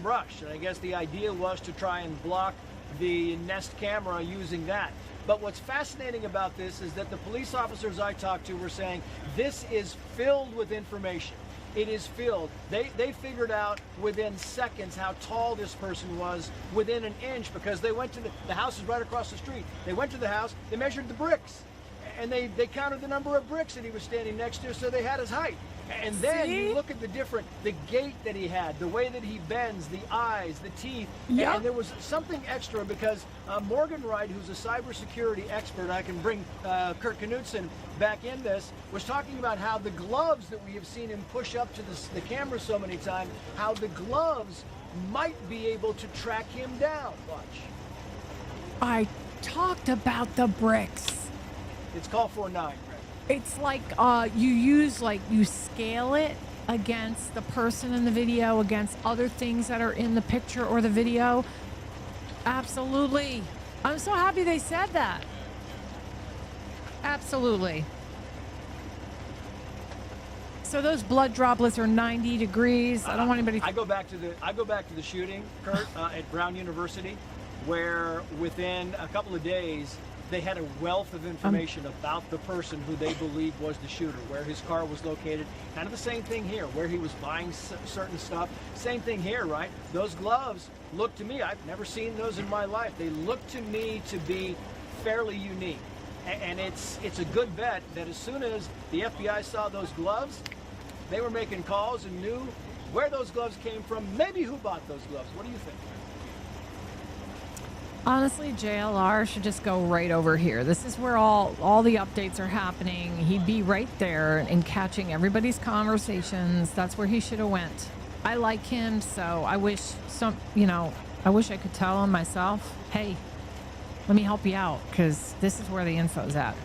brush. And I guess the idea was to try and block the Nest camera using that. But what's fascinating about this is that the police officers I talked to were saying this is filled with information. it is filled. They figured out within seconds how tall this person was within an inch, because they went to the house is right across the street. They went to the house, they measured the bricks, and they counted the number of bricks that he was standing next to, so they had his height. And then you look at the gait that he had, the way that he bends, the eyes, the teeth. Yep. And there was something extra because Morgan Wright, who's a cybersecurity expert, I can bring Kurt Knudsen back in this, was talking about how the gloves that we have seen him push up to the camera so many times, how the gloves might be able to track him down. Watch. I talked about the bricks. It's call 49. It's like you scale it against the person in the video, against other things that are in the picture or the video. Absolutely. I'm so happy they said that. Absolutely. So those blood droplets are 90 degrees. I don't want anybody. I go back to the shooting, Kurt, at Brown University, where within a couple of days they had a wealth of information about the person who they believe was the shooter, where his car was located. Kind of the same thing here, where he was buying certain stuff. Same thing here, right? Those gloves look to me, I've never seen those in my life. They look to me to be fairly unique. And it's a good bet that as soon as the FBI saw those gloves, they were making calls and knew where those gloves came from, maybe who bought those gloves. What do you think? Honestly, JLR should just go right over here. This is where all the updates are happening. He'd be right there and catching everybody's conversations. That's where he should have went. I like him, so I wish I wish I could tell him myself, hey, let me help you out, because this is where the info's at.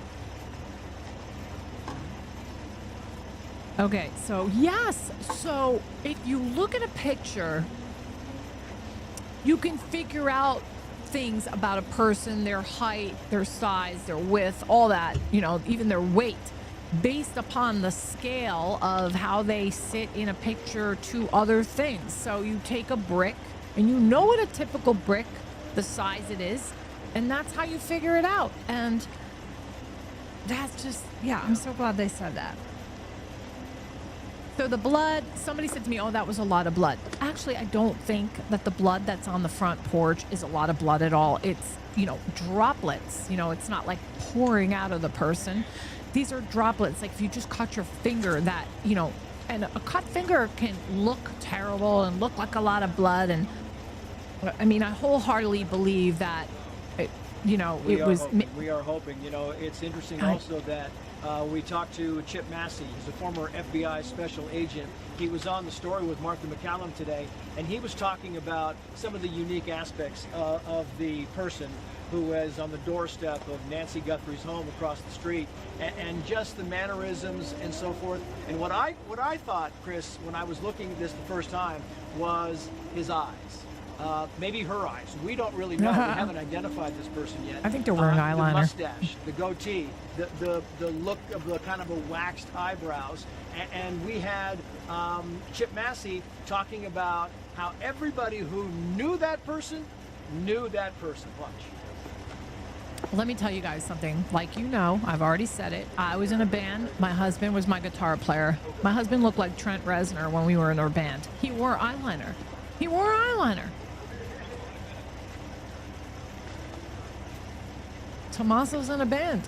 Okay, so yes, so if you look at a picture, you can figure out things about a person, their height, their size, their width, all that, even their weight, based upon the scale of how they sit in a picture to other things. So you take a brick and you know what a typical brick, the size it is, and that's how you figure it out. And that's just, I'm so glad they said that. So the blood, somebody said to me, oh, that was a lot of blood. Actually, I don't think that the blood that's on the front porch is a lot of blood at all. It's, droplets. It's not like pouring out of the person. These are droplets. Like if you just cut your finger, that, and a cut finger can look terrible and look like a lot of blood. And I mean, I wholeheartedly believe that, We are hoping. It's interesting also that we talked to Chip Massey. He's a former FBI special agent. He was on the story with Martha McCallum today, and he was talking about some of the unique aspects of the person who was on the doorstep of Nancy Guthrie's home across the street, and just the mannerisms and so forth. And what I thought, Chris, when I was looking at this the first time, was his eyes. Maybe her eyes. We don't really know. We haven't identified this person yet. I think they're wearing eyeliner. The mustache, the goatee, the look of the kind of a waxed eyebrows. And we had Chip Massey talking about how everybody who knew that person. Watch. Let me tell you guys something. Like I've already said it. I was in a band. My husband was my guitar player. My husband looked like Trent Reznor when we were in our band. He wore eyeliner. Tommaso's in a band.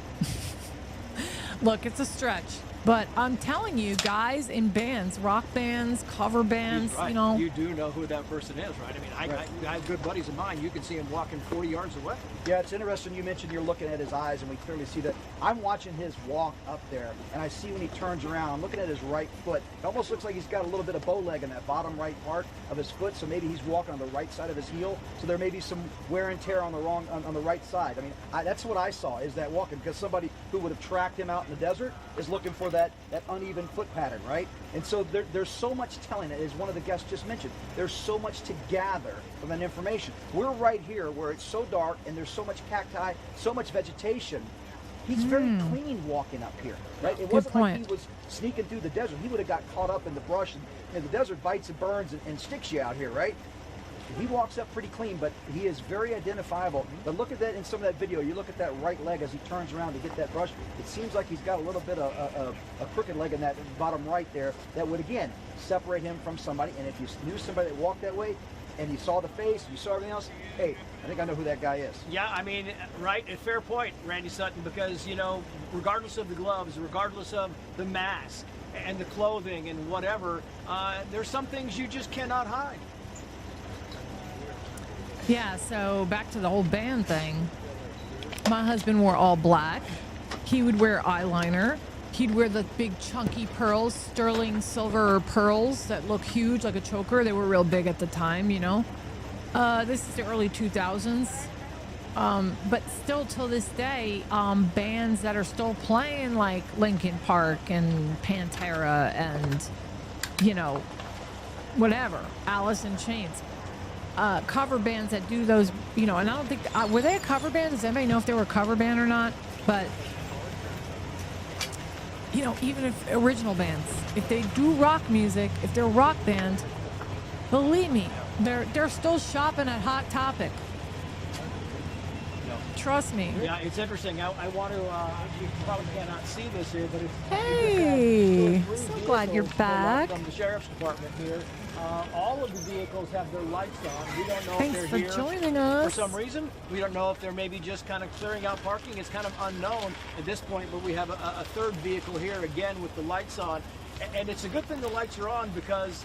Look, it's a stretch. But I'm telling you, guys in bands, rock bands, cover bands, right. You do know who that person is, right? I mean, I have good buddies of mine. You can see him walking 40 yards away. Yeah, it's interesting you mentioned you're looking at his eyes, and we clearly see that. I'm watching his walk up there, and I see when he turns around, I'm looking at his right foot. It almost looks like he's got a little bit of bow leg in that bottom right part of his foot, so maybe he's walking on the right side of his heel, so there may be some wear and tear on the right side. I mean, that's what I saw, is that walking, because somebody who would have tracked him out in the desert is looking for that uneven foot pattern, right? And so there's so much telling it, as one of the guests just mentioned. There's so much to gather from that information. We're right here where it's so dark and there's so much cacti, so much vegetation. He's very clean walking up here, right? It wasn't like he was sneaking through the desert. He would have got caught up in the brush, and the desert bites and burns and sticks you out here, right? he walks up pretty clean, but he is very identifiable. But look at that in some of that video. You look at that right leg as he turns around to get that brush. It seems like he's got a little bit of a crooked leg in that bottom right there that would, again, separate him from somebody. And if you knew somebody that walked that way and you saw the face, you saw everything else, hey, I think I know who that guy is. Yeah, I mean, right, a fair point, Randy Sutton, because, you know, regardless of the gloves, regardless of the mask and the clothing and whatever, there's some things you just cannot hide. Yeah, so back to the whole band thing. My husband wore all black. He would wear eyeliner. He'd wear the big chunky pearls, sterling silver pearls that look huge like a choker. They were real big at the time, you know. This is the early 2000s. But still till this day, bands that are still playing like Linkin Park and Pantera and, you know, whatever, Alice in Chains. Cover bands that do those, you know, and I don't think, were they a cover band? Does anybody know if they were a cover band or not? But, you know, even if original bands, if they do rock music, if they're a rock band, believe me, they're still shopping at Hot Topic. Trust me. Yeah, it's interesting. I want to, you probably cannot see this here, but it's... Hey, so glad you're back. From the Sheriff's Department here. All of the vehicles have their lights on. We don't know Thanks if for they're here joining us. for some reason. We don't know if they're maybe just kind of clearing out parking. It's kind of unknown at this point, but we have a third vehicle here again with the lights on. And it's a good thing the lights are on because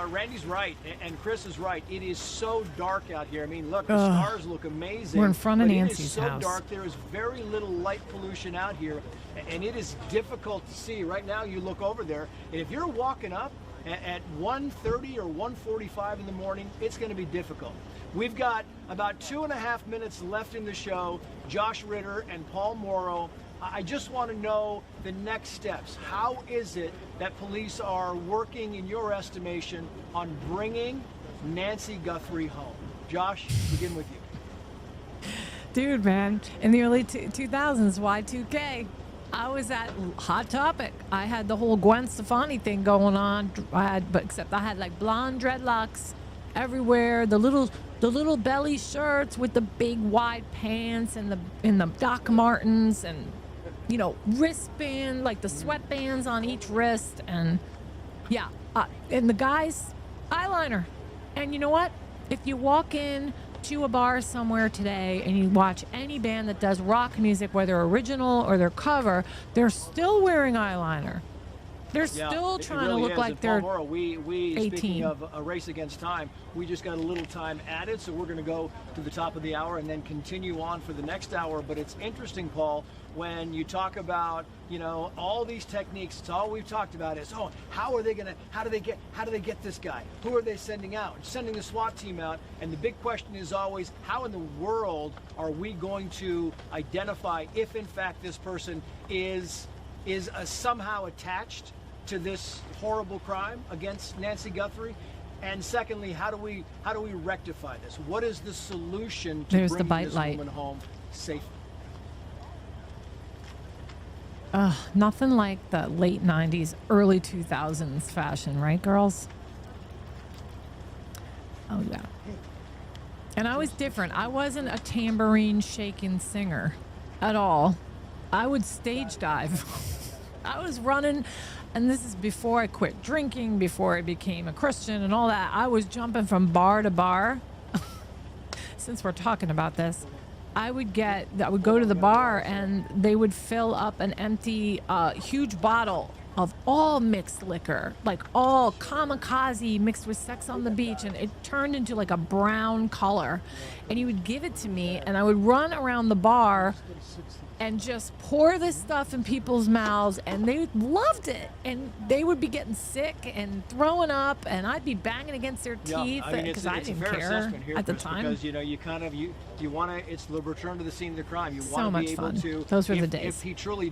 Randy's right and Chris is right. It is so dark out here. I mean, look, the stars look amazing. We're in front of but Nancy's it is so house. dark. There is very little light pollution out here, and it is difficult to see. Right now, you look over there, and if you're walking up at 1:30 or 1:45 in the morning, it's going to be difficult. We've got about 2.5 minutes left in the show. Josh Ritter and Paul Morrow. I just want to know the next steps. How is it that police are working, in your estimation, on bringing Nancy Guthrie home? Josh, begin with you. Dude, man, in the early 2000s, Y2K, I was at Hot Topic. I had the whole Gwen Stefani thing going on. Except I had like blonde dreadlocks everywhere. The little belly shirts with the big wide pants and the Doc Martens and, you know, wristband, like the sweatbands on each wrist, and yeah, and the guys, eyeliner. And you know what? If you walk in to a bar somewhere today and you watch any band that does rock music, whether original or their cover, they're still wearing eyeliner. They're still trying to look like they're 18. Speaking of a race against time, we just got a little time added, so we're going to go to the top of the hour and then continue on for the next hour. But it's interesting, Paul, when you talk about, you know, all these techniques. It's all we've talked about is, how do they get this guy? Who are they sending out? Sending the SWAT team out. And the big question is always, how in the world are we going to identify if in fact this person is somehow attached to this horrible crime against Nancy Guthrie? And secondly, how do we rectify this? What is the solution to There's the bringing bite this light. woman home safely? Nothing like the late 90s, early 2000s fashion, right, girls? Oh, yeah. And I was different. I wasn't a tambourine shaking singer at all. I would stage dive. I was running, and this is before I quit drinking, before I became a Christian and all that. I was jumping from bar to bar. Since we're talking about this, I would go to the bar and they would fill up an empty, huge bottle of all mixed liquor, like all kamikaze mixed with Sex on the Beach, and it turned into like a brown color. And he would give it to me, and I would run around the bar and just pour this stuff in people's mouths, and they loved it. And they would be getting sick and throwing up, and I'd be banging against their teeth because I didn't care at the time. Because you want to. It's the return to the scene of the crime. You So want to much be able fun. to. Those were the if, days. If he truly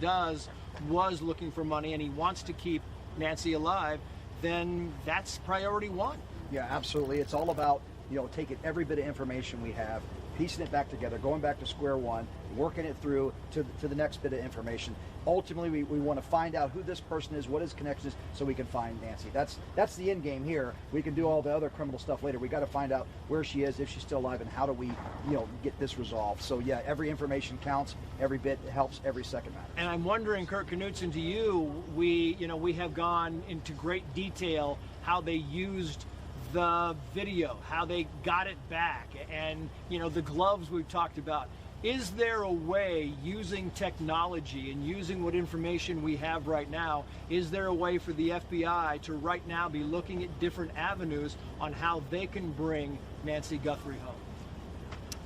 was looking for money and he wants to keep Nancy alive, then that's priority one. Yeah, absolutely. It's all about, you know, taking every bit of information we have piecing it back together, going back to square one, working it through to the next bit of information. Ultimately, we want to find out who this person is, what his connection is, so we can find Nancy. That's the end game here. We can do all the other criminal stuff later. We got to find out where she is, if she's still alive, and how do we, get this resolved. So yeah, every information counts, every bit helps, every second matters. And I'm wondering, Kurt Knudsen, to you, we have gone into great detail how they used the video, how they got it back, and the gloves we've talked about. Is there a way, using technology and using what information we have right now, is there a way for the FBI to right now be looking at different avenues on how they can bring Nancy Guthrie home?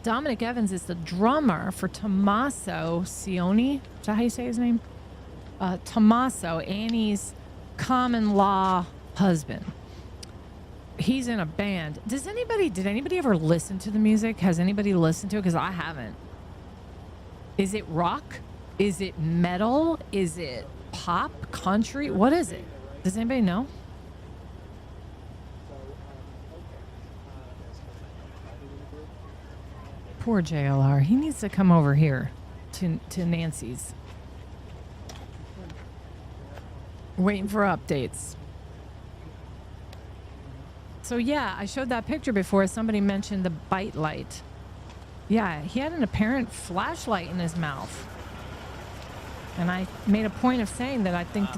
Dominic Evans is the drummer for Tommaso Cioni. Is that how you say his name? Tommaso, Annie's common law husband. He's in a band. Did anybody ever listen to the music? Has anybody listened to it? Because I haven't. Is it rock? Is it metal? Is it pop, country? What is it? Does anybody know? Poor JLR. He needs to come over here to Nancy's. Waiting for updates. So yeah, I showed that picture before. Somebody mentioned the bite light. Yeah, he had an apparent flashlight in his mouth. And I made a point of saying that I think,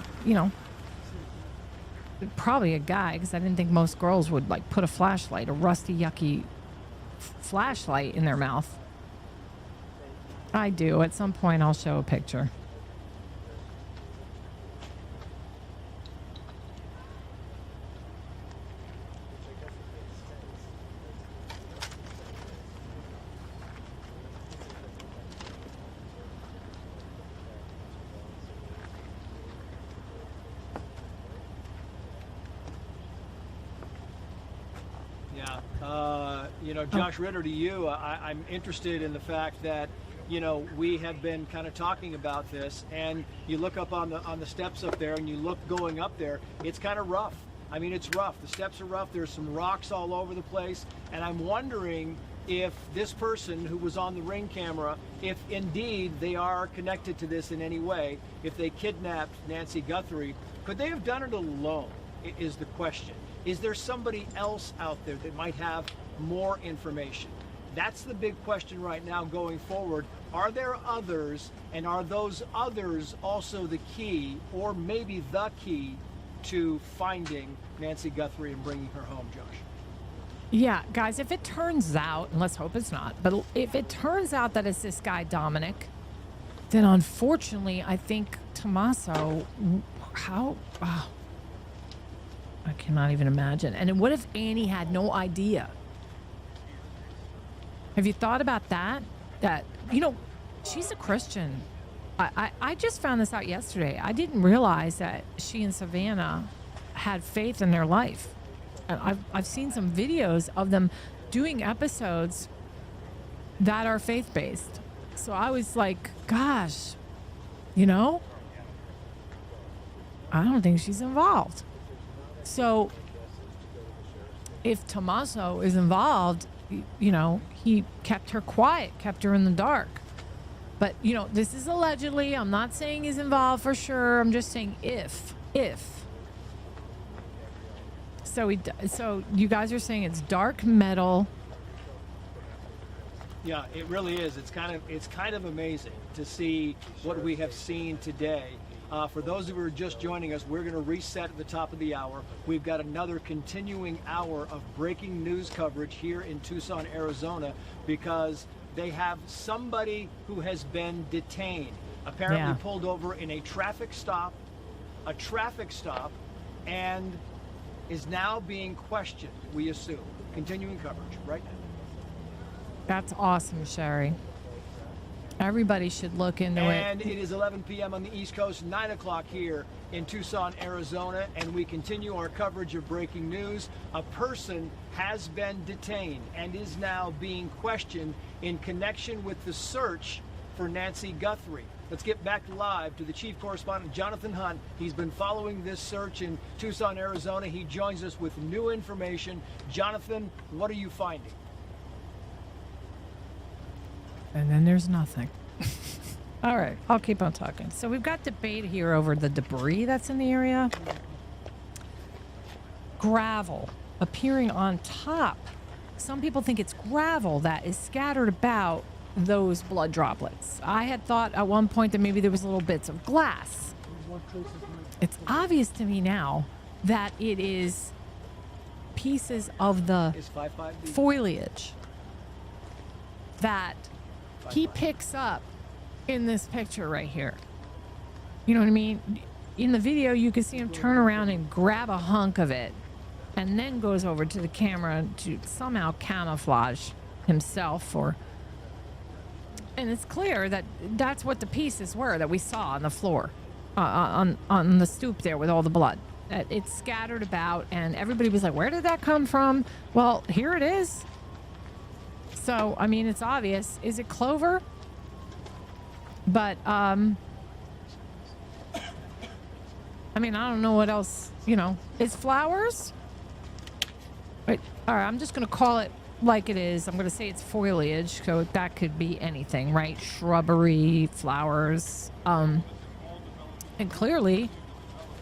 probably a guy, because I didn't think most girls would put a rusty, yucky flashlight in their mouth. I do. At some point, I'll show a picture. Josh Ritter, to you, I'm interested in the fact that, we have been kind of talking about this, and you look up on the steps up there, and you look going up there, it's kind of rough. I mean, it's rough. The steps are rough. There's some rocks all over the place, and I'm wondering if this person who was on the Ring camera, if indeed they are connected to this in any way, if they kidnapped Nancy Guthrie, could they have done it alone, is the question. Is there somebody else out there that might have more information? That's the big question right now going forward. Are there others, and are those others also the key, or maybe the key, to finding Nancy Guthrie and bringing her home, Josh? Yeah, guys, if it turns out, and let's hope it's not, but if it turns out that it's this guy, Dominic, then unfortunately, I think Tommaso, I cannot even imagine. And what if Annie had no idea? Have you thought about that? That, she's a Christian. I just found this out yesterday. I didn't realize that she and Savannah had faith in their life. And I've seen some videos of them doing episodes that are faith-based. So I was like, gosh, I don't think she's involved. So if Tommaso is involved, he kept her quiet, kept her in the dark. But, this is allegedly. I'm not saying he's involved for sure. I'm just saying if. So you guys are saying it's dark metal. Yeah, it really is. It's kind of amazing to see what we have seen today. For those who are just joining us, we're going to reset at the top of the hour. We've got another continuing hour of breaking news coverage here in Tucson, Arizona, because they have somebody who has been detained, apparently pulled over in a traffic stop, and is now being questioned, we assume. Continuing coverage right now. That's awesome, Sherry. Everybody should look into it. And it is 11 p.m. on the East Coast, 9 o'clock here in Tucson, Arizona, and we continue our coverage of breaking news. A person has been detained and is now being questioned in connection with the search for Nancy Guthrie. Let's get back live to the chief correspondent, Jonathan Hunt. He's been following this search in Tucson, Arizona. He joins us with new information. Jonathan, what are you finding? And then there's nothing. All right, I'll keep on talking. So we've got debate here over the debris that's in the area. Gravel appearing on top. Some people think it's gravel that is scattered about those blood droplets. I had thought at one point that maybe there was little bits of glass. It's obvious to me now that it is pieces of the foliage that he picks up in this picture right here. You know what I mean? In the video, you can see him turn around and grab a hunk of it and then goes over to the camera to somehow camouflage himself, and it's clear that that's what the pieces were that we saw on the floor, on the stoop there with all the blood. It's scattered about, and everybody was like, where did that come from? Well, here it is. So, I mean, it's obvious. Is it clover? But, I mean, I don't know what else, is flowers? Wait, all right, I'm just going to call it like it is. I'm going to say it's foliage, so that could be anything, right? Shrubbery, flowers. And clearly,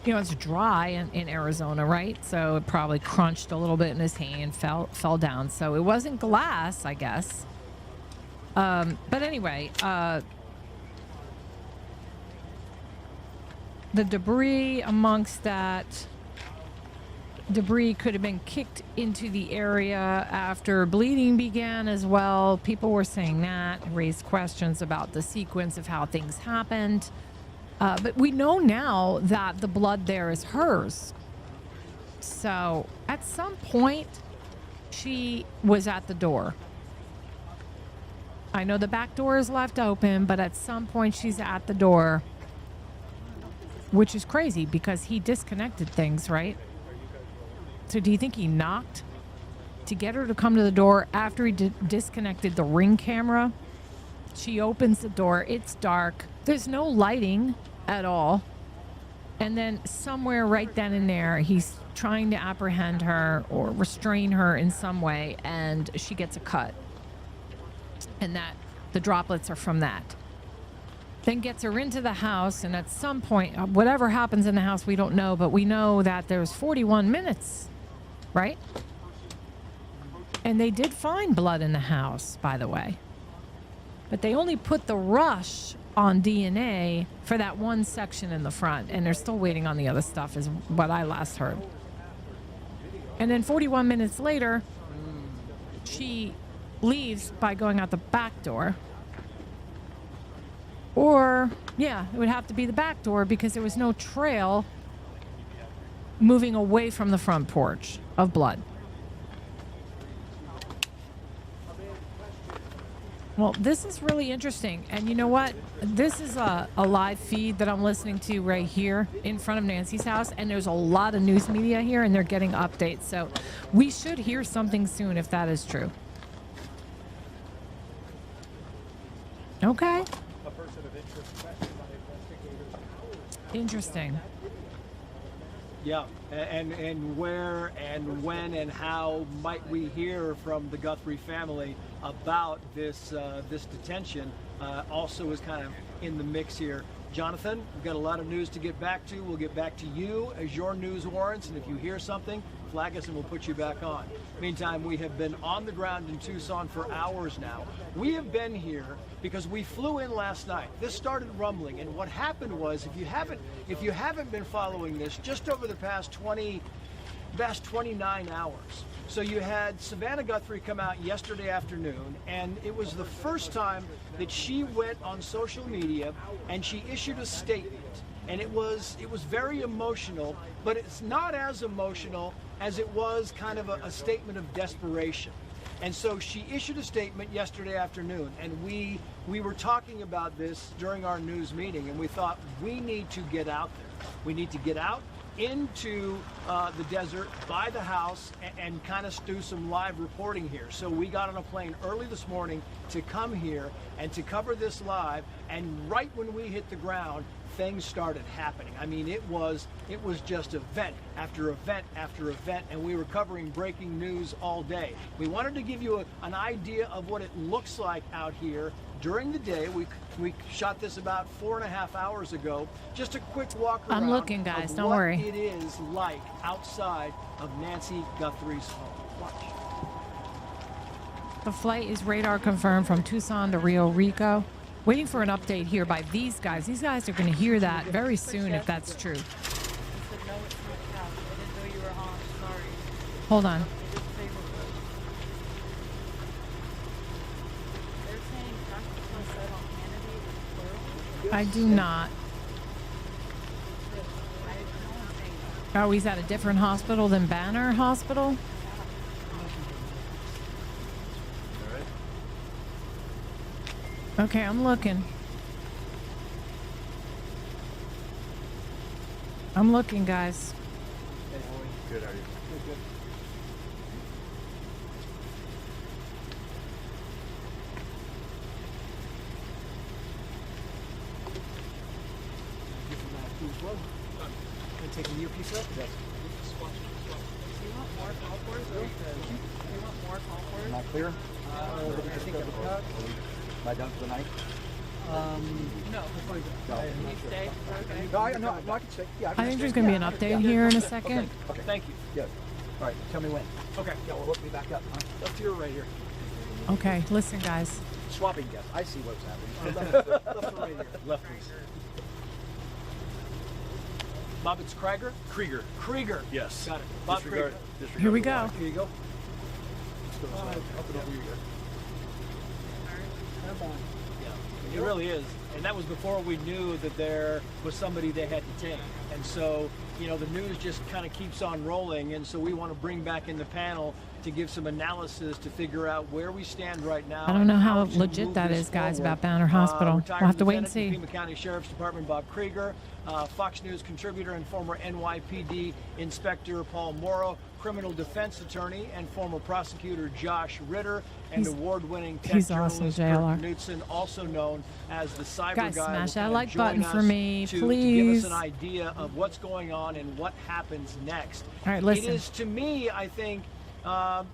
it's dry in Arizona, right? So it probably crunched a little bit in his hand, fell down. So it wasn't glass, I guess. But anyway, the debris amongst that debris could have been kicked into the area after bleeding began as well. People were saying that, raised questions about the sequence of how things happened. But we know now that the blood there is hers. So at some point, she was at the door. I know the back door is left open, but at some point she's at the door, which is crazy because he disconnected things, right? So do you think he knocked to get her to come to the door after he disconnected the Ring camera? She opens the door. It's dark. There's no lighting at all. And then somewhere right then and there, he's trying to apprehend her or restrain her in some way, and she gets a cut. And that the droplets are from that. Then gets her into the house, and at some point, whatever happens in the house, we don't know, but we know that there's 41 minutes, right? And they did find blood in the house, by the way. But they only put the rush on DNA for that one section in the front, and they're still waiting on the other stuff, is what I last heard. And then 41 minutes later, she leaves by going out the back door. Or, yeah, it would have to be the back door because there was no trail moving away from the front porch of blood. Well, this is really interesting. And you know what? This is a live feed that I'm listening to right here in front of Nancy's house. And there's a lot of news media here, and they're getting updates. So we should hear something soon if that is true. Okay. Interesting. Yeah, and where and when and how might we hear from the Guthrie family about this this detention also is kind of in the mix here. Jonathan, we've got a lot of news to get back to. We'll get back to you as your news warrants, and if you hear something, flag us and we'll put you back on. Meantime, we have been on the ground in Tucson for hours now. We have been here because we flew in last night. This started rumbling, and what happened was, if you haven't been following this, just over the past 29 hours. So you had Savannah Guthrie come out yesterday afternoon, and it was the first time that she went on social media and she issued a statement. And it was very emotional, but it's not as emotional as it was kind of a statement of desperation. And so she issued a statement yesterday afternoon, and we were talking about this during our news meeting, and we thought we need to get out there. We need to get out into the desert by the house and kind of do some live reporting here. So we got on a plane early this morning to come here and to cover this live, and right when we hit the ground, things started happening. I mean, it was just event after event after event, and we were covering breaking news all day. We wanted to give you an idea of what it looks like out here during the day. We shot this about 4.5 hours ago. Just a quick walk around. I'm looking, guys. Of Don't what worry. it is like outside of Nancy Guthrie's home. Watch. The flight is radar confirmed from Tucson to Rio Rico. Waiting for an update here by these guys. These guys are going to hear that very soon if that's true. Hold on. I do not. Oh, he's at a different hospital than Banner Hospital? Okay, I'm looking. I'm looking, guys. Good, how are you? Good. Taking the earpiece up? Yes. Am I clear? I think I'm cut. Am I done for the night? No. No, I can stay. Yeah, I think there's going to be an update here in a second. Okay. Thank you. Yes. All right. Tell me when. Okay. Yeah, well, look me back up. Huh? Left ear right here. Okay, listen, guys. Swapping guests. I see what's happening. Left or right here. Left, please. Bob, it's Krieger? Krieger. Krieger. Yes. Got it. Bob Krieger. Here we go. Here you go. Up and over you guys. Yeah, it really is. And that was before we knew that there was somebody they had detained. And so, you know, the news just kind of keeps on rolling. And so we want to bring back in the panel to give some analysis to figure out where we stand right now. I don't know how to legit move that this is, guys, forward. about Banner Hospital. Retired We'll have to wait and Lieutenant see. in Pima County Sheriff's Department Bob Krieger, Fox News contributor and former NYPD Inspector Paul Morrow, criminal defense attorney and former prosecutor Josh Ritter, and award-winning tech he's awesome, journalist JLR. Kurt Knudsen, also known as the Cyber Guys, Guy. smash will that come like and join button for us me, to give please. us an idea of what's going on and what happens next. All right, listen. It is, to me, I think,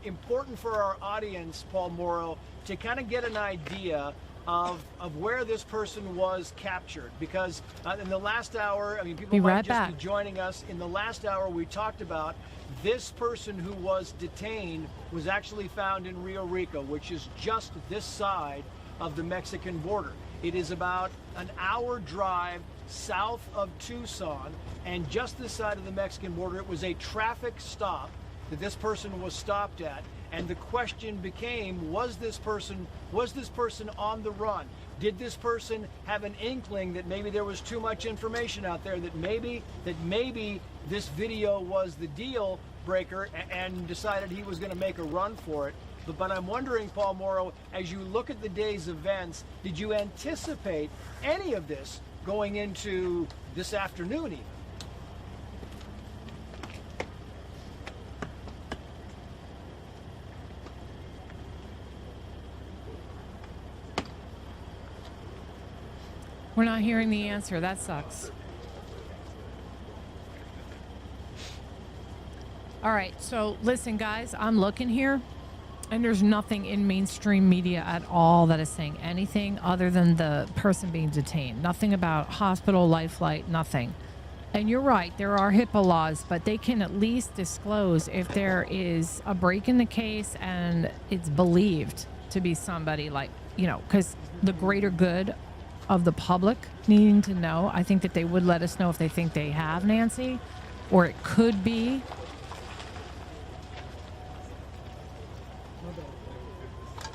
important for our audience, Paul Morrow, to kind of get an idea of where this person was captured, because in the last hour, I mean, people Be might right just back. be joining us. In the last hour, we talked about this person who was detained was actually found in Rio Rico, which is just this side of the Mexican border. It is about an hour drive south of Tucson, and just this side of the Mexican border. It was a traffic stop that this person was stopped at. And the question became, was this person on the run? Did this person have an inkling that maybe there was too much information out there, that maybe this video was the deal breaker, and decided he was going to make a run for it? But I'm wondering, Paul Morrow, as you look at the day's events, did you anticipate any of this going into this afternoon even? We're not hearing the answer. That sucks. All right, so listen, guys, I'm looking here, and there's nothing in mainstream media at all that is saying anything other than the person being detained. Nothing about hospital, life flight, nothing. And you're right, there are HIPAA laws, but they can at least disclose if there is a break in the case and it's believed to be somebody, like, you know, because the greater good of the public needing to know, I think that they would let us know if they think they have Nancy, or it could be.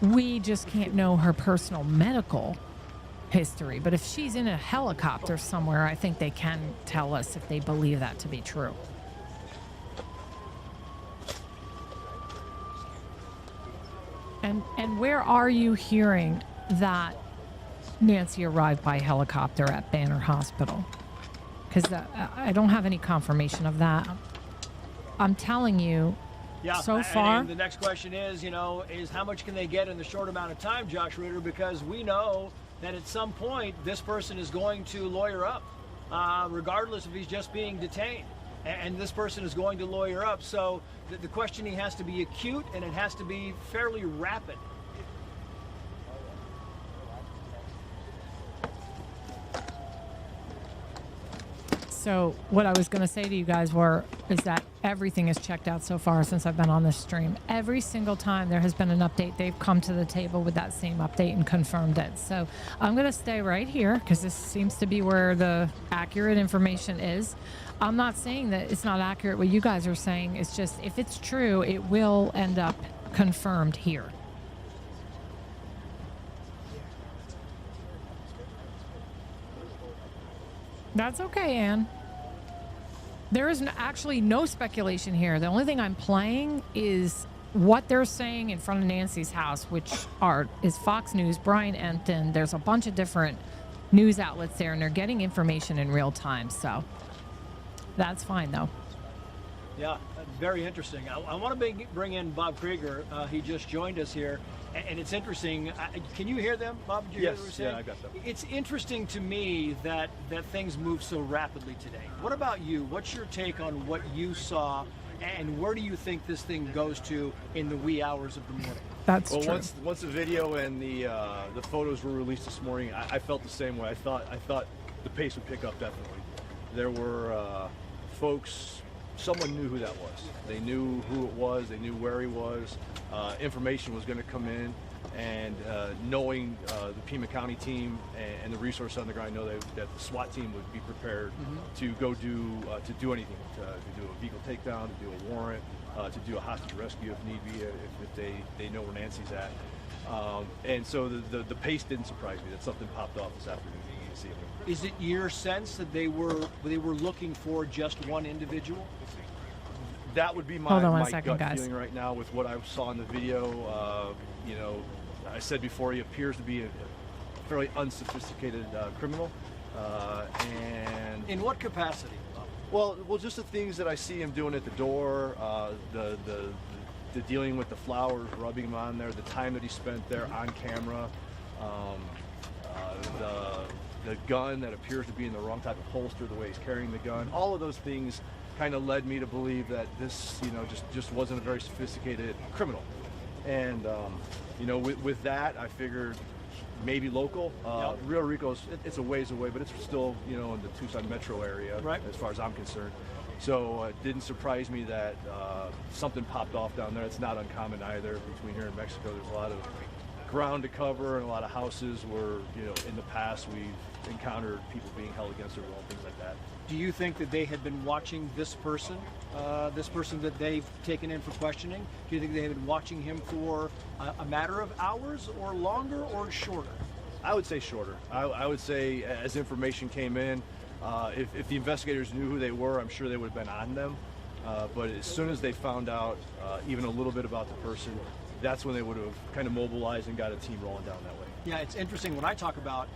We just can't know her personal medical history, but if she's in a helicopter somewhere, I think they can tell us if they believe that to be true. And where are you hearing that Nancy arrived by helicopter at Banner Hospital? Because I don't have any confirmation of that. I'm telling you, so far. And the next question is, is how much can they get in the short amount of time, Josh Ritter? Because we know that at some point this person is going to lawyer up, regardless if he's just being detained. And this person is going to lawyer up. So the questioning has to be acute, and it has to be fairly rapid. So what I was going to say to you guys is that everything is checked out so far since I've been on this stream. Every single time there has been an update, they've come to the table with that same update and confirmed it. So I'm going to stay right here because this seems to be where the accurate information is. I'm not saying that it's not accurate what you guys are saying. It's just if it's true, it will end up confirmed here. That's okay, Anne. There is actually no speculation here. The only thing I'm playing is what they're saying in front of Nancy's house, which is Fox News, Brian Enton. There's a bunch of different news outlets there, and they're getting information in real time. So that's fine, though. Yeah, very interesting. I want to bring in Bob Krieger. He just joined us here, and it's interesting. Can you hear them, Bob? Did you hear what they were saying? Yeah, I got them. It's interesting to me that things move so rapidly today. What about you? What's your take on what you saw, and where do you think this thing goes to in the wee hours of the morning? That's well, true. Once the video and the photos were released this morning, I felt the same way. I thought the pace would pick up definitely. There were folks. Someone knew who that was. They knew who it was. They knew where he was. Information was going to come in, and knowing the Pima County team and the resource on the ground, I know that the SWAT team would be prepared to go do anything, to do a vehicle takedown, to do a warrant, to do a hostage rescue if need be, if they know where Nancy's at. And so the pace didn't surprise me that something popped off this afternoon. Is it your sense that they were looking for just one individual? That would be my gut feeling right now with what I saw in the video. You know, I said before, he appears to be a fairly unsophisticated criminal. And in what capacity? Well, just the things that I see him doing at the door, the dealing with the flowers, rubbing them on there, the time that he spent there on camera, the gun that appears to be in the wrong type of holster, the way he's carrying the gun, all of those things kind of led me to believe that this, you know, just wasn't a very sophisticated criminal. And, you know, with that, I figured maybe local. Real Rico's, it's a ways away, but it's still, you know, in the Tucson metro area, right, as far as I'm concerned. So it didn't surprise me that something popped off down there. It's not uncommon either. Between here and Mexico, there's a lot of ground to cover and a lot of houses where, you know, in the past we've encountered people being held against their will and things like that. Do you think that they had been watching this person that they've taken in for questioning? Do you think they had been watching him for a matter of hours or longer or shorter? I would say shorter. I would say as information came in, if the investigators knew who they were, I'm sure they would have been on them. But as soon as they found out even a little bit about the person, that's when they would have kind of mobilized and got a team rolling down that way. Yeah, it's interesting when I talk about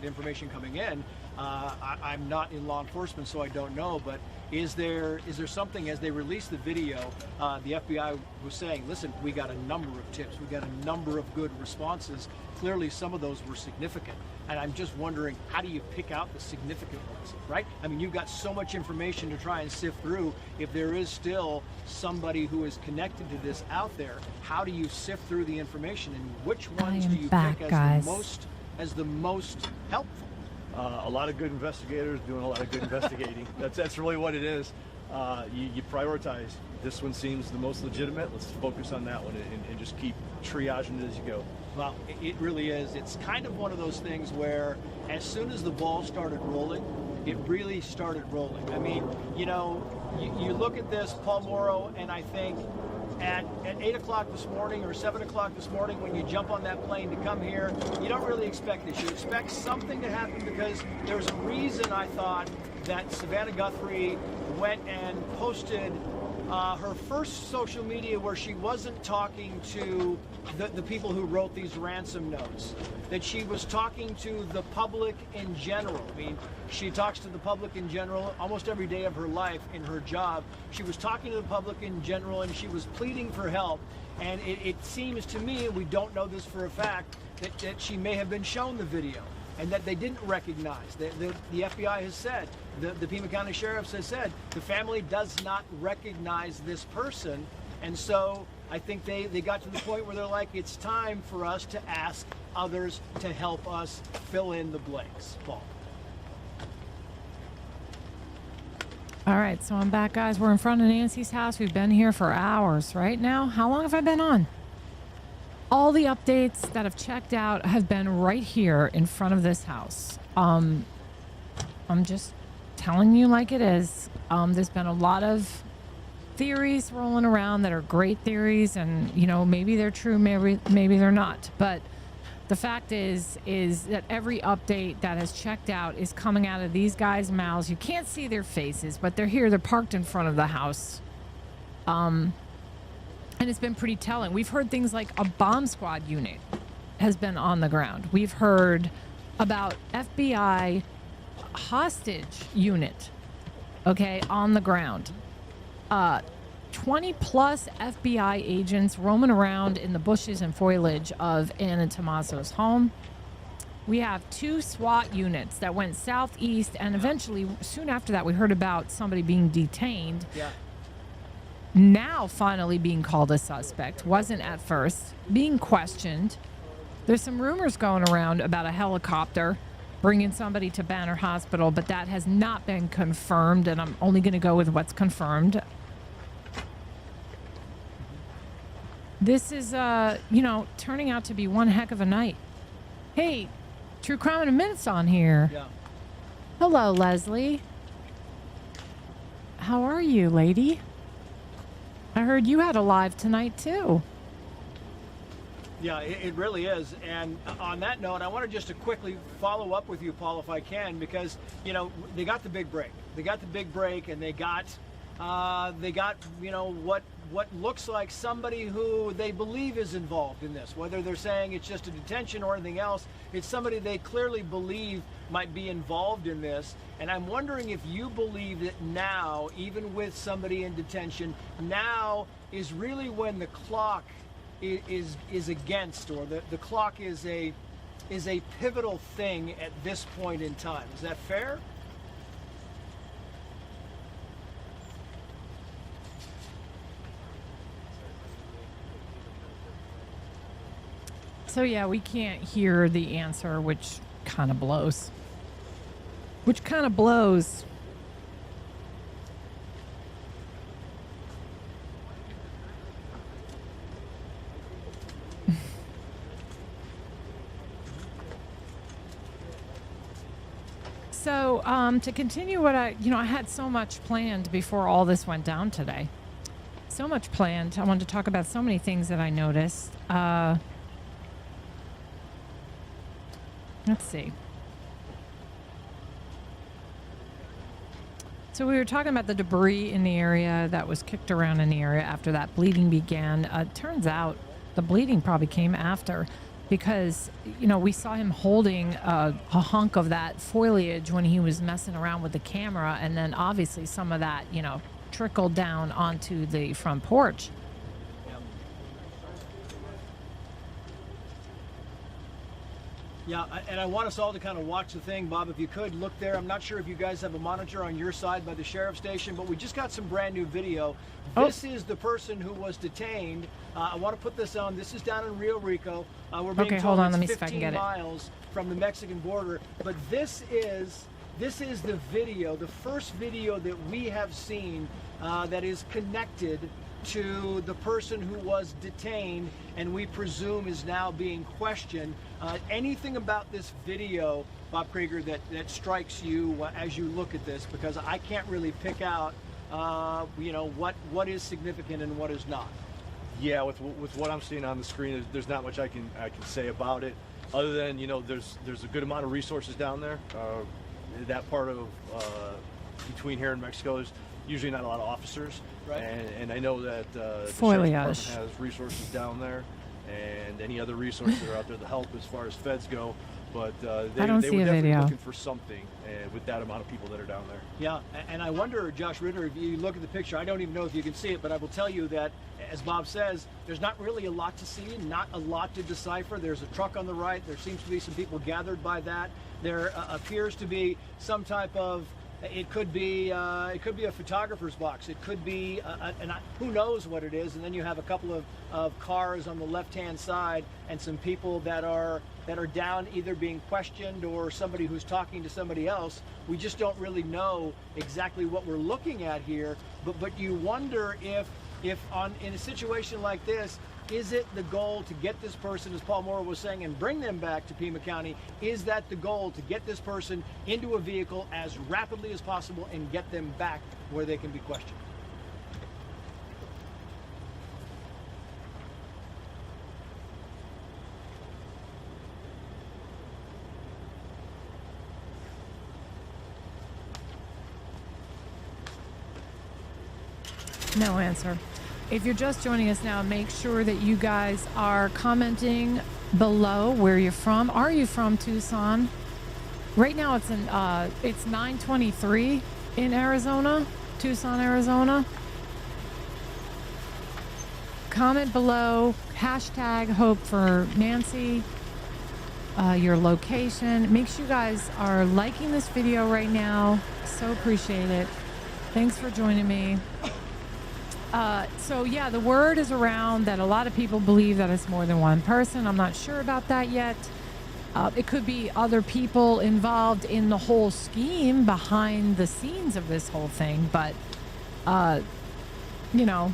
information coming in. I'm not in law enforcement, so I don't know. But is there something, as they released the video, the FBI was saying, listen, we got a number of tips, we got a number of good responses. Clearly, some of those were significant, and I'm just wondering, how do you pick out the significant ones, right? I mean, you've got so much information to try and sift through. If there is still somebody who is connected to this out there, how do you sift through the information, and which ones do you pick as the most helpful? A lot of good investigators doing a lot of good investigating. That's really what it is. You prioritize. This one seems the most legitimate. Let's focus on that one and just keep triaging it as you go. Well, it really is. It's kind of one of those things where as soon as the ball started rolling, it really started rolling. I mean, you know, you look at this, Paul Morrow, and I think at 8 o'clock this morning or 7 o'clock this morning when you jump on that plane to come here, you don't really expect this. You expect something to happen because there's a reason I thought that Savannah Guthrie went and posted her first social media where she wasn't talking to the people who wrote these ransom notes, that she was talking to the public in general. I mean, she talks to the public in general almost every day of her life in her job. She was talking to the public in general, and she was pleading for help. And it seems to me, and we don't know this for a fact, that she may have been shown the video and that they didn't recognize. The FBI has said, the Pima County Sheriffs has said, the family does not recognize this person. And so I think they got to the point where they're like, it's time for us to ask others to help us fill in the blanks. Paul. All right, so I'm back, guys. We're in front of Nancy's house. We've been here for hours right now. How long have I been on? All the updates that have checked out have been right here in front of this house. I'm just telling you like it is. There's been a lot of theories rolling around that are great theories, and you know, maybe they're true, maybe they're not. But the fact is that every update that has checked out is coming out of these guys' mouths. You can't see their faces, but they're here. They're parked in front of the house. And it's been pretty telling. We've heard things like a bomb squad unit has been on the ground. We've heard about FBI hostage unit, okay, on the ground. 20 plus FBI agents roaming around in the bushes and foliage of Ann and Tommaso's home. We have 2 SWAT units that went southeast, and eventually, soon after that, we heard about somebody being detained. Yeah. Now finally being called a suspect. Wasn't at first. Being questioned. There's some rumors going around about a helicopter bringing somebody to Banner Hospital, but that has not been confirmed, and I'm only going to go with what's confirmed. This is, you know, turning out to be one heck of a night. Hey, True Crime in a Minute's on here. Yeah. Hello, Leslie. How are you, lady? I heard you had a live tonight, too. Yeah, it really is. And on that note, I wanted just to quickly follow up with you, Paul, if I can, because, you know, they got the big break. They got the big break, and they got, you know, what looks like somebody who they believe is involved in this. Whether they're saying it's just a detention or anything else, it's somebody they clearly believe might be involved in this. And I'm wondering if you believe that now, even with somebody in detention, now is really when the clock is against, or the clock is a pivotal thing at this point in time. Is that fair? So yeah, we can't hear the answer, which kind of blows. Which kind of blows. So to continue what I had so much planned before all this went down today. So much planned. I wanted to talk about so many things that I noticed. Let's see. So we were talking about the debris in the area that was kicked around in the area after that bleeding began. Turns out the bleeding probably came after, because, you know, we saw him holding a hunk of that foliage when he was messing around with the camera, and then obviously some of that, you know, trickled down onto the front porch. Yeah, and I want us all to kind of watch the thing. Bob, if you could, look there. I'm not sure if you guys have a monitor on your side by the sheriff's station, but we just got some brand new video. This is the person who was detained. I want to put this on. This is down in Rio Rico. We're being told hold on, it's let me see if I can 15 get it. miles from the Mexican border. But this is the video, the first video that we have seen that is connected to the person who was detained and we presume is now being questioned. Anything about this video, Bob Krieger, that strikes you as you look at this? Because I can't really pick out, you know, what is significant and what is not. Yeah, with what I'm seeing on the screen, there's not much I can say about it, other than, you know, there's a good amount of resources down there. That part of between here and Mexico, there's usually not a lot of officers, right? And I know that the Foliage Sheriff's Department has resources down there, and any other resources that are out there to help as far as feds go. But they were definitely looking for something with that amount of people that are down there. Yeah, and I wonder, Josh Ritter, if you look at the picture, I don't even know if you can see it, but I will tell you that, as Bob says, there's not really a lot to see, not a lot to decipher. There's a truck on the right. There seems to be some people gathered by that. There appears to be some type of It could be a photographer's box. It could be who knows what it is. And then you have a couple of cars on the left-hand side and some people that are down, either being questioned or somebody who's talking to somebody else. We just don't really know exactly what we're looking at here. But you wonder if in a situation like this, is it the goal to get this person, as Paul Morrow was saying, and bring them back to Pima County? Is that the goal, to get this person into a vehicle as rapidly as possible and get them back where they can be questioned? No answer. If you're just joining us now, make sure that you guys are commenting below where you're from. Are you from Tucson? Right now it's 9:23 in Arizona, Tucson, Arizona. Comment below, hashtag Hope for Nancy, your location. Make sure you guys are liking this video right now. So appreciate it. Thanks for joining me. So yeah, the word is around that a lot of people believe that it's more than one person. I'm not sure about that yet. It could be other people involved in the whole scheme behind the scenes of this whole thing. But, you know,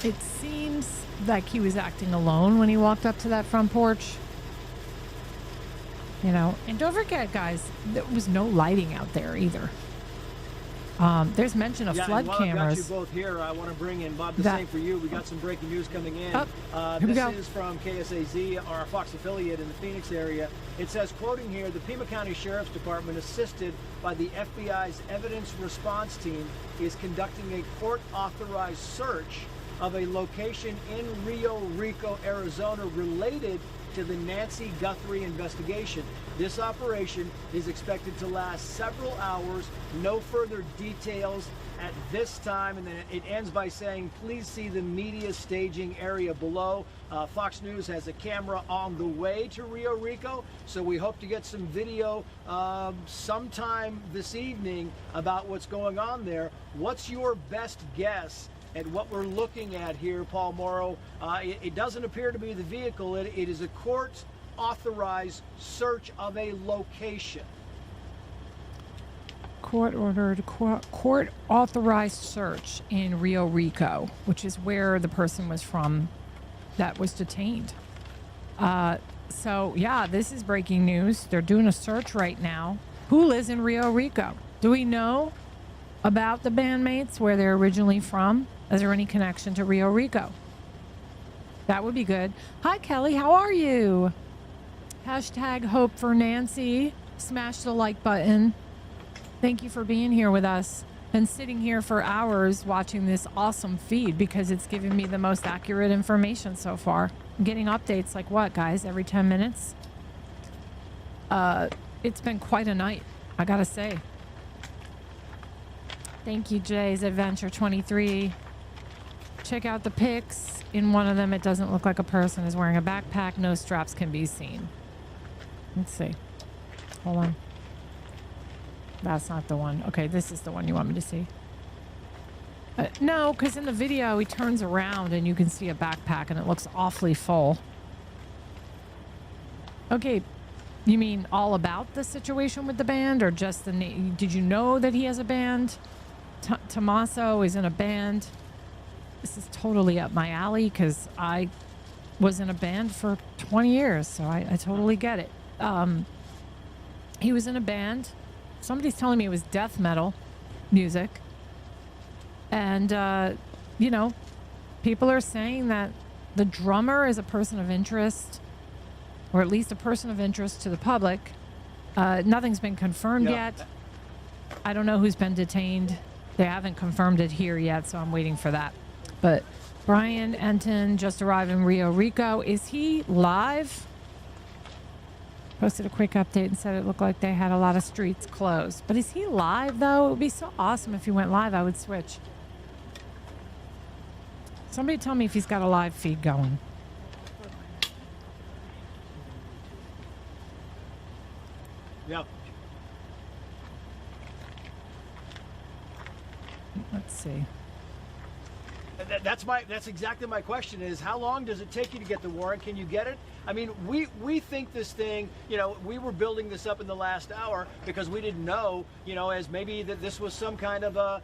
it seems like he was acting alone when he walked up to that front porch. You know, and don't forget, guys, there was no lighting out there either. There's mention of flood while cameras. I've got you both here, I want to bring in, Bob, the same for you. We got some breaking news coming in. This is from KSAZ, our Fox affiliate in the Phoenix area. It says, quoting here, the Pima County Sheriff's Department, assisted by the FBI's evidence response team, is conducting a court-authorized search of a location in Rio Rico, Arizona, related to the Nancy Guthrie investigation. This operation is expected to last several hours. No further details at this time. And then it ends by saying, please see the media staging area below. Fox News has a camera on the way to Rio Rico, so we hope to get some video sometime this evening about what's going on there. What's your best guess at what we're looking at here, Paul Morrow? It doesn't appear to be the vehicle. It is a court-authorized search of a location. Court-ordered, court-authorized search in Rio Rico, which is where the person was from that was detained. So, yeah, this is breaking news. They're doing a search right now. Who lives in Rio Rico? Do we know about the bandmates, where they're originally from? Is there any connection to Rio Rico? That would be good. Hi, Kelly. How are you? Hashtag Hope for Nancy. Smash the like button. Thank you for being here with us. Been sitting here for hours watching this awesome feed because it's giving me the most accurate information so far. I'm getting updates like what, guys? Every 10 minutes? It's been quite a night, I gotta say. Thank you, Jay's Adventure 23. Check out the pics. In one of them, it doesn't look like a person is wearing a backpack. No straps can be seen. Let's see. Hold on. That's not the one. Okay, this is the one you want me to see. No, because in the video, he turns around and you can see a backpack and it looks awfully full. Okay, you mean all about the situation with the band, or just the name? Did you know that he has a band? Tommaso is in a band. This is totally up my alley because I was in a band for 20 years, so I totally get it. He was in a band. Somebody's telling me it was death metal music. And, you know, people are saying that the drummer is a person of interest, or at least a person of interest to the public. Nothing's been confirmed yet. I don't know who's been detained. They haven't confirmed it here yet, so I'm waiting for that. But Brian Enton just arrived in Rio Rico. Is he live? Posted a quick update and said it looked like they had a lot of streets closed. But is he live, though? It would be so awesome if he went live. I would switch. Somebody tell me if he's got a live feed going. Yep. Let's see. That's exactly my question is, how long does it take you to get the warrant? Can you get it? I mean, we think this thing, you know, we were building this up in the last hour because we didn't know, you know, as maybe that this was some kind of a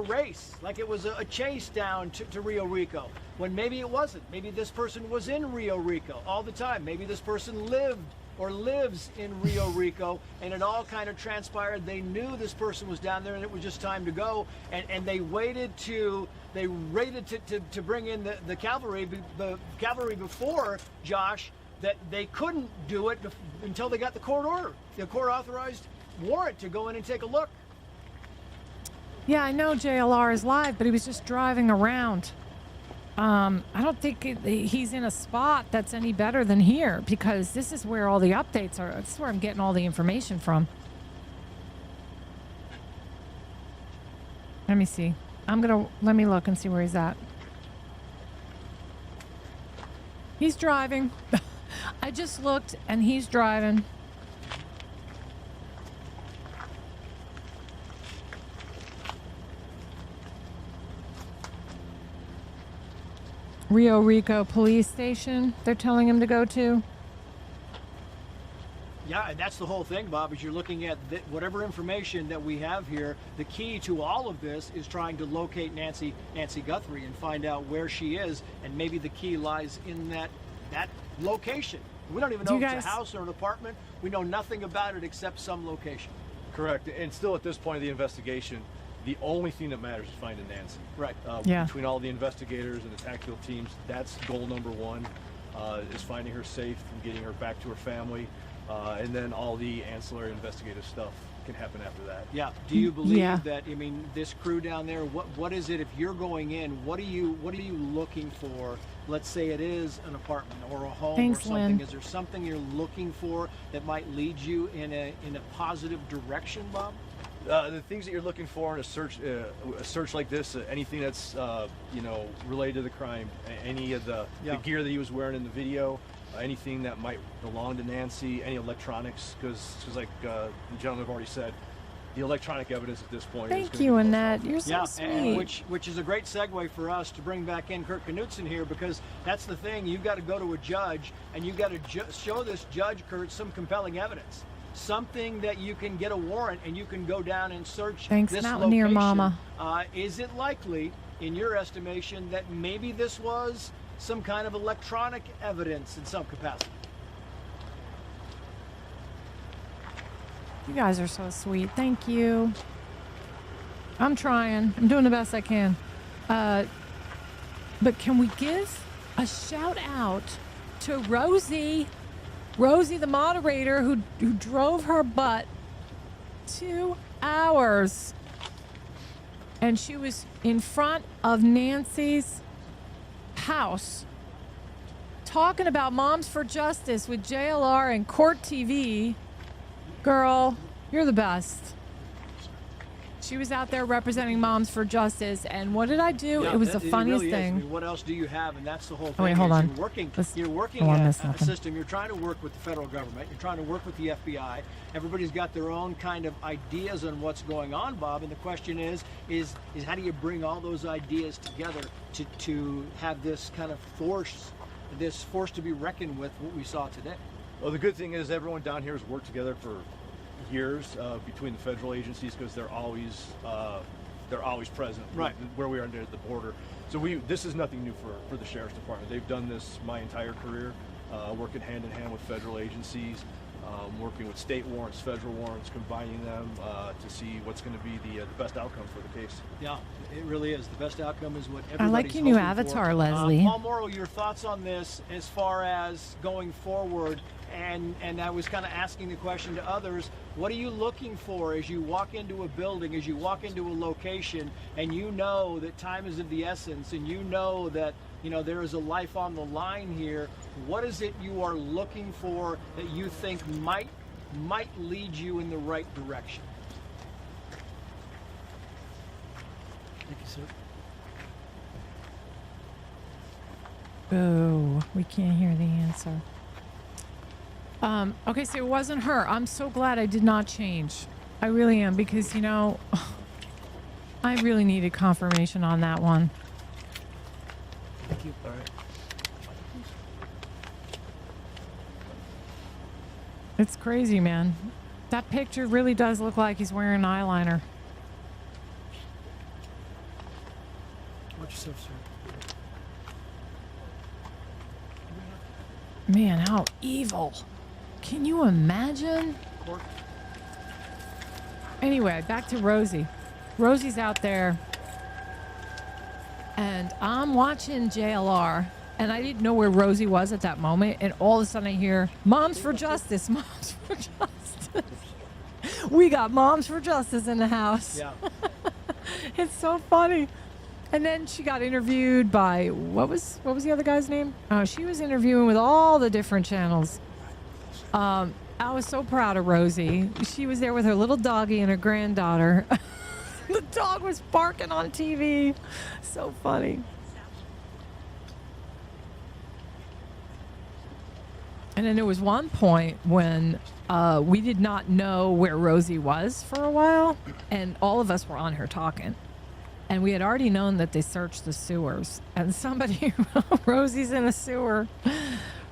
race, like it was a chase down to Rio Rico, when maybe it wasn't. Maybe this person was in Rio Rico all the time. Maybe this person lived or lives in Rio Rico, and it all kind of transpired. They knew this person was down there and it was just time to go, and they waited to bring in the cavalry before, Josh, that they couldn't do it until they got the court order, the court authorized warrant to go in and take a look. Yeah, I know JLR is live, but he was just driving around. I don't think he's in a spot that's any better than here, because this is where all the updates are. This is where I'm getting all the information from. Let me see. Let me look and see where he's at. He's driving. I just looked and he's driving. Rio Rico police station, they're telling him to go to. Yeah, and that's the whole thing, Bob, is you're looking at whatever information that we have here. The key to all of this is trying to locate Nancy Guthrie and find out where she is, and maybe the key lies in that location. We don't even know if it's a house or an apartment. We know nothing about it except some location. Correct, and still at this point of the investigation, the only thing that matters is finding Nancy. Right. Between all the investigators and the tactical teams, that's goal number one, is finding her safe and getting her back to her family. And then all the ancillary investigative stuff can happen after that. Yeah. Do you believe that? I mean, this crew down there. What is it? If you're going in, what are you looking for? Let's say it is an apartment or a home or something. Lynn. Is there something you're looking for that might lead you in a positive direction, Bob? The things that you're looking for in a search like this, anything that's related to the crime, any of the gear that he was wearing in the video, anything that might belong to Nancy, any electronics, because like the gentleman have already said, the electronic evidence at this point. Thank you, Annette. You're so sweet. And which is a great segue for us to bring back in Kurt Knutson here, because that's the thing. You've got to go to a judge, and you've got to show this judge, Kurt, some compelling evidence. Something that you can get a warrant and you can go down and search this Mountaineer location. Mama. Is it likely, in your estimation, that maybe this was some kind of electronic evidence in some capacity? You guys are so sweet. Thank you. I'm trying. I'm doing the best I can. But can we give a shout out to Rosie? Rosie, the moderator, who drove her butt 2 hours. And she was in front of Nancy's house talking about Moms for Justice with JLR and Court TV. Girl, you're the best. She was out there representing Moms for Justice, and what did I do? Yeah, it was the funniest really thing. I mean, what else do you have? And that's the whole thing. Oh, wait, hold on. You're working at a system. You're trying to work with the federal government. You're trying to work with the FBI. Everybody's got their own kind of ideas on what's going on, Bob. And the question is how do you bring all those ideas together to have this kind of force to be reckoned with, what we saw today? Well, the good thing is everyone down here has worked together for years between the federal agencies, because they're always present right where we are near the border. So this is nothing new for the Sheriff's Department. They've done this my entire career, working hand in hand with federal agencies, working with state warrants, federal warrants, combining them to see what's going to be the best outcome for the case. Yeah, it really is. The best outcome is what everybody's I like your new hoping avatar, for. Leslie. Paul Morrow, your thoughts on this as far as going forward? And I was kind of asking the question to others, what are you looking for as you walk into a building, as you walk into a location, and you know that time is of the essence, and you know that there is a life on the line here? What is it you are looking for that you think might lead you in the right direction? Thank you, sir. Boo. We can't hear the answer. Okay, so it wasn't her. I'm so glad I did not change. I really am, because, I really needed confirmation on that one. Thank you. All right. It's crazy, man. That picture really does look like he's wearing eyeliner. Watch yourself, sir. Man, how evil. Can you imagine? Anyway, back to Rosie. Rosie's out there, and I'm watching JLR, and I didn't know where Rosie was at that moment, and all of a sudden I hear, Moms for Justice, Moms for Justice. We got Moms for Justice in the house. Yeah. It's so funny. And then she got interviewed by, what was the other guy's name? Oh, she was interviewing with all the different channels. I was so proud of Rosie. She was there with her little doggy and her granddaughter. The dog was barking on TV. So funny. And then there was one point when we did not know where Rosie was for a while, and all of us were on her talking. And we had already known that they searched the sewers. And somebody, Rosie's in a sewer.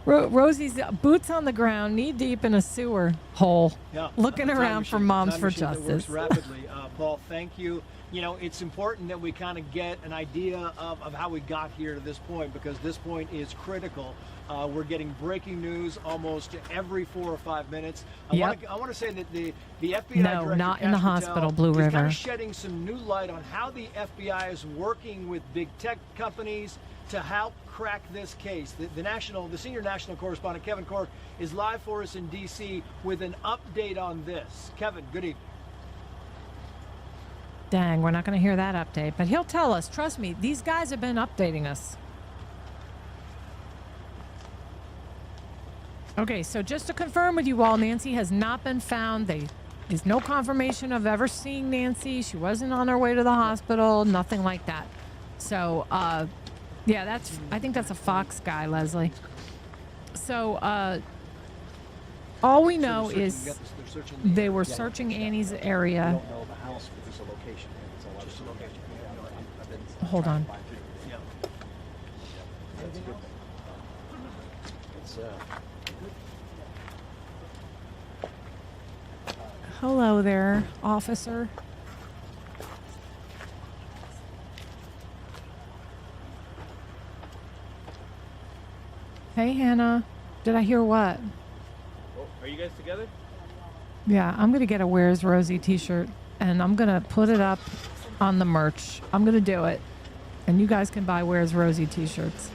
Rosie's boots on the ground, knee deep in a sewer hole, looking around for Moms for Justice. That works rapidly. Paul, thank you. You know, it's important that we kind of get an idea of how we got here to this point, because this point is critical. We're getting breaking news almost every 4 or 5 minutes. I want to say that the FBI director, not in the hospital, Blue River, is kind of shedding some new light on how the FBI is working with big tech companies to help crack this case. The senior national correspondent, Kevin Cork, is live for us in D.C. with an update on this. Kevin, good evening. Dang, we're not going to hear that update, but he'll tell us. Trust me, these guys have been updating us. Okay, so just to confirm with you all, Nancy has not been found. There's no confirmation of ever seeing Nancy. She wasn't on her way to the hospital, nothing like that. So, yeah, I think that's a Fox guy, Leslie. So, all we know is they were searching Annie's area. We don't know the house, but there's a location. It's a location. Hold on. Yeah. That's good. It's Hello there, officer. Hey, Hannah. Did I hear what? Oh, are you guys together? Yeah, I'm going to get a Where's Rosie t-shirt, and I'm going to put it up on the merch. I'm going to do it. And you guys can buy Where's Rosie t-shirts.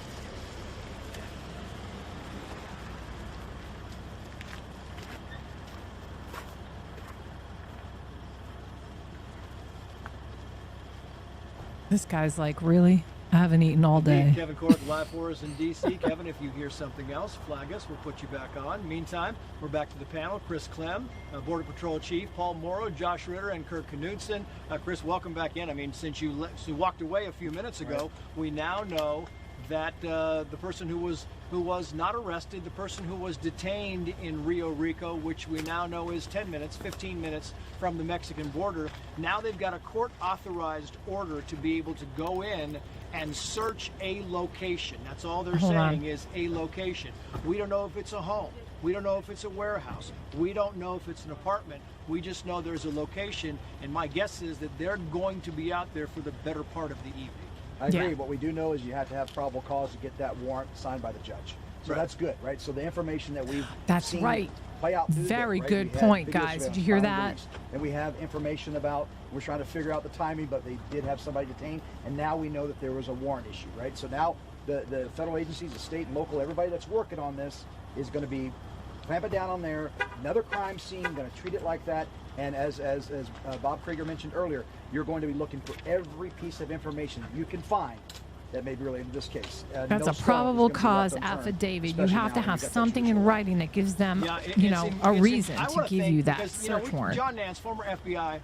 This guy's like, really? I haven't eaten all day. Kevin Cork live for us in D.C. Kevin, if you hear something else, flag us. We'll put you back on. Meantime, we're back to the panel. Chris Clem, Border Patrol Chief, Paul Morrow, Josh Ritter, and Kirk Knudsen. Chris, welcome back in. I mean, since you walked away a few minutes ago, we now know that the person who was not arrested, the person who was detained in Rio Rico, which we now know is 15 minutes from the Mexican border, now they've got a court-authorized order to be able to go in and search a location. That's all they're saying is a location. We don't know if it's a home. We don't know if it's a warehouse. We don't know if it's an apartment. We just know there's a location, and my guess is that they're going to be out there for the better part of the evening. I agree. What we do know is you have to have probable cause to get that warrant signed by the judge. So that's good, right? So the information that we've seen play out through Very right? good point, guys. Did you hear that? And we have information about, we're trying to figure out the timing, but they did have somebody detained, and now we know that there was a warrant issue, right? So now the federal agencies, the state and local, everybody that's working on this is going to be clamping down on there. Another crime scene, going to treat it like that. And as Bob Krieger mentioned earlier, you're going to be looking for every piece of information you can find that may be related to this case. That's a probable cause affidavit. You have to have something in writing that gives them, a reason to give you that search warrant. John Nance, former FBI,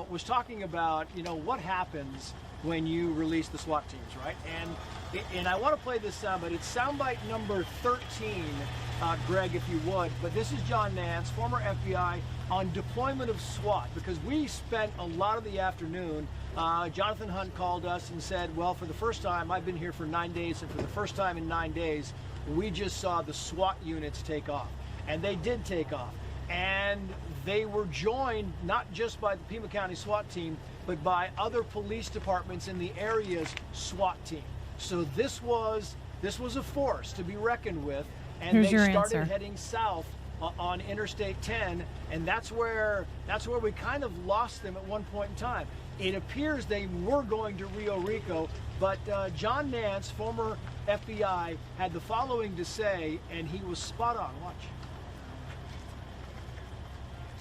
was talking about, what happens when you release the SWAT teams, right? And I want to play this sound, but it's soundbite number 13, Greg, if you would. But this is John Nance, former FBI, on deployment of SWAT, because we spent a lot of the afternoon. Jonathan Hunt called us and said, well, for the first time, I've been here for 9 days, and for the first time in 9 days, we just saw the SWAT units take off. And they did take off. And they were joined not just by the Pima County SWAT team, but by other police departments in the area's SWAT team. So this was a force to be reckoned with, and Here's they your started answer. heading south on Interstate 10, and that's where we kind of lost them at one point in time. It appears they were going to Rio Rico, but John Nance, former FBI, had the following to say, and he was spot on. Watch.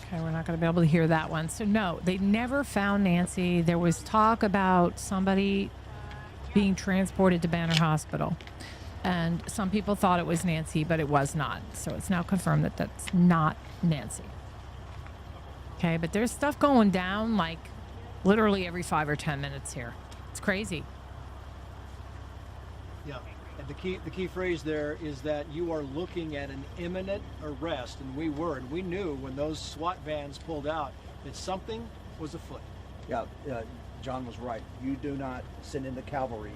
Okay, we're not going to be able to hear that one. So no, they never found Nancy. There was talk about somebody being transported to Banner Hospital. And some people thought it was Nancy, but it was not. So it's now confirmed that that's not Nancy. Okay, but there's stuff going down like literally every 5 or 10 minutes here. It's crazy. Yeah, and the key phrase there is that you are looking at an imminent arrest, and we knew when those SWAT vans pulled out that something was afoot. Yeah, John was right. You do not send in the cavalry.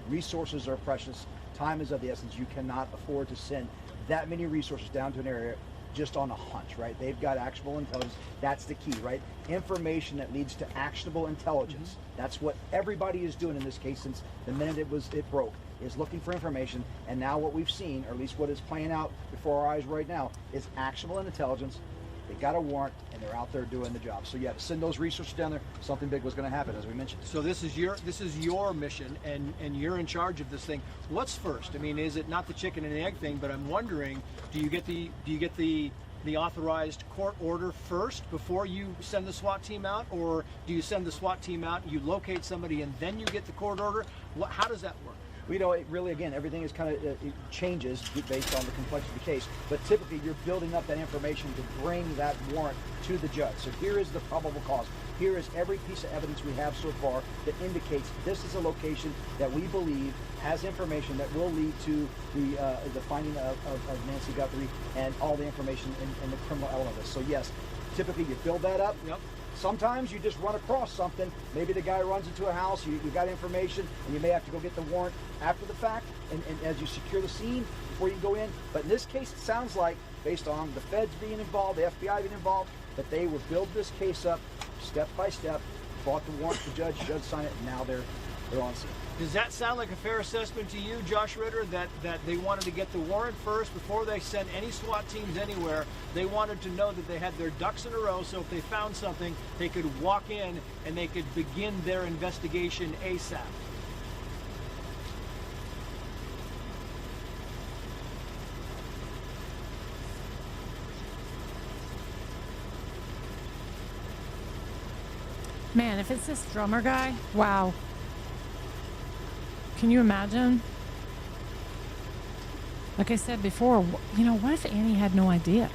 Resources are precious. Time is of the essence. You cannot afford to send that many resources down to an area just on a hunch, right? They've got actionable intelligence. That's the key, right? Information that leads to actionable intelligence. Mm-hmm. That's what everybody is doing in this case since the minute it broke, is looking for information. And now what we've seen, or at least what is playing out before our eyes right now, is actionable intelligence. They got a warrant, and they're out there doing the job. So yeah, to send those resources down there, something big was going to happen, as we mentioned. So this is your mission, and you're in charge of this thing. What's first? I mean, is it not the chicken and egg thing? But I'm wondering, do you get the authorized court order first before you send the SWAT team out, or do you send the SWAT team out, you locate somebody, and then you get the court order? How does that work? We know it really, again, everything is kind of it changes based on the complexity of the case, but typically you're building up that information to bring that warrant to the judge. So here is the probable cause. Here is every piece of evidence we have so far that indicates this is a location that we believe has information that will lead to the finding of Nancy Guthrie and all the information in the criminal element of this. So yes, typically you build that up. Yep. Sometimes you just run across something. Maybe the guy runs into a house, you got information, and you may have to go get the warrant after the fact, and as you secure the scene before you go in. But in this case, it sounds like, based on the feds being involved, the FBI being involved, that they would build this case up step by step, brought the warrant to the judge signed it, and now they're on scene. Does that sound like a fair assessment to you, Josh Ritter, that they wanted to get the warrant first before they sent any SWAT teams anywhere? They wanted to know that they had their ducks in a row, so if they found something, they could walk in and they could begin their investigation ASAP. Man, if it's this drummer guy, wow. Can you imagine? Like I said before, what if Annie had no idea?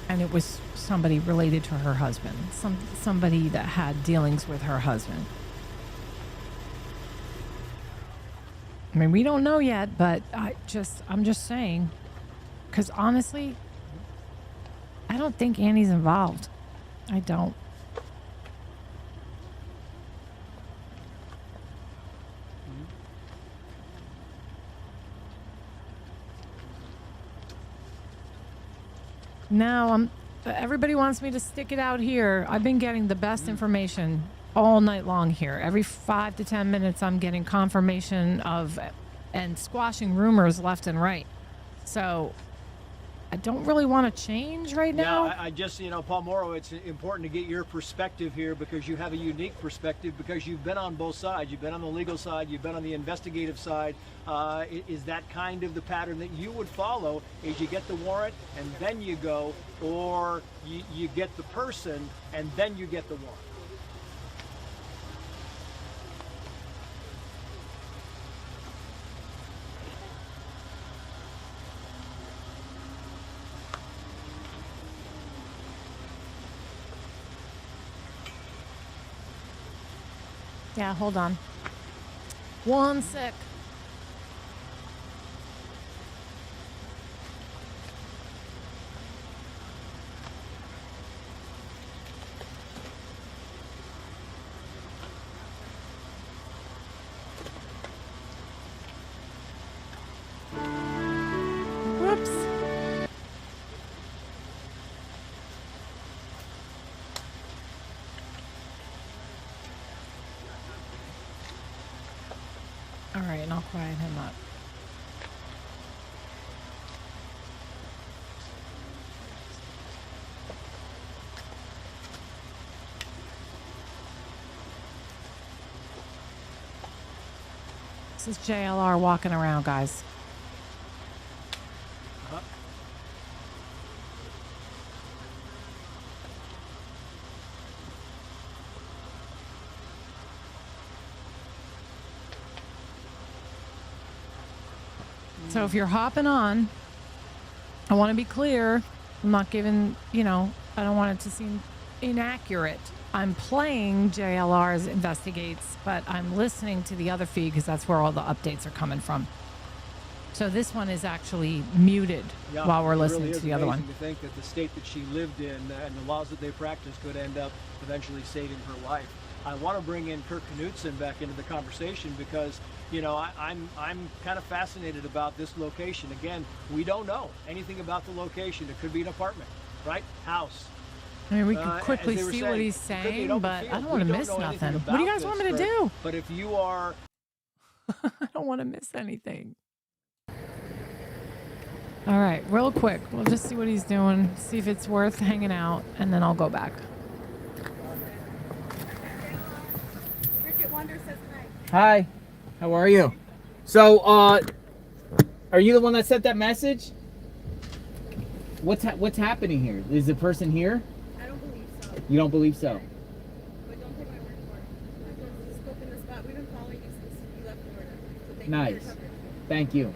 And it was somebody related to her husband, somebody that had dealings with her husband. I mean, we don't know yet, but I'm just saying, because honestly, I don't think Annie's involved. I don't. Now everybody wants me to stick it out here. I've been getting the best information all night long here. Every 5 to 10 minutes, I'm getting confirmation of and squashing rumors left and right. So I don't really want to change right now. Yeah, I just, Paul Morrow, it's important to get your perspective here because you have a unique perspective because you've been on both sides. You've been on the legal side, you've been on the investigative side. Is that kind of the pattern that you would follow? Is you get the warrant and then you go, or you get the person and then you get the warrant? Yeah, hold on. One sec. Whoops. All right, and I'll quiet him up. This is JLR walking around, guys. So if you're hopping on, I want to be clear. I'm not giving, I don't want it to seem inaccurate. I'm playing JLR's Investigates, but I'm listening to the other feed because that's where all the updates are coming from. So this one is actually muted while we're listening to the other one. To think that the state that she lived in and the laws that they practiced could end up eventually saving her life. I want to bring in Kirk Knudsen back into the conversation because, I'm kind of fascinated about this location. Again, we don't know anything about the location. It could be an apartment, right? House. I mean, we could quickly see what he's saying, but I don't want to miss nothing. What do you guys want me to do? But if you are... I don't want to miss anything. All right, real quick. We'll just see what he's doing, see if it's worth hanging out, and then I'll go back. Hi, how are you? So, are you the one that sent that message? What's happening here? Is the person here? I don't believe so. You don't believe so? But don't take my word for it. I've just spoken the spot. We've been following you since you left Florida. So Nice. Thank you.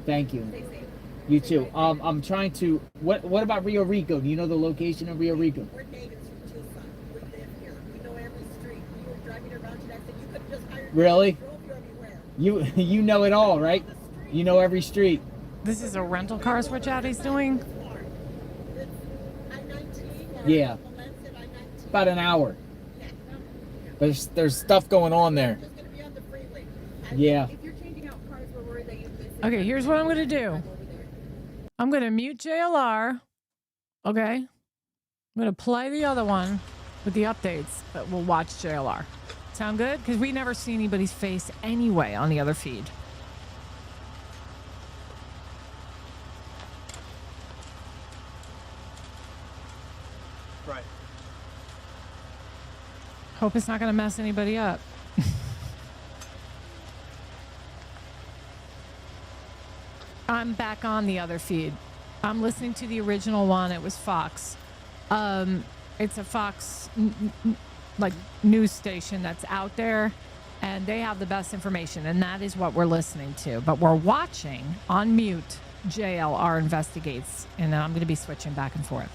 Thank you. Stay safe. You too. I'm trying to. What about Rio Rico? Do you know the location of Rio Rico? We're neighbors from Tucson. We live here. We know every street. You were driving around today. I said you could have just hired Really? me. I drove you everywhere. You know it all, right? You know every street. This is a rental car switch out he's doing? Yeah. About an hour. There's stuff going on there. Yeah. If you're changing out cars, we're worried that you miss it. Okay, here's what I'm going to do. I'm going to mute JLR. Okay? I'm going to play the other one with the updates, but we'll watch JLR. Sound good? Because we never see anybody's face anyway on the other feed. Right. Hope it's not going to mess anybody up. I'm back on the other feed. I'm listening to the original one. It was Fox. It's a Fox news station that's out there, and they have the best information, and that is what we're listening to. But we're watching on mute JLR Investigates, and I'm going to be switching back and forth.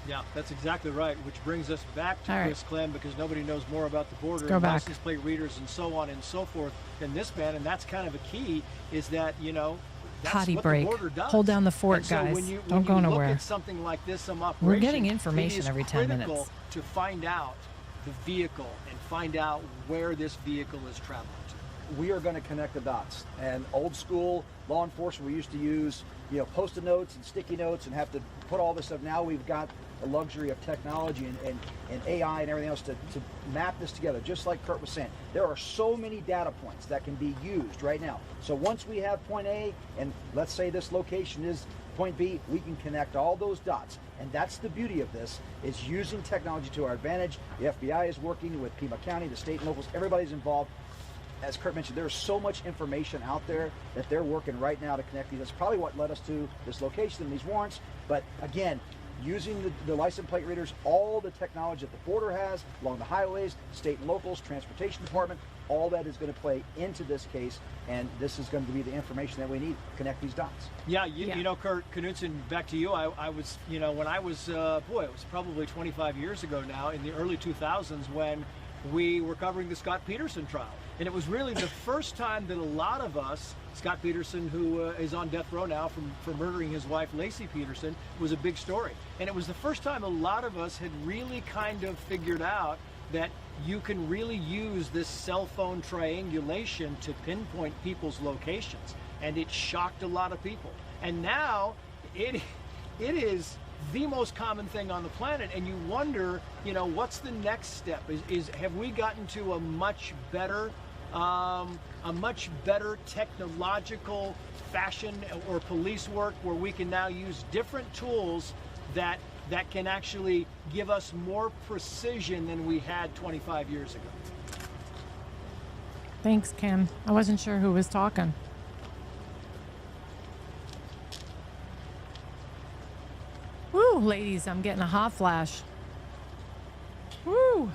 Yeah, that's exactly right, which brings us back to All Chris Clem, because nobody knows more about the border go and back. license plate readers and so on and so forth than this man, and that's kind of a key, is that, that's Potty what break. the border does. Hold down the fort, And so guys. when you Don't go look nowhere. at something like this, some operation, We're getting information it is every 10 critical minutes. to find out the vehicle and find out where this vehicle is traveling to. We are going to connect the dots. And old school law enforcement, we used to use, post-it notes and sticky notes and have to put all this stuff. Now we've got the luxury of technology and AI and everything else to map this together. Just like Kurt was saying, there are so many data points that can be used right now. So once we have point A, and let's say this location is point B, we can connect all those dots. And that's the beauty of this, is using technology to our advantage. The FBI is working with Pima County, the state and locals, everybody's involved. As Kurt mentioned, there's so much information out there that they're working right now to connect these. That's probably what led us to this location and these warrants. But again, using the license plate readers, all the technology that the border has, along the highways, state and locals, transportation department, all that is going to play into this case, and this is going to be the information that we need to connect these dots. Yeah, you know, Kurt Knudsen, back to you. I was, you know, when I was, it was probably 25 years ago now, in the early 2000s, when we were covering the Scott Peterson trial. And it was really the first time that a lot of us, Scott Peterson, who is on death row now for murdering his wife, Lacey Peterson, was a big story. And it was the first time a lot of us had really kind of figured out that you can really use this cell phone triangulation to pinpoint people's locations. And it shocked a lot of people. And now it is the most common thing on the planet, and you wonder, you know, what's the next step? Have we gotten to a much better technological fashion or police work where we can now use different tools that can actually give us more precision than we had 25 years ago? Thanks, Kim. I wasn't sure who was talking. Woo, ladies, I'm getting a hot flash. Woo.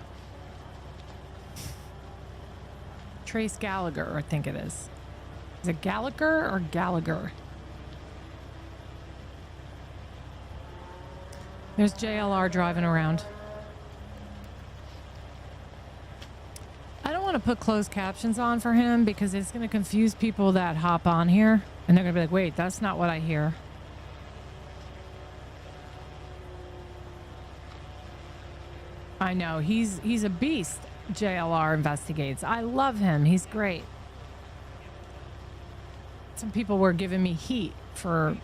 Trace Gallagher, I think it is. Is it Gallagher or Gallagher? There's JLR driving around. I don't want to put closed captions on for him because it's going to confuse people that hop on here. And they're going to be like, wait, that's not what I hear. I know, he's a beast. JLR investigates. I love him. He's great. Some people were giving me heat for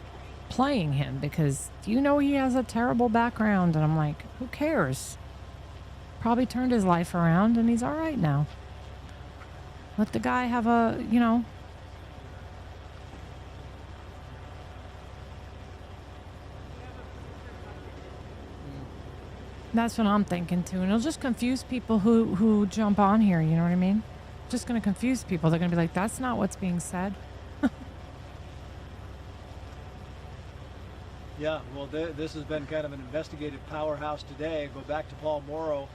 playing him because, do you know, he has a terrible background? And I'm like, who cares? Probably turned his life around and he's all right now. Let the guy have a, you know. That's what I'm thinking too. And it'll just confuse people who jump on here, you know what I mean? Just going to confuse people. They're going to be like, that's not what's being said. Yeah, well, this has been kind of an investigative powerhouse today. Go back to Paul Morrow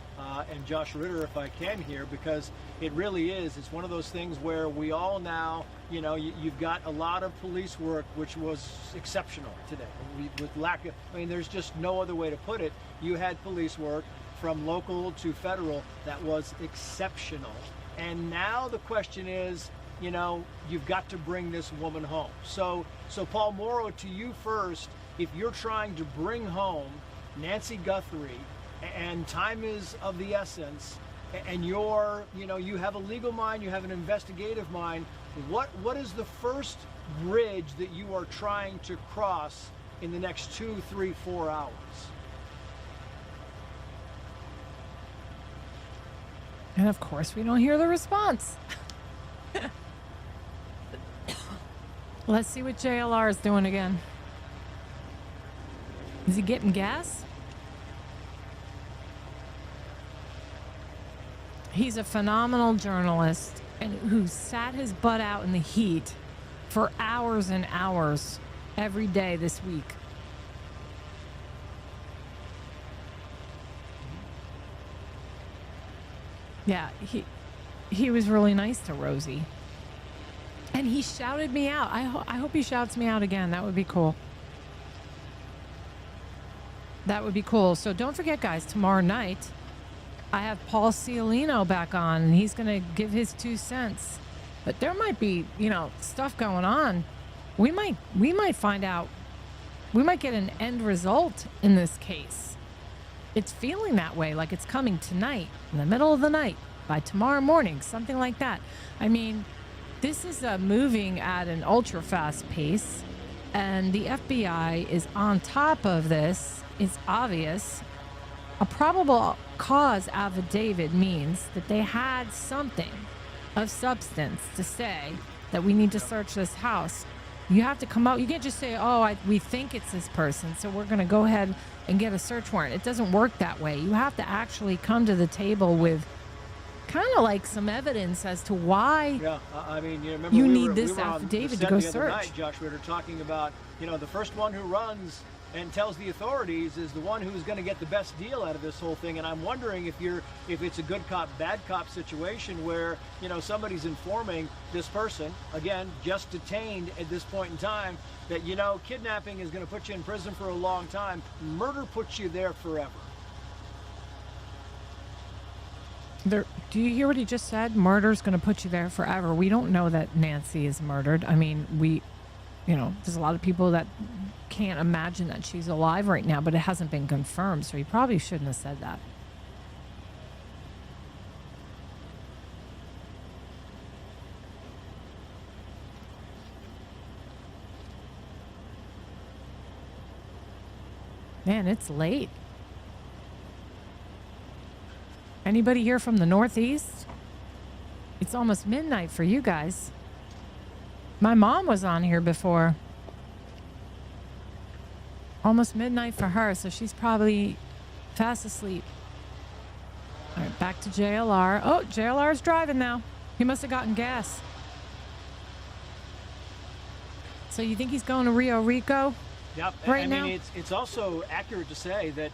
and Josh Ritter, if I can here, because it really is. It's one of those things where we all now, you know, you've got a lot of police work, which was exceptional today. With lack of, I mean, there's just no other way to put it. You had police work from local to federal that was exceptional. And now the question is, you know, you've got to bring this woman home. So Paul Morrow, to you first. If you're trying to bring home Nancy Guthrie, and time is of the essence, and you're, you know, you have a legal mind, you have an investigative mind, what is the first bridge that you are trying to cross in the next 2, 3, 4 hours? And of course, we don't hear the response. Let's see what JLR is doing again. Is he getting gas? He's a phenomenal journalist and who sat his butt out in the heat for hours and hours every day this week. Yeah, he was really nice to Rosie. And he shouted me out. I hope he shouts me out again. That would be cool. That would be cool. So don't forget, guys, tomorrow night, I have Paul Ciolino back on, and he's going to give his 2 cents. But there might be, you know, stuff going on. We might find out. We might get an end result in this case. It's feeling that way, like it's coming tonight, in the middle of the night, by tomorrow morning, something like that. I mean, this is moving at an ultra fast pace, and the FBI is on top of this. It's obvious. A probable cause affidavit means that they had something of substance to say that we need to search this house. You have to come out. You can't just say, oh, we think it's this person, so we're going to go ahead and get a search warrant. It doesn't work that way. You have to actually come to the table with kind of like some evidence as to why I mean, you remember you we need were, this we were affidavit on the to go set the other search. night, Josh Ritter, talking about, you know, the first one who runs and tells the authorities is the one who's going to get the best deal out of this whole thing. And I'm wondering if it's a good cop, bad cop situation where, somebody's informing this person, again, just detained at this point in time, that, kidnapping is going to put you in prison for a long time. Murder puts you there forever. Do you hear what he just said? Murder's going to put you there forever. We don't know that Nancy is murdered. I mean, there's a lot of people that can't imagine that she's alive right now, but it hasn't been confirmed, so he probably shouldn't have said that. Man, it's late. Anybody here from the Northeast? It's almost midnight for you guys. My mom was on here before. Almost midnight for her, so she's probably fast asleep. All right, back to JLR. Oh, JLR's driving now. He must have gotten gas. So you think he's going to Rio Rico? Yep. Right I now? mean, it's also accurate to say that,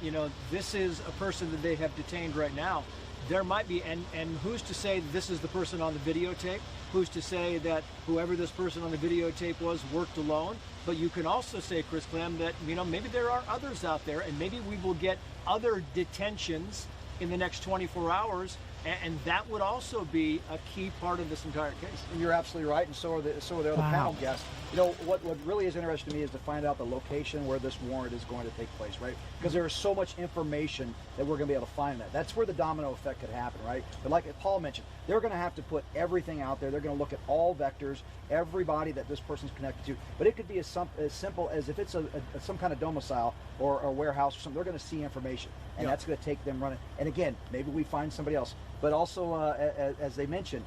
this is a person that they have detained right now. There might be, and who's to say that this is the person on the videotape? Who's to say that whoever this person on the videotape was worked alone? But you can also say, Chris Clem, that, maybe there are others out there, and maybe we will get other detentions in the next 24 hours, and that would also be a key part of this entire case. And you're absolutely right, and so are the other panel guests. What really is interesting to me is to find out the location where this warrant is going to take place, right? Because there is so much information that we're going to be able to find that. That's where the domino effect could happen, right? But like Paul mentioned, they're going to have to put everything out there. They're going to look at all vectors, everybody that this person's connected to. But it could be as simple as if it's some kind of domicile or a warehouse or something, they're going to see information. And that's going to take them running. And again, maybe we find somebody else. But also, as they mentioned,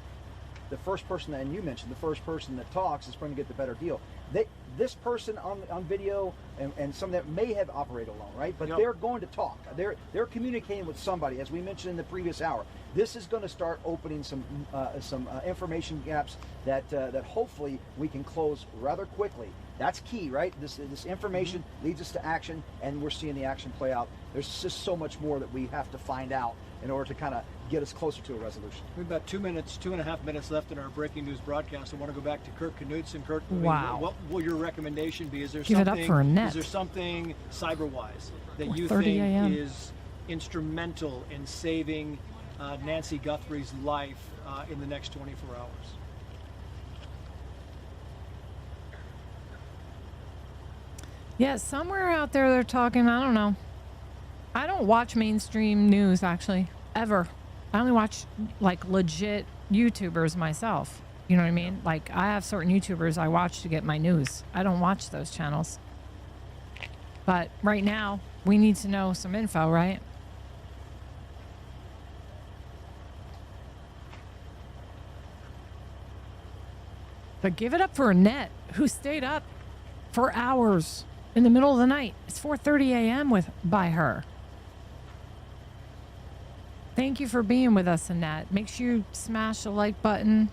the first person, and you mentioned, the first person that talks is going to get the better deal. This person on video and some that may have operated alone, right? But they're going to talk. They're communicating with somebody, as we mentioned in the previous hour. This is going to start opening some information gaps that hopefully we can close rather quickly. That's key, right? This information leads us to action, and we're seeing the action play out. There's just so much more that we have to find out in order to kind of get us closer to a resolution. We have about 2.5 minutes left in our breaking news broadcast. I want to go back to Kirk Knudsen. Kirk, Wow. What will your recommendation be? Is there Give it up for a net. Is there something cyber-wise that you 4:30 think a.m. is instrumental in saving Nancy Guthrie's life in the next 24 hours? Yeah, somewhere out there they're talking, I don't know. I don't watch mainstream news, actually, ever. I only watch, legit YouTubers myself. You know what I mean? Like, I have certain YouTubers I watch to get my news. I don't watch those channels. But right now, we need to know some info, right? But give it up for Annette, who stayed up for hours in the middle of the night. It's 4:30 a.m. by her. Thank you for being with us, Annette. Make sure you smash the like button.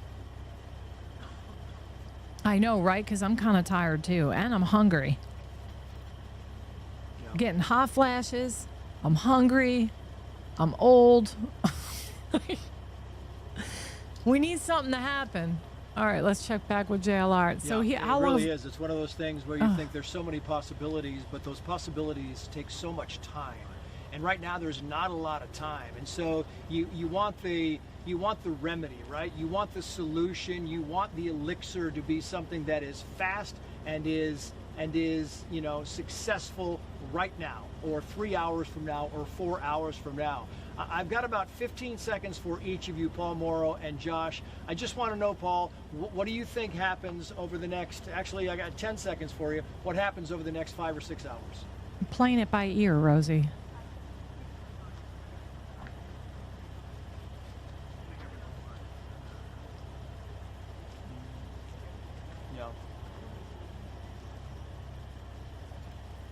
I know, right? Because I'm kind of tired too, and I'm hungry. Yeah. Getting hot flashes. I'm hungry. I'm old. We need something to happen. All right, let's check back with JLR. So it how really long? is. It's one of those things where you think there's so many possibilities, but those possibilities take so much time. And right now there's not a lot of time. And so you want the remedy, right? You want the solution. You want the elixir to be something that is fast and is successful right now, or 3 hours from now, or 4 hours from now. I've got about 15 seconds for each of you, Paul Morrow and Josh. I just want to know, Paul, what do you think happens over the next, actually I got 10 seconds for you, what happens over the next 5 or 6 hours? I'm playing it by ear, Rosie. Yeah.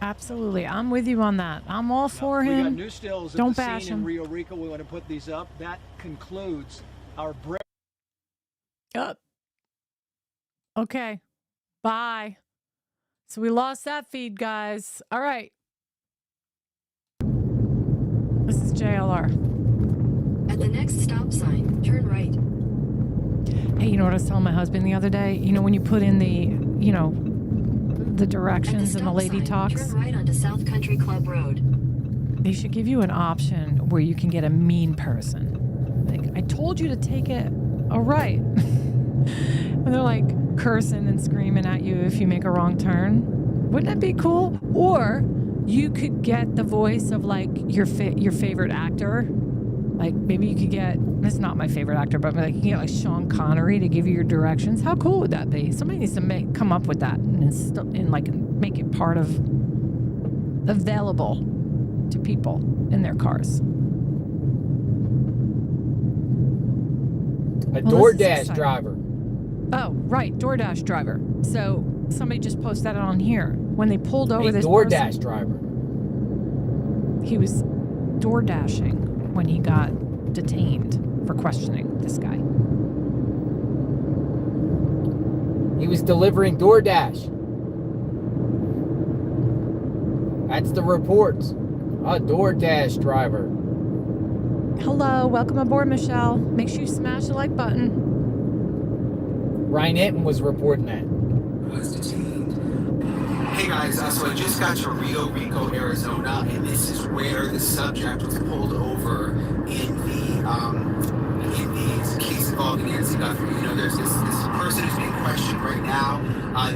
Absolutely. I'm with you on that. I'm all for him. We got new stills at Don't the bash scene him. in Rio Rico. We want to put these up. That concludes our break. Up. Okay. Bye. So we lost that feed, guys. All right. This is JLR. At the next stop sign, turn right. Hey, you know what I was telling my husband the other day? You know, when you put in the directions and the lady talks? Turn right onto South Country Club Road. They should give you an option where you can get a mean person. Like, I told you to take it a right. And they're like cursing and screaming at you if you make a wrong turn. Wouldn't that be cool? Or you could get the voice of like your favorite actor. Like maybe you could get, it's not my favorite actor, but like you can get like Sean Connery to give you your directions. How cool would that be? Somebody needs to come up with that and like make it part of available to people in their cars. A DoorDash driver. Oh, right, DoorDash driver. So somebody just posted that on here. When they pulled over this DoorDash driver. He was door dashing when he got detained for questioning this guy. He was delivering DoorDash. That's the reports. A DoorDash driver. Hello, welcome aboard, Michelle. Make sure you smash the like button. Ryan Hinton was reporting that. Hey guys, so I just got to Rio Rico, Arizona, and this is where the subject was pulled over in the case involving Nancy Guthrie. You know, there's this person who's being questioned right now.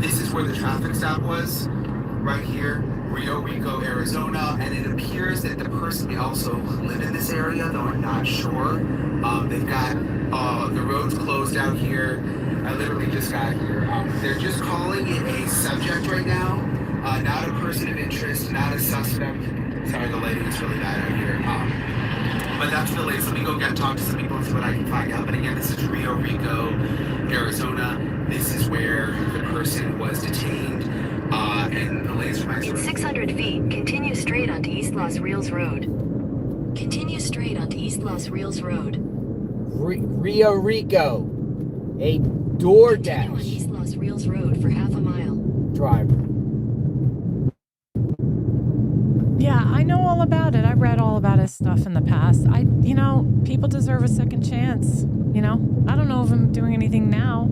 This is where the traffic stop was, right here, Rio Rico, Arizona, and it appears that the person may also live in this area, though I'm not sure. They've got the roads closed out here. I literally just got here. They're just calling it a subject right now, not a person of interest, not a suspect. Sorry, the lighting is really bad out here. But that's the latest. Let me go talk to some people and see what I can find out. But again, this is Rio Rico, Arizona. This is where the person was detained. And the latest from In 600 feet, continue straight onto East Los Rios Road. Continue straight onto East Los Rios Road. Rio Rico. A Continue on DoorDash East Los Rios Road for half a mile. driver. Yeah, I know all about it. I read all about his stuff in the past. People deserve a second chance. I don't know if I'm doing anything now,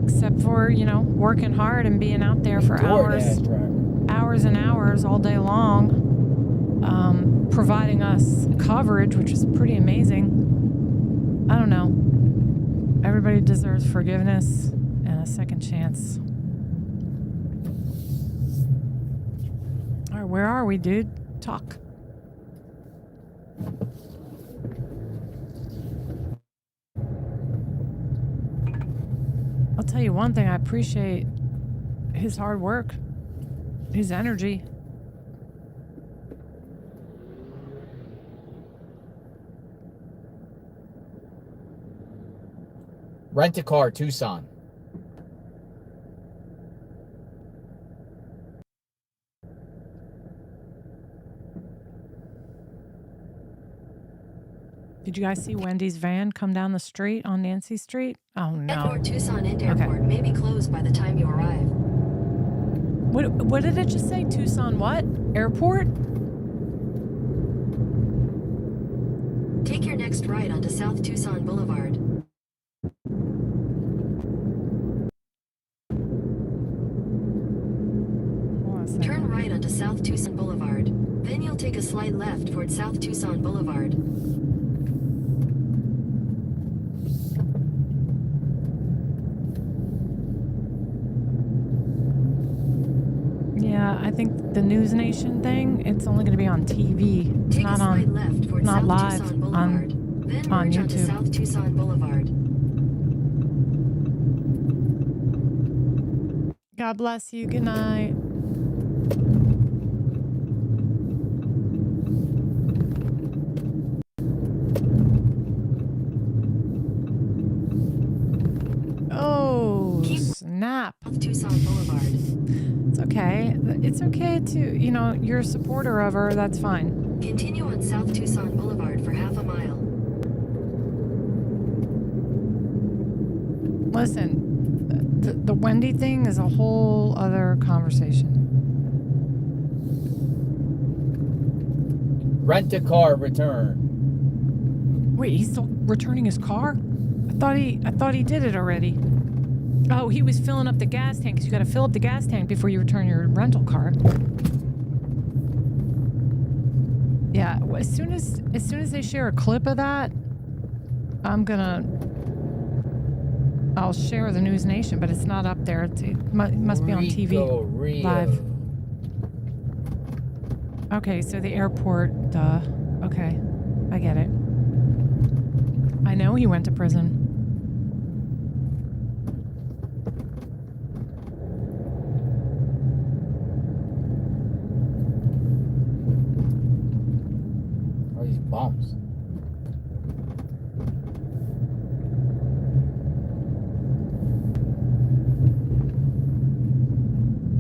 except for, working hard and being out there for hours and hours all day long, providing us coverage, which is pretty amazing. I don't know. Everybody deserves forgiveness and a second chance. All right, where are we, dude? Talk. I'll tell you one thing, I appreciate his hard work, his energy. Rent a car, Tucson. Did you guys see Wendy's van come down the street on Nancy Street? Oh no. Airport Tucson Airport may be closed by the time you arrive. What did it just say? Tucson what? Airport? Take your next right onto South Tucson Boulevard. Turn right onto South Tucson Boulevard. Then you'll take a slight left toward South Tucson Boulevard. Yeah, I think the News Nation thing, it's only going to be on TV. It's Take not a slight on, left toward not South live Tucson Boulevard. Then on merge onto YouTube. South Tucson Boulevard. God bless you. Good night. Oh, snap. South Tucson Boulevard. It's okay. It's okay to, you're a supporter of her. That's fine. Continue on South Tucson Boulevard for half a mile. Listen, The Wendy thing is a whole other conversation. Rent a car, return. Wait, he's still returning his car? I thought he did it already. Oh, he was filling up the gas tank, because you got to fill up the gas tank before you return your rental car. Yeah, as soon as they share a clip of that, I'll share the News Nation, but it's not up there. It must be on TV live. Okay, so the airport, duh. Okay, I get it. I know he went to prison. All these bombs.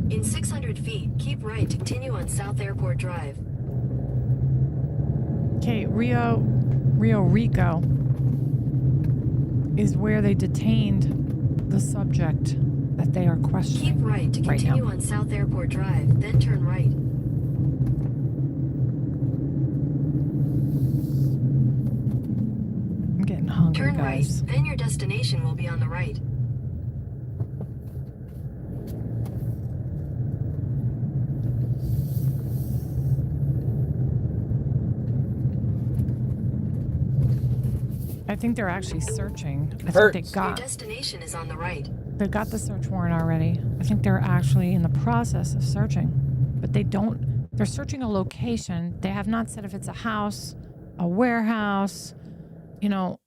In 600 feet, keep right to continue on South Airport Drive. Okay, Rio Rico is where they detained the subject that they are questioning. Keep right to continue on South Airport Drive, then turn right. I'm getting hungry, Turn guys. right, then your destination will be on the right. I think they're actually searching. I think they Your got destination is on the right. they got the search warrant already. I think they're actually in the process of searching, but they're searching a location. They have not said if it's a house, a warehouse. You know,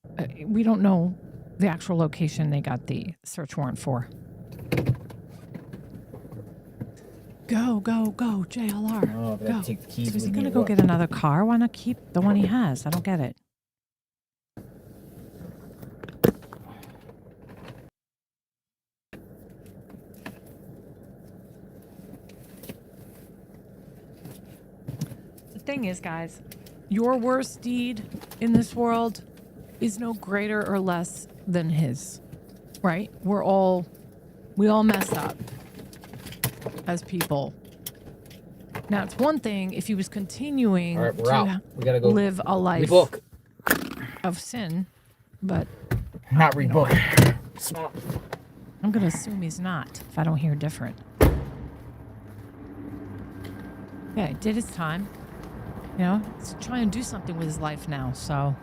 we don't know the actual location they got the search warrant for. Go, JLR. Oh, but I go. take the keys So is he with going to me, go what? get another car? Why not keep the one he has? I don't get it. The thing is, guys, your worst deed in this world is no greater or less than his, right? We all mess up as people. Now, it's one thing if he was continuing All right, we're to out. We gotta go live a life rebook. of sin, but Not rebook. I'm going to assume he's not if I don't hear different. Yeah, he did his time. You know, he's trying to do something with his life now, so.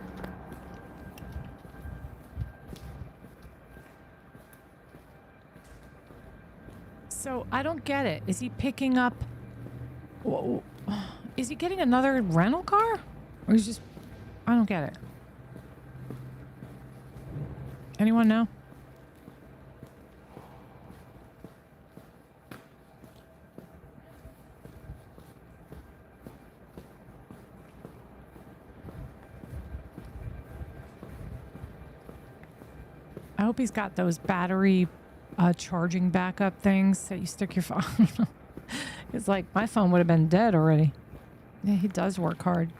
So, I don't get it. Is he picking up... Is he getting another rental car? Or he's just... I don't get it. Anyone know? I hope he's got those battery charging backup things that you stick your phone. It's like my phone would have been dead already. Yeah, he does work hard.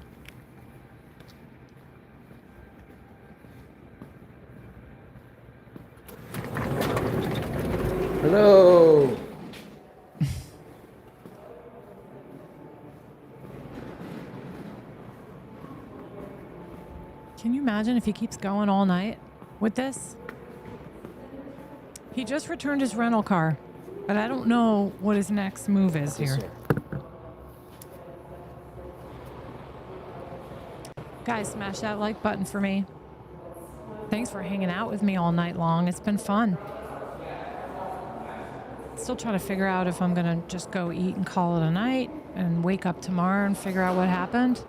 Hello. Can you imagine if he keeps going all night with this? He just returned his rental car, but I don't know what his next move is here. Guys, smash that like button for me. Thanks for hanging out with me all night long. It's been fun. Still trying to figure out if I'm going to just go eat and call it a night and wake up tomorrow and figure out what happened.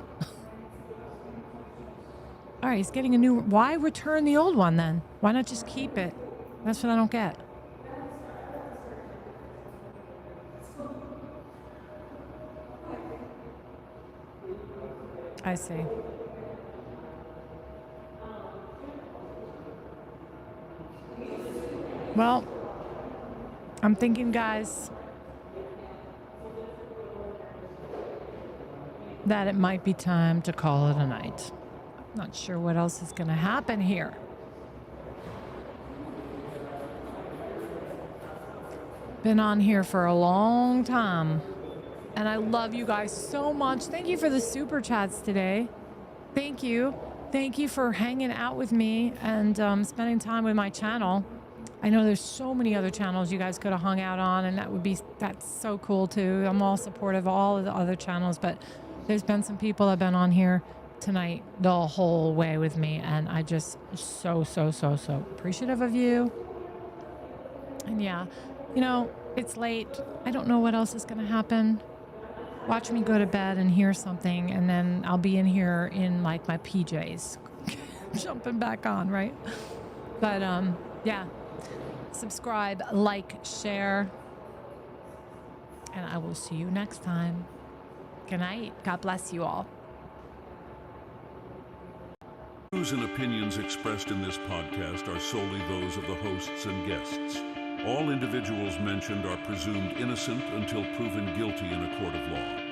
All right, he's getting a new... Why return the old one then? Why not just keep it? That's what I don't get. I see. Well, I'm thinking, guys, that it might be time to call it a night. Not sure what else is going to happen here. Been on here for a long time. And I love you guys so much. Thank you for the super chats today. Thank you. Thank you for hanging out with me and spending time with my channel. I know there's so many other channels you guys could have hung out on, and that's so cool too. I'm all supportive of all of the other channels, but there's been some people that have been on here tonight the whole way with me, and I just so appreciative of you. And yeah, you know, it's late. I don't know what else is going to happen. Watch me go to bed and hear something, and then I'll be in here in like my PJs jumping back on, right? But yeah, subscribe, like, share, and I will see you next time. Good night. God bless you all. Views and opinions expressed in this podcast are solely those of the hosts and guests. All individuals mentioned are presumed innocent until proven guilty in a court of law.